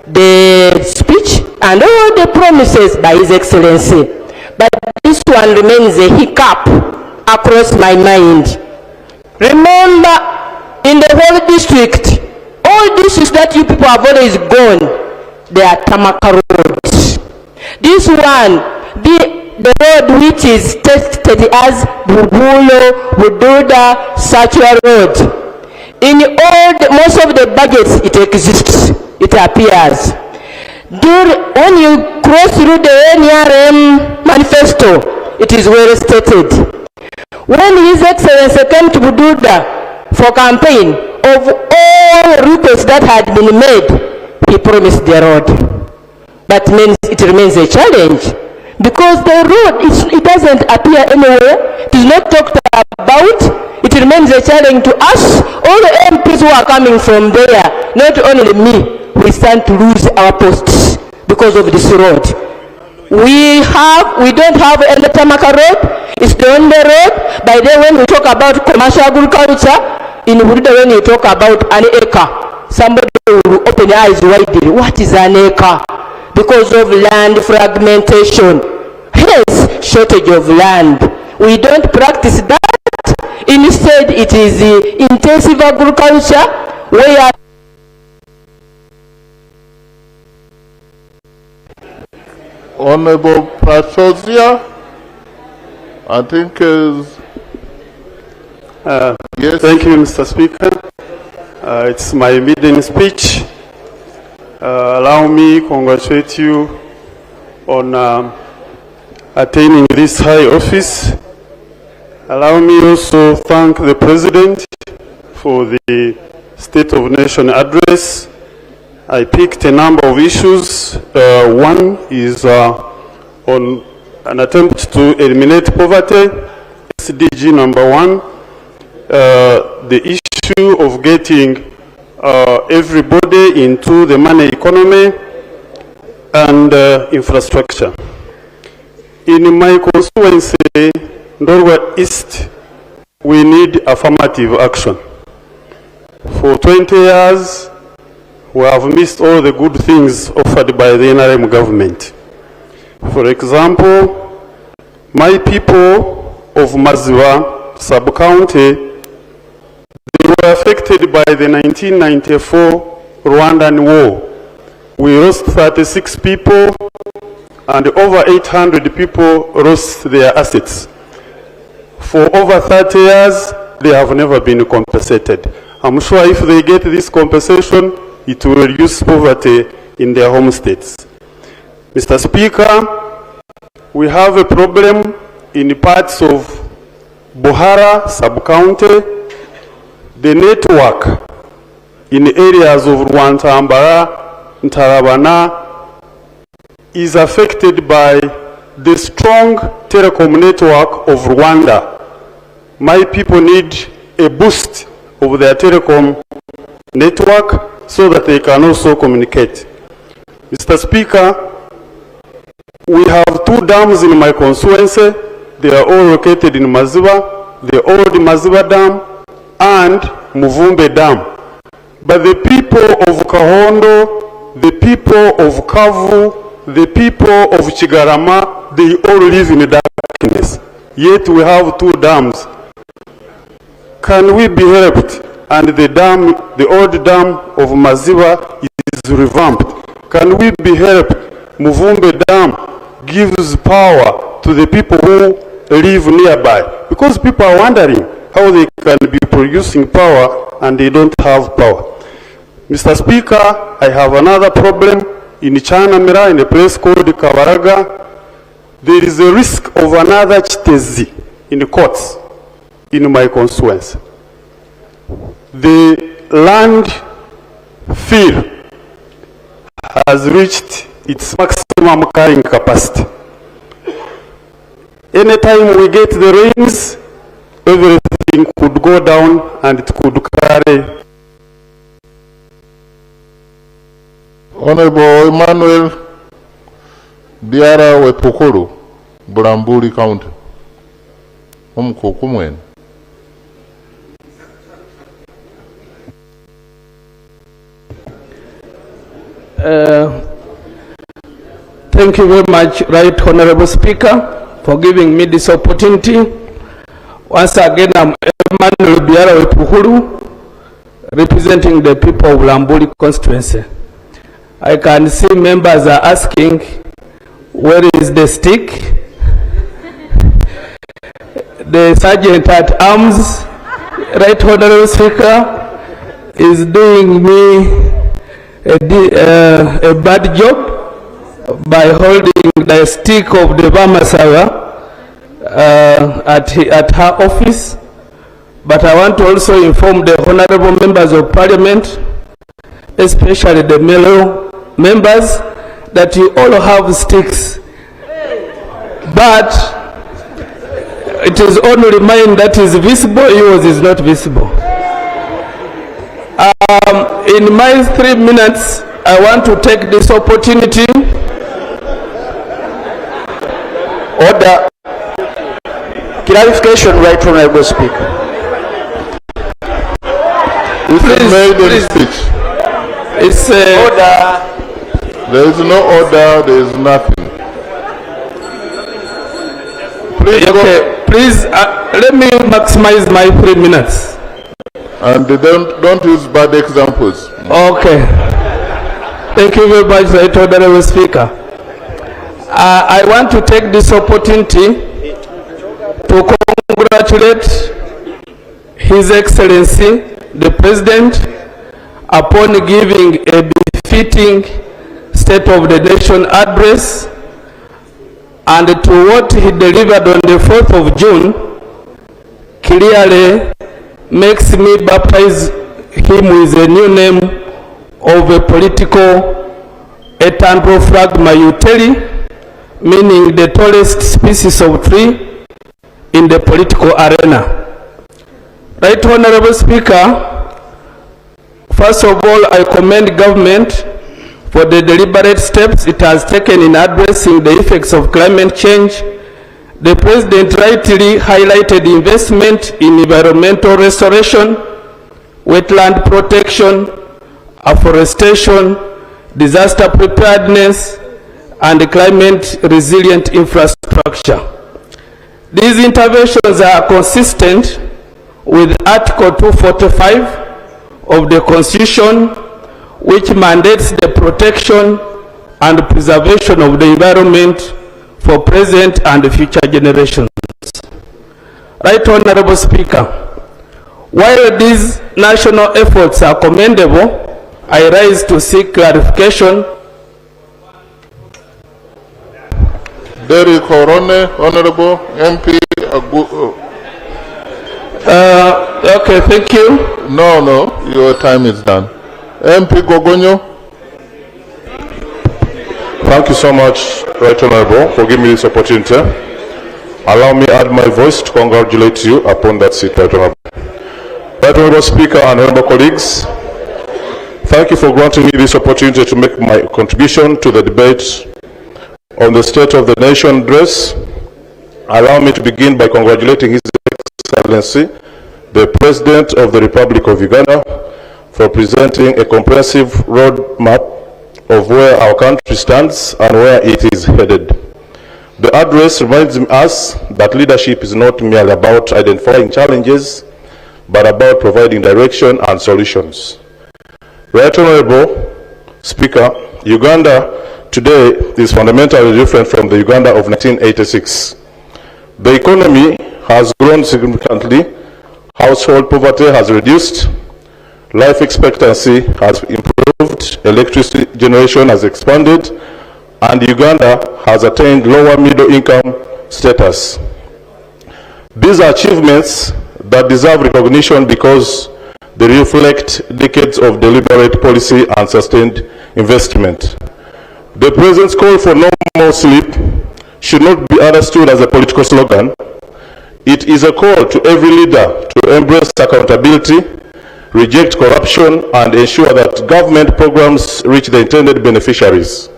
the speech and all the promises by His Excellency, but this one remains a hiccup across my mind. Remember, in the whole district, all dishes that you people have always gone, they are Tamaka roads. This one, the road which is tested as Bubulo, Bududa, Satua Road. In most of the budgets it exists, it appears. When you cross through the NRM manifesto, it is well stated. When His Excellency came to Bududa for campaign, of all requests that had been made, he promised the road. But it remains a challenge, because the road, it doesn't appear anywhere, it is not talked about. It remains a challenge to us, all the MPs who are coming from there, not only me. We stand to lose our posts because of this road. We don't have any Tamaka road, it's the only road. By then when we talk about commercial agriculture, in Bududa when you talk about an acre, somebody will open their eyes widely. What is an acre? Because of land fragmentation, hence shortage of land. We don't practice that. Instead, it is intensive agriculture where Honorable Prasozia, I think is... Yes. Thank you, Mr. Speaker. It's my maiden speech. Allow me to congratulate you on attaining this high office. Allow me also to thank the President for the State of Nation address. I picked a number of issues. One is on an attempt to eliminate poverty, SDG number 1. The issue of getting everybody into the money economy and infrastructure. In my constituency, Ndorwa East, we need affirmative action. For 20 years, we have missed all the good things offered by the NRM government. For example, my people of Maziwa sub-county, they were affected by the 1994 Rwandan war. We lost 36 people and over 800 people lost their assets. For over 30 years, they have never been compensated. I'm sure if they get this compensation, it will reduce poverty in their home states. Mr. Speaker, we have a problem in parts of Buhara sub-county. The network in areas of Rwantambara, Ntarabana is affected by the strong telecom network of Rwanda. My people need a boost of their telecom network so that they can also communicate. Mr. Speaker, we have 2 dams in my constituency. They are all located in Maziba, the old Maziba Dam and Muvumbe Dam. But the people of Kahondo, the people of Kavu, the people of Chigarama, they all live in darkness. Yet we have 2 dams. Can we be helped? And the dam, the old dam of Maziba is revamped. Can we be helped? Muvumbe Dam gives power to the people who live nearby. Because people are wondering how they can be producing power and they don't have power. Mr. Speaker, I have another problem in Chanamira, in a place called Kabaraga. There is a risk of another Chitezi in the courts in my constituency. The land fill has reached its maximum carrying capacity. Anytime we get the rains, everything could go down and it could carry. Honorable Emmanuel Diara Wepukuru, Bulambuli County. Omkukumwen. Thank you very much, Right Honorable Speaker, for giving me this opportunity. Once again, I'm Emmanuel Biara Wepukuru, representing the people of Lambuli constituency. I can see members are asking, where is the stick? The Sergeant at Arms, Right Honorable Speaker, is doing me a bad job by holding the stick of the Bamasawa at her office. But I want to also inform the honorable members of parliament, especially the male members, that you all have sticks. But it is only mine that is visible, yours is not visible. In my 3 minutes, I want to take this opportunity. Order. Clarification, Right Honorable Speaker. Please. It's order. There is no order, there is nothing. Please, okay, please let me maximize my 3 minutes. And don't use bad examples. Okay. Thank you very much, Right Honorable Speaker. I want to take this opportunity to congratulate His Excellency, the President, upon giving a befitting State of the Nation address, and to what he delivered on the 4th of June clearly makes me baptize him with a new name of a political Etandrophragma uteri, meaning the tallest species of tree in the political arena. Right Honorable Speaker, first of all, I commend government for the deliberate steps it has taken in addressing the effects of climate change. The President rightly highlighted investment in environmental restoration, wetland protection, afforestation, disaster preparedness, and climate resilient infrastructure. These interventions are consistent with Article 245 of the Constitution, which mandates the protection and preservation of the environment for present and future generations. Right Honorable Speaker, while these national efforts are commendable, I rise to seek clarification. Derek Horone, Honorable MP. Okay, thank you. No, your time is done. MP Gogonyo. Thank you so much, Right Honorable, for giving me this opportunity. Allow me to add my voice to congratulate you upon that seat, Right Honorable. Right Honorable Speaker and honorable colleagues, thank you for granting me this opportunity to make my contribution to the debate on the State of the Nation address. Allow me to begin by congratulating His Excellency, the President of the Republic of Uganda, for presenting a comprehensive roadmap of where our country stands and where it is headed. The address reminds us that leadership is not merely about identifying challenges, but about providing direction and solutions. Right Honorable Speaker, Uganda today is fundamentally different from the Uganda of 1986. The economy has grown significantly, household poverty has reduced, life expectancy has improved, electricity generation has expanded, and Uganda has attained lower middle income status. These are achievements that deserve recognition because they reflect decades of deliberate policy and sustained investment. The President's call for no more sleep should not be understood as a political slogan. It is a call to every leader to embrace accountability, reject corruption, and ensure that government programs reach the intended beneficiaries.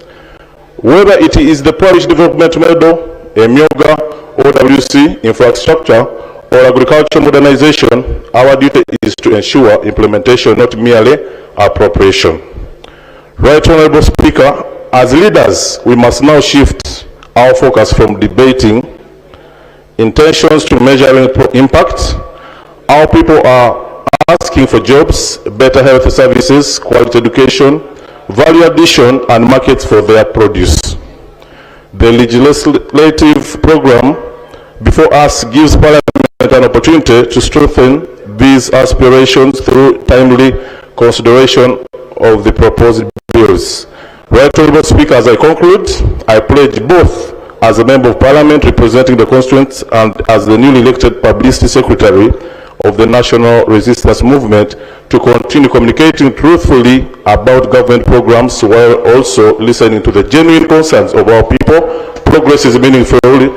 Whether it is the Parish Development Model, EMYOGA, OWC, infrastructure, or agriculture modernization, our duty is to ensure implementation, not merely appropriation. Right Honorable Speaker, as leaders, we must now shift our focus from debating intentions to measuring impact. Our people are asking for jobs, better health services, quality education, value addition, and markets for their produce. The legislative program before us gives Parliament an opportunity to strengthen these aspirations through timely consideration of the proposed bills. Right Honorable Speaker, as I conclude, I pledge both as a Member of Parliament representing the constituents and as the newly elected Publicity Secretary of the National Resistance Movement to continue communicating truthfully about government programs while also listening to the genuine concerns of our people. Progress is meaningful only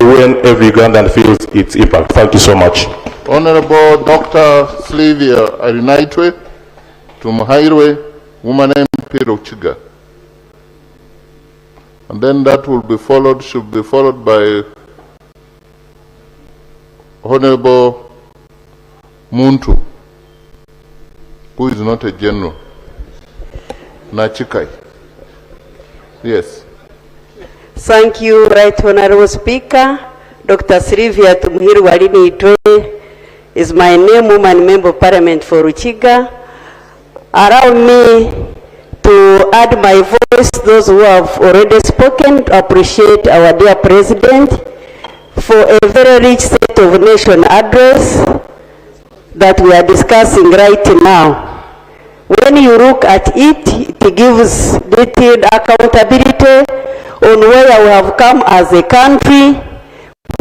when every Ugandan feels its impact. Thank you so much. Honorable Dr. Sylvia Arinaitwe Tumuhairwe, woman MP Ruchiga. And then that will be followed, should be followed by Honorable Muntu, who is not a general. Nachikai. Yes. Thank you, Right Honorable Speaker. Dr. Sylvia Tumuhiru Walini Itwe is my name, woman Member of Parliament for Ruchiga. Allow me to add my voice, those who have already spoken, to appreciate our dear President for a very rich State of Nation address that we are discussing right now. When you look at it, it gives detailed accountability on where we have come as a country,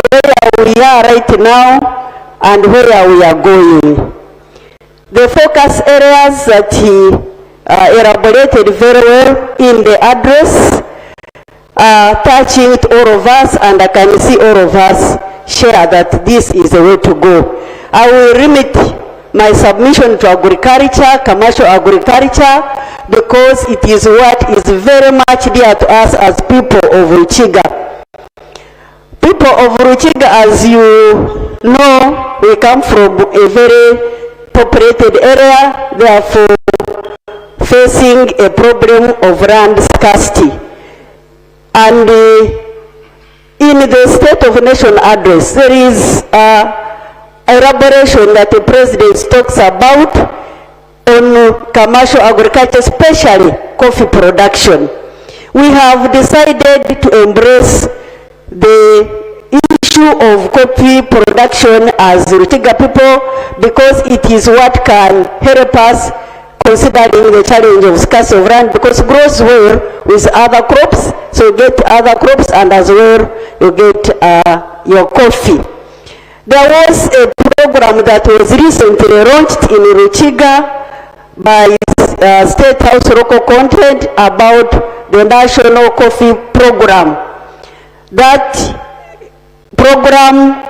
where we are right now, and where we are going. The focus areas that he elaborated very well in the address touching all of us, and I can see all of us share that this is the way to go. I will limit my submission to agriculture, commercial agriculture, because it is what is very much dear to us as people of Ruchiga. People of Ruchiga, as you know, we come from a very populated area, therefore facing a problem of land scarcity. And in the State of Nation address, there is elaboration that the President talks about on commercial agriculture, especially coffee production. We have decided to embrace the issue of coffee production as Ruchiga people, because it is what can help us considering the challenge of scarcity of land, because it grows well with other crops, so you get other crops and as well you get your coffee. There was a program that was recently launched in Ruchiga by State House local content about the National Coffee Program. That program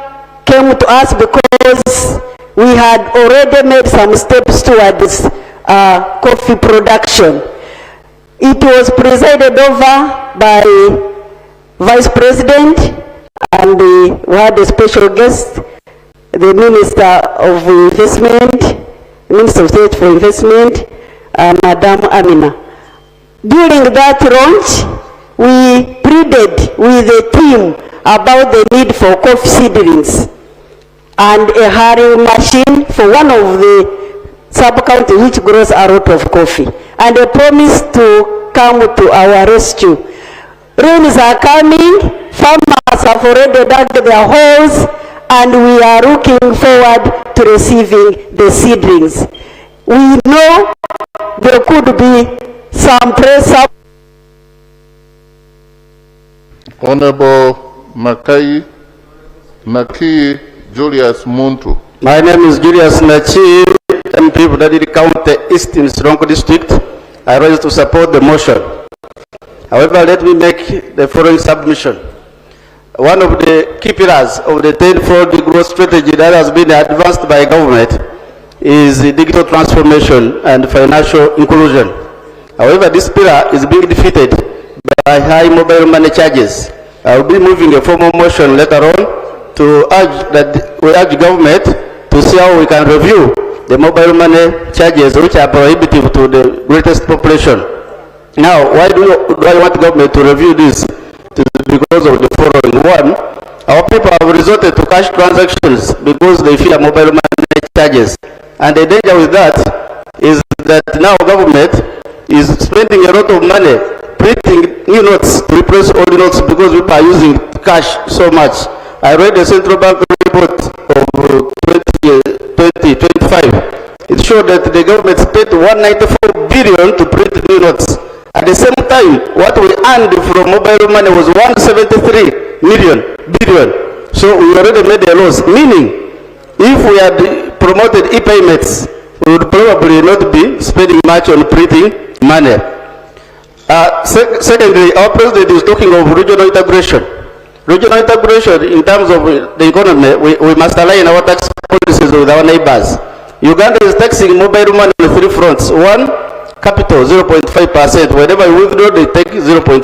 came to us because we had already made some steps towards coffee production. It was presided over by Vice President, and we had a special guest, the Minister of Investment, Minister of State for Investment, Madam Amina. During that launch, we pleaded with the team about the need for coffee seedlings and a harrowing machine for one of the sub-counties which grows a lot of coffee. And they promised to come to our rescue. Rains are coming, farmers have already dug their holes, and we are looking forward to receiving the seedlings. We know there could be some pressure. Honorable Naki Julius Muntu. My name is Julius Nachi, MP of Dadiri County, East in Sironko District. I rise to support the motion. However, let me make the following submission. One of the key pillars of the 10-fold growth strategy that has been advanced by government is digital transformation and financial inclusion. However, this pillar is being defeated by high mobile money charges. I will be moving a formal motion later on to urge that we urge government to see how we can review the mobile money charges, which are prohibitive to the greatest population. Now, why do I want government to review this? It is because of the following. One, our people have resorted to cash transactions because they fear mobile money charges. And the danger with that is that now government is spending a lot of money printing new notes to replace old notes because people are using cash so much. I read the central bank report of 2025. It showed that the government spent 194 billion to print new notes. At the same time, what we earned from mobile money was 173 billion. So we already made a loss, meaning if we had promoted e-payments, we would probably not be spending much on printing money. Secondly, our president is talking of regional integration. Regional integration in terms of the economy, we must align our tax policies with our neighbors. Uganda is taxing mobile money on 3 fronts. One, capital 0.5%. Whenever you withdraw, they take 0.5%.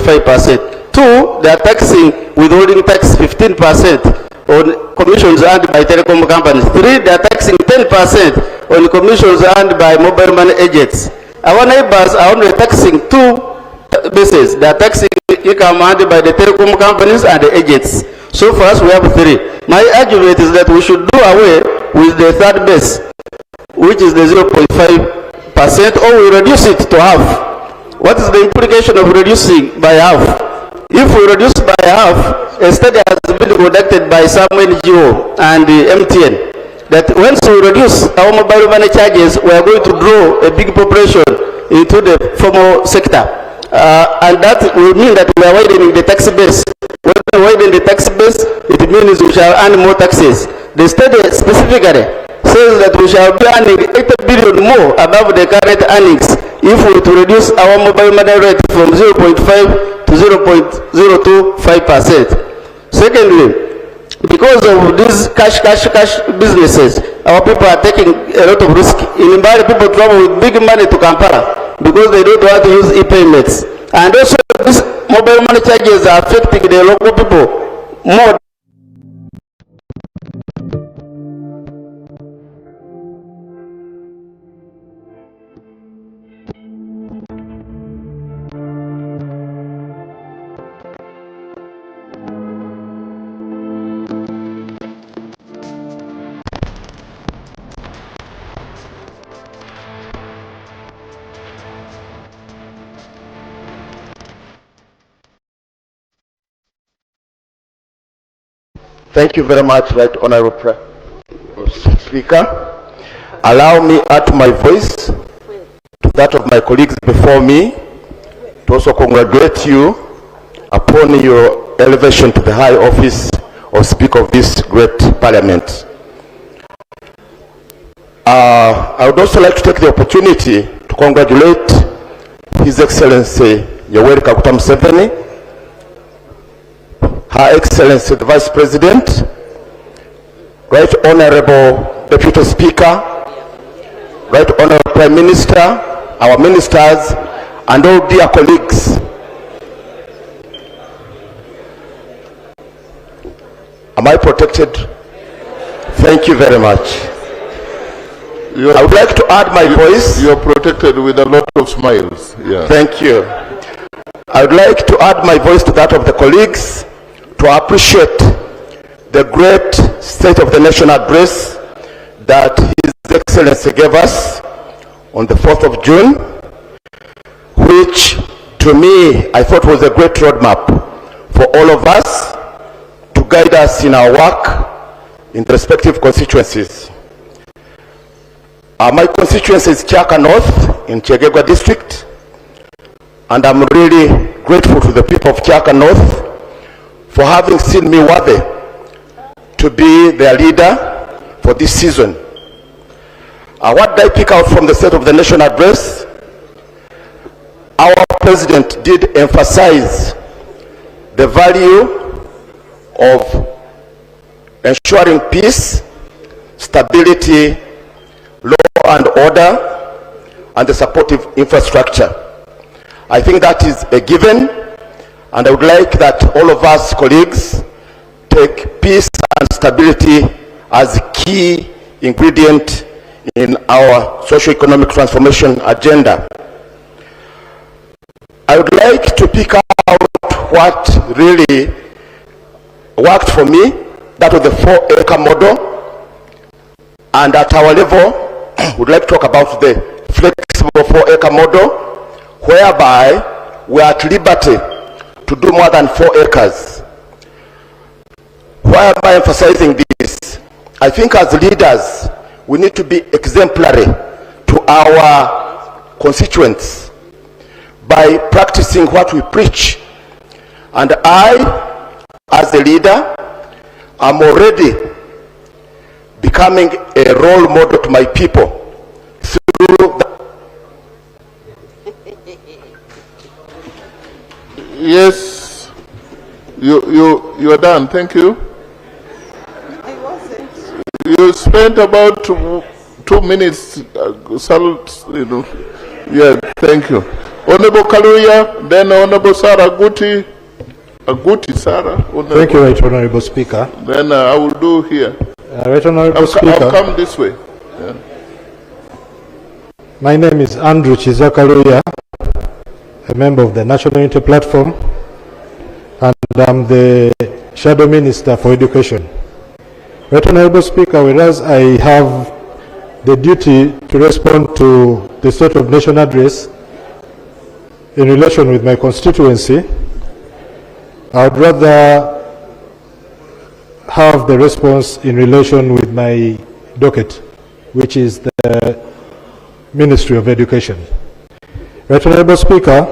Two, they are taxing withholding tax 15% on commissions earned by telecom companies. Three, they are taxing 10% on commissions earned by mobile money agents. Our neighbors are only taxing 2 bases. They are taxing income earned by the telecom companies and the agents. So for us, we have 3. My argument is that we should do away with the third base, which is the 0.5%, or we reduce it to half. what is the implication of reducing by half? If we reduce by half, a study has been conducted by some NGO and the MTN that once we reduce our mobile money charges, we are going to draw a big population into the formal sector. And that will mean that we are widening the tax base. When we widen the tax base, it means we shall earn more taxes. The study specifically says that we shall be earning 80 billion more above the current earnings if we were to reduce our mobile money rate from 0.5 to 0.025%. Secondly, because of these cash businesses, our people are taking a lot of risk. In Mbale, people travel with big money to Kampala because they don't want to use e-payments. And also, these mobile money charges are affecting the local people more. Thank you very much, Right Honorable Speaker. Allow me to add my voice to that of my colleagues before me to also congratulate you upon your elevation to the high office of Speaker of this great Parliament. I would also like to take the opportunity to congratulate His Excellency Yoweri Kaguta Museveni, Her Excellency the Vice President, Right Honorable Deputy Speaker, Right Honorable Prime Minister, our ministers, and all dear colleagues. Am I protected? Thank you very much. I would like to add my voice. You are protected with a lot of smiles. Yeah. Thank you. I would like to add my voice to that of the colleagues to appreciate the great State of the Nation address that His Excellency gave us on the 4th of June, which to me I thought was a great roadmap for all of us to guide us in our work in the respective constituencies. My constituency is Chaka North in Chegegwa district, and I'm really grateful to the people of Chaka North for having seen me worthy to be their leader for this season. What did I pick out from the State of the Nation address? Our President did emphasize the value of ensuring peace, stability, law and order, and the supportive infrastructure. I think that is a given, and I would like that all of us colleagues take peace and stability as a key ingredient in our socio-economic transformation agenda. I would like to pick out what really worked for me, that was the 4-acre model, and at our level, we'd like to talk about the flexible 4-acre model, whereby we are at liberty to do more than 4 acres. Why am I emphasizing this? I think as leaders, we need to be exemplary to our constituents by practicing what we preach. And I, as a leader, am already becoming a role model to my people through Yes, you are done. Thank you. I wasn't. You spent about 2 minutes. Yeah, thank you. Honorable Kaluya, then Honorable Sarah Aguti. Aguti Sarah. Thank you, Right Honorable Speaker. Then I will do here. Right Honorable Speaker. I'll come this way. Yeah. My name is Andrew Chizakaluya, a member of the National Unity Platform, and I'm the Shadow Minister for Education. Right Honorable Speaker, whereas I have the duty to respond to the State of Nation address, in relation with my constituency, I would rather have the response in relation with my docket, which is the Ministry of Education. Right Honorable Speaker,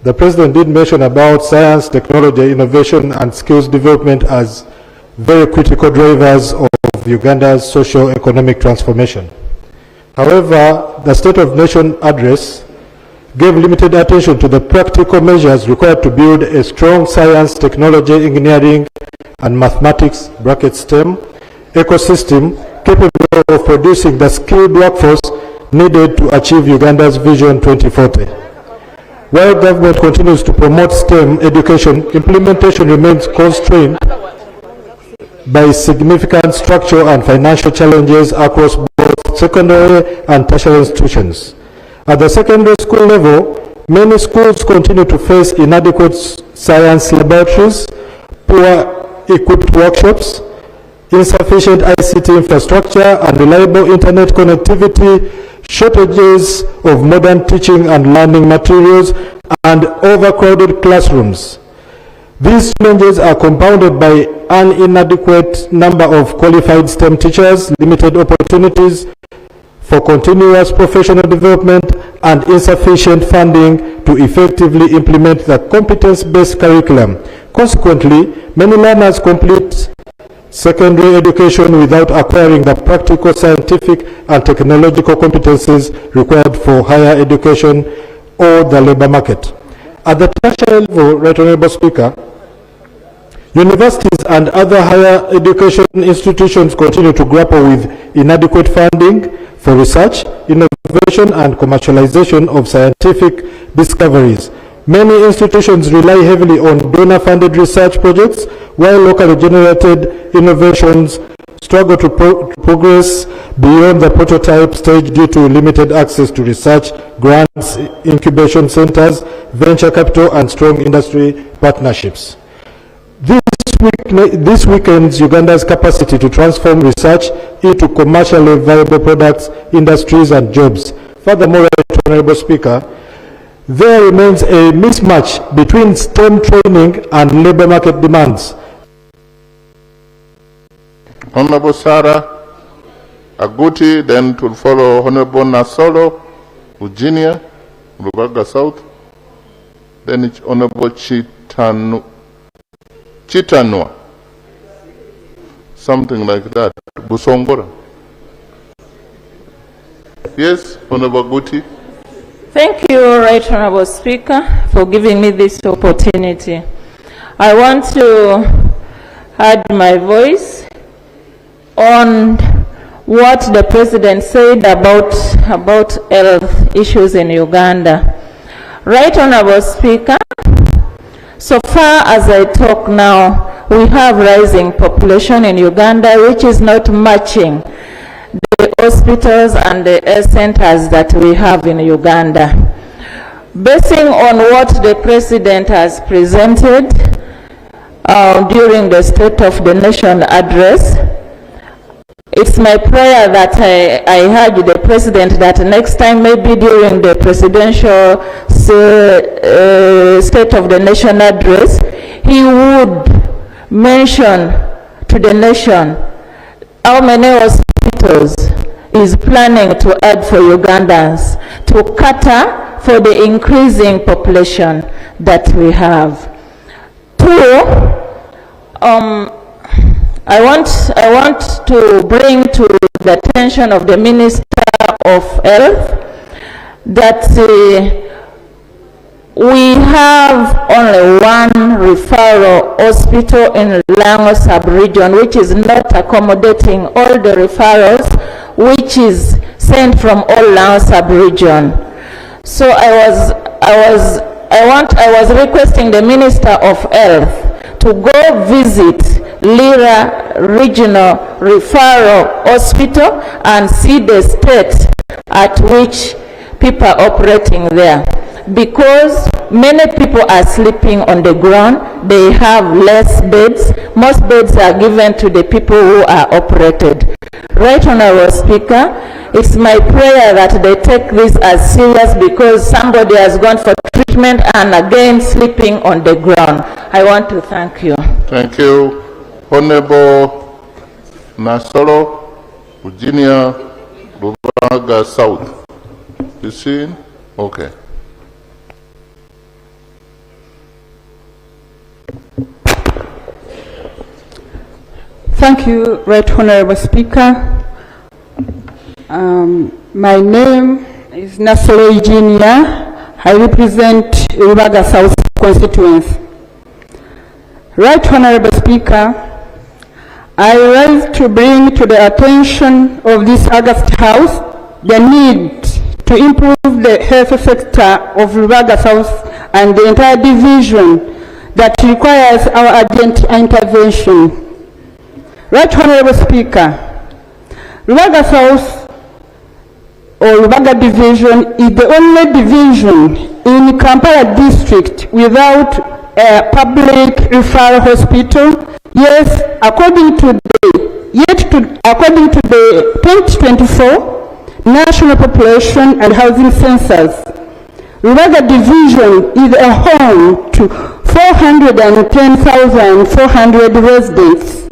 the President did mention about science, technology, innovation and skills development as very critical drivers of Uganda's socio-economic transformation. However, the State of Nation address gave limited attention to the practical measures required to build a strong science, technology, engineering and mathematics (STEM) ecosystem capable of producing the skilled workforce needed to achieve Uganda's Vision 2040. While government continues to promote STEM education, implementation remains constrained by significant structural and financial challenges across both secondary and tertiary institutions. At the secondary school level, many schools continue to face inadequate science laboratories, poor equipped workshops, insufficient ICT infrastructure, unreliable internet connectivity, shortages of modern teaching and learning materials, and overcrowded classrooms. These challenges are compounded by an inadequate number of qualified STEM teachers, limited opportunities for continuous professional development, and insufficient funding to effectively implement the competence-based curriculum. Consequently, many learners complete secondary education without acquiring the practical, scientific, and technological competencies required for higher education or the labor market. At the tertiary level, Right Honorable Speaker, universities and other higher education institutions continue to grapple with inadequate funding for research, innovation, and commercialization of scientific discoveries. Many institutions rely heavily on donor-funded research projects, while locally generated innovations struggle to progress beyond the prototype stage due to limited access to research, grants, incubation centers, venture capital, and strong industry partnerships. This weakens Uganda's capacity to transform research into commercially viable products, industries, and jobs. Furthermore, Right Honorable Speaker, there remains a mismatch between STEM training and labor market demands. Honorable Sarah Aguti, then to follow Honorable Nasolo, Virginia, Rubaga South, then it's Honorable Chitanua, something like that, Busongora. Yes, Honorable Aguti. Thank you, Right Honorable Speaker, for giving me this opportunity. I want to add my voice on what the President said about health issues in Uganda. Right Honorable Speaker, so far as I talk now, we have rising population in Uganda which is not matching the hospitals and the health centers that we have in Uganda. Basing on what the President has presented during the State of the Nation address, it's my prayer that I urge the President that next time, maybe during the presidential State of the Nation address, he would mention to the nation how many hospitals is planning to add for Ugandans to cater for the increasing population that we have. Two, I want to bring to the attention of the Minister of Health that we have only one referral hospital in Lango sub-region, which is not accommodating all the referrals which is sent from all Lango sub-region. So I was requesting the Minister of Health to go visit Lira Regional Referral Hospital and see the state at which people are operating there. Because many people are sleeping on the ground, they have less beds. Most beds are given to the people who are operated. Right Honorable Speaker, it's my prayer that they take this as serious because somebody has gone for treatment and again sleeping on the ground. I want to thank you. Thank you. Honorable Nasoro, Virginia, Lubaga South. You see? Okay. Thank you, Right Honorable Speaker. My name is Nasolo Eugenia. I represent Rubaga South constituency. Right Honorable Speaker, I rise to bring to the attention of this August House the need to improve the health sector of Rubaga South and the entire division that requires our urgent intervention. Right Honorable Speaker, Rubaga South or Rubaga Division is the only division in Kampala district without a public referral hospital. Yes, according to the 2024 National Population and Housing Census, Rubaga Division is a home to 410,400 residents,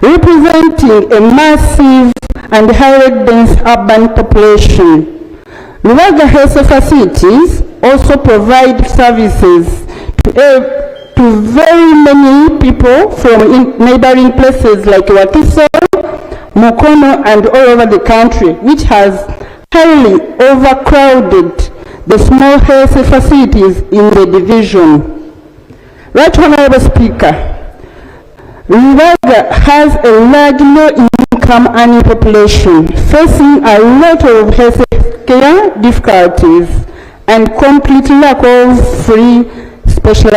representing a massive and highly dense urban population. Rubaga health facilities also provide services to very many people from neighboring places like Watiso, Mukono, and all over the country, which has highly overcrowded the small health facilities in the division. Right Honorable Speaker, Rubaga has a large low-income earning population facing a lot of health care difficulties and complete lack of free specialized